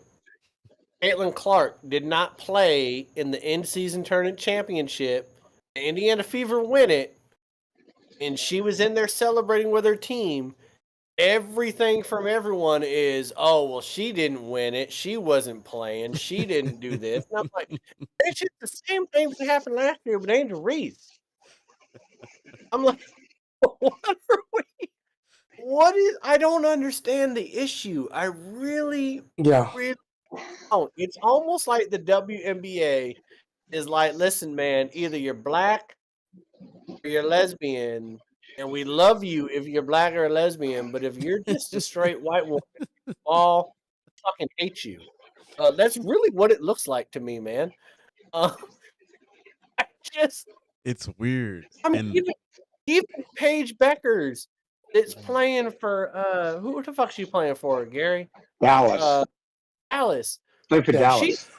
Caitlin Clark did not play in the in-season tournament championship. The Indiana Fever win it, and she was in there celebrating with her team. Everything from everyone is, oh, well, she didn't win it. She wasn't playing. She didn't do this. And I'm like, it's just the same thing that happened last year with Angel Reese. I'm like, what are we? What is? I don't understand the issue. I really don't. It's almost like the WNBA is like, listen, man, either you're black or you're lesbian, and we love you if you're black or a lesbian, but if you're just a straight white woman, we all fucking hate you. That's really what it looks like to me, man. It's weird. I mean, even Paige Beckers that's playing for who the fuck she playing for, Gary? Dallas. Dallas. Played for Dallas. She's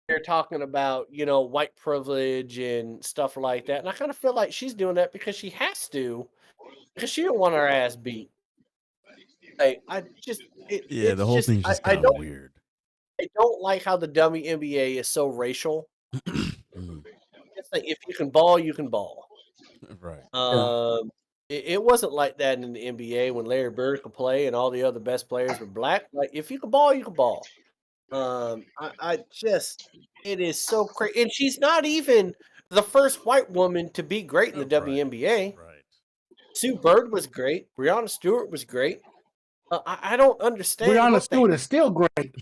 there talking about, white privilege and stuff like that. And I kind of feel like she's doing that because she has to, because she don't want her ass beat. Like, the whole thing's just kind of weird. I don't like how the WNBA is so racial. It's like, if you can ball, you can ball. Right. It wasn't like that in the NBA when Larry Bird could play and all the other best players were black. Like, if you can ball, you can ball. It is so crazy. And she's not even the first white woman to be great in the WNBA. Right. Sue Bird was great. Breonna Stewart was great. I don't understand. Breonna Stewart is still great.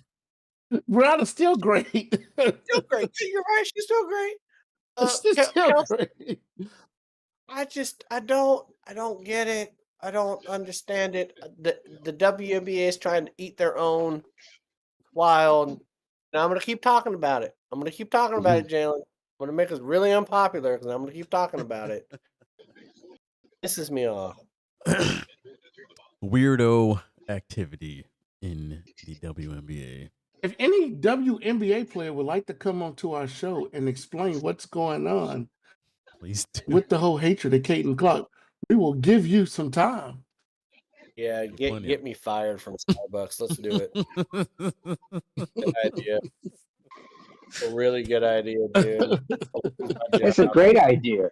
Breonna's still great. Still great. You're right. She's still great. She's still great. I don't get it. I don't understand it. The WNBA is trying to eat their own wild. Now I'm going to keep talking about it. I'm going to keep talking about it, Jalen. I'm going to make us really unpopular because I'm going to keep talking about it. Pisses me off. Weirdo activity in the WNBA. If any WNBA player would like to come onto our show and explain what's going on Please do. with the whole hatred of Caitlin Clark, we will give you some time. Yeah, get me fired from Starbucks. Let's do it. Good idea. A really good idea, dude. It's a great idea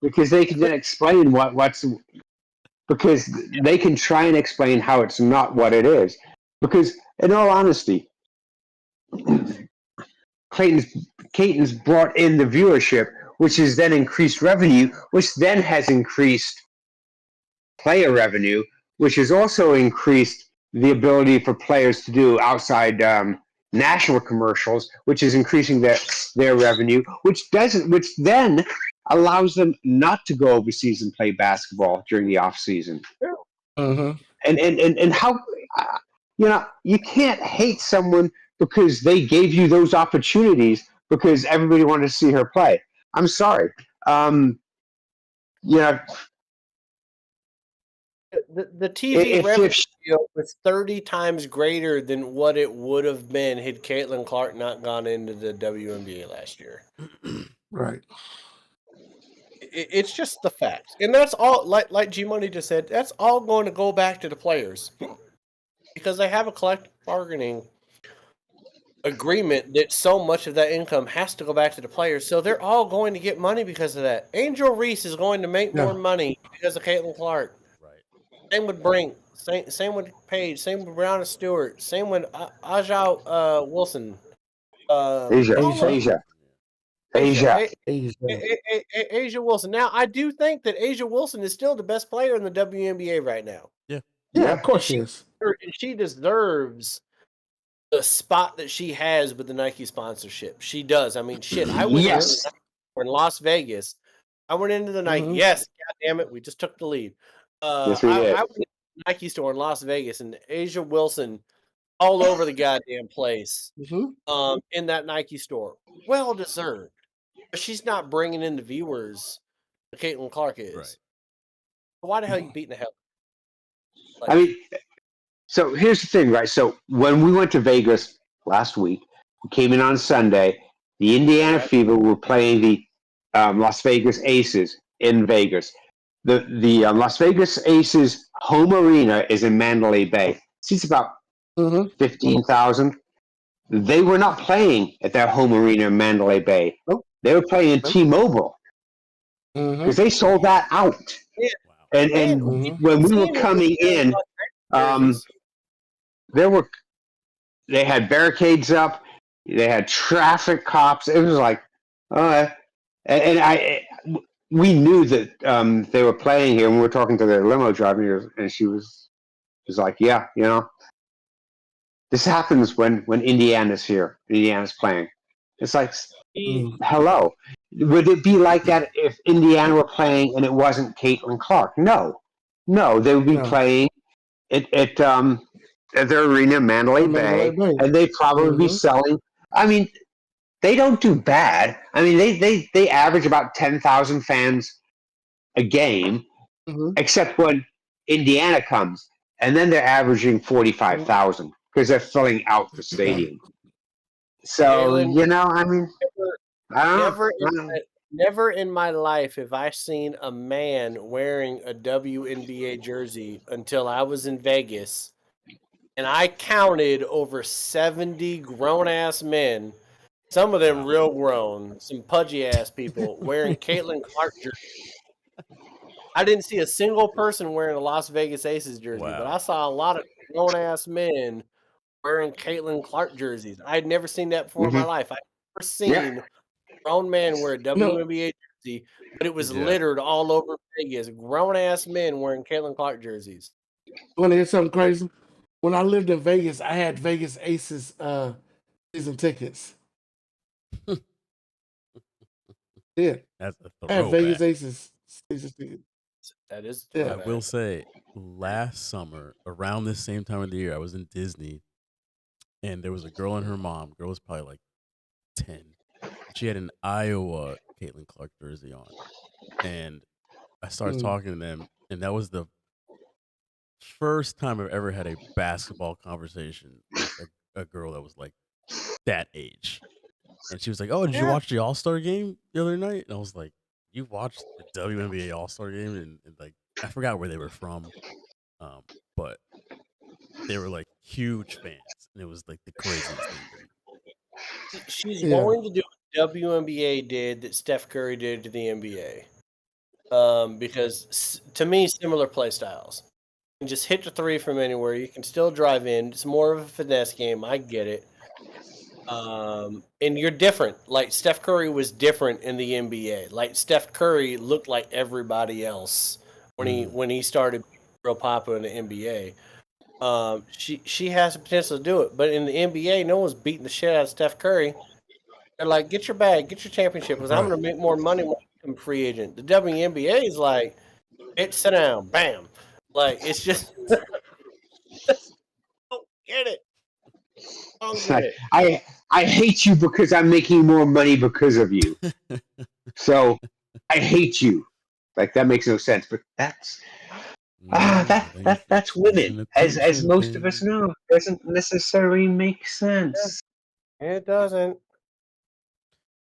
because they can then explain what's because they can try and explain how it's not what it is. Because in all honesty, Clayton's brought in the viewership, which has then increased revenue, which then has increased player revenue, which has also increased the ability for players to do outside national commercials, which is increasing their revenue, which then allows them not to go overseas and play basketball during the off season. And how you can't hate someone because they gave you those opportunities because everybody wanted to see her play. I'm sorry. The TV revenue was 30 times greater than what it would have been had Caitlin Clark not gone into the WNBA last year. Right. It's just the facts. And that's all, like G Money just said, that's all going to go back to the players. Because they have a collective bargaining agreement that so much of that income has to go back to the players. So they're all going to get money because of that. Angel Reese is going to make more money because of Caitlin Clark. Same with Brink. Same with Paige. Same with Brianna Stewart. Same with Aja Wilson. Asia Wilson. Now, I do think that Asia Wilson is still the best player in the WNBA right now. Yeah, of course she is. And she deserves the spot that she has with the Nike sponsorship. She does. I mean, shit. I went in Las Vegas. I went into the Nike. Yes, God damn it, we just took the lead. Yes, we did. I went to the Nike store in Las Vegas, and Asia Wilson all over the goddamn place in that Nike store. Well deserved. But she's not bringing in the viewers that Caitlin Clark is. Right. Why the hell are you beating the hell? I mean, so here's the thing, right? So when we went to Vegas last week, we came in on Sunday. The Indiana Fever were playing the Las Vegas Aces in Vegas. The Las Vegas Aces home arena is in Mandalay Bay. Seats about 15,000. They were not playing at their home arena in Mandalay Bay. They were playing in T-Mobile because they sold that out. And when we were coming in, they had barricades up. They had traffic cops. It was like, we knew that they were playing here, and we were talking to the limo driver, and she was like, yeah, this happens when Indiana's here. Indiana's playing. It's like, hello. Would it be like that if Indiana were playing and it wasn't Caitlin Clark? No, they would be playing at their arena, Mandalay Bay, and they'd probably be selling. I mean, they don't do bad. I mean, they average about 10,000 fans a game, except when Indiana comes, and then they're averaging 45,000 because they're filling out the stadium. So I mean, never in my life have I seen a man wearing a WNBA jersey until I was in Vegas, and I counted over 70 grown-ass men, some of them real grown, some pudgy-ass people, wearing Caitlin Clark jerseys. I didn't see a single person wearing a Las Vegas Aces jersey, but I saw a lot of grown-ass men wearing Caitlin Clark jerseys. I had never seen that before in my life. I'd never seen a grown man wear a WNBA jersey, but it was littered all over Vegas. Grown-ass men wearing Caitlin Clark jerseys. Want to hear something crazy? When I lived in Vegas, I had Vegas Aces season tickets. Yeah. That's a I had Vegas Aces season tickets. That is. Yeah. I will say, last summer, around this same time of the year, I was in Disney, and there was a girl and her mom. Girl was probably like 10. She had an Iowa Caitlin Clark jersey on, and I started talking to them, and that was the first time I've ever had a basketball conversation with a girl that was like that age. And she was like, "Oh, did you watch the All-Star game the other night?" And I was like, "You watched the WNBA All-Star game?" And like, I forgot where they were from, but they were like huge fans, and it was like the craziest thing to me. She's going to do what WNBA did that Steph Curry did to the NBA. Because to me, similar play styles. You can just hit the three from anywhere. You can still drive in. It's more of a finesse game. I get it. And you're different. Like Steph Curry was different in the NBA. Like Steph Curry looked like everybody else when he started real popular in the NBA. She has the potential to do it, but in the NBA, no one's beating the shit out of Steph Curry. They're like, get your bag, get your championship, because I'm going to make more money when I'm a free agent. The WNBA is like, sit down, bam. Like, it's just, don't get it. It's like, I hate you because I'm making more money because of you. So I hate you. Like, that makes no sense, but that's women, as most of us know. Doesn't necessarily make sense. It doesn't.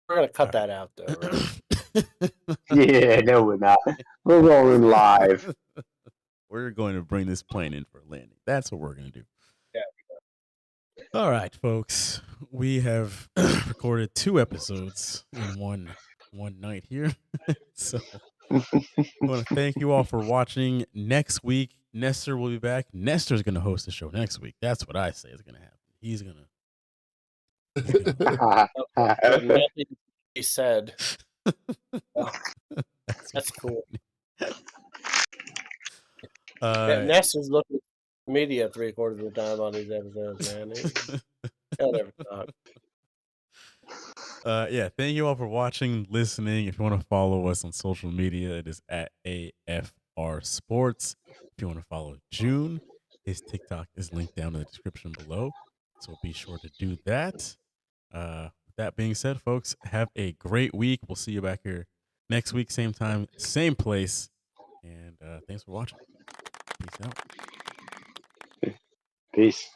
We're going to cut that out, though, right? Yeah, no, we're not. We're rolling live. We're going to bring this plane in for a landing. That's what we're going to do. Yeah. All right, folks. We have recorded 2 episodes in one night here. So I want to thank you all for watching. Next week, Nestor will be back. Nestor's going to host the show next week. That's what I say is going to happen. He's going to. Nothing he said. That's cool. Nestor's looking at media 3/4 of the time on these episodes, man. He'll never talk. Yeah, thank you all for watching, listening. If you want to follow us on social media, it is at AFR Sports. If you want to follow June, his TikTok is linked down in the description below. So be sure to do that. With that being said, folks, have a great week. We'll see you back here next week, same time, same place. And thanks for watching. Peace out. Peace.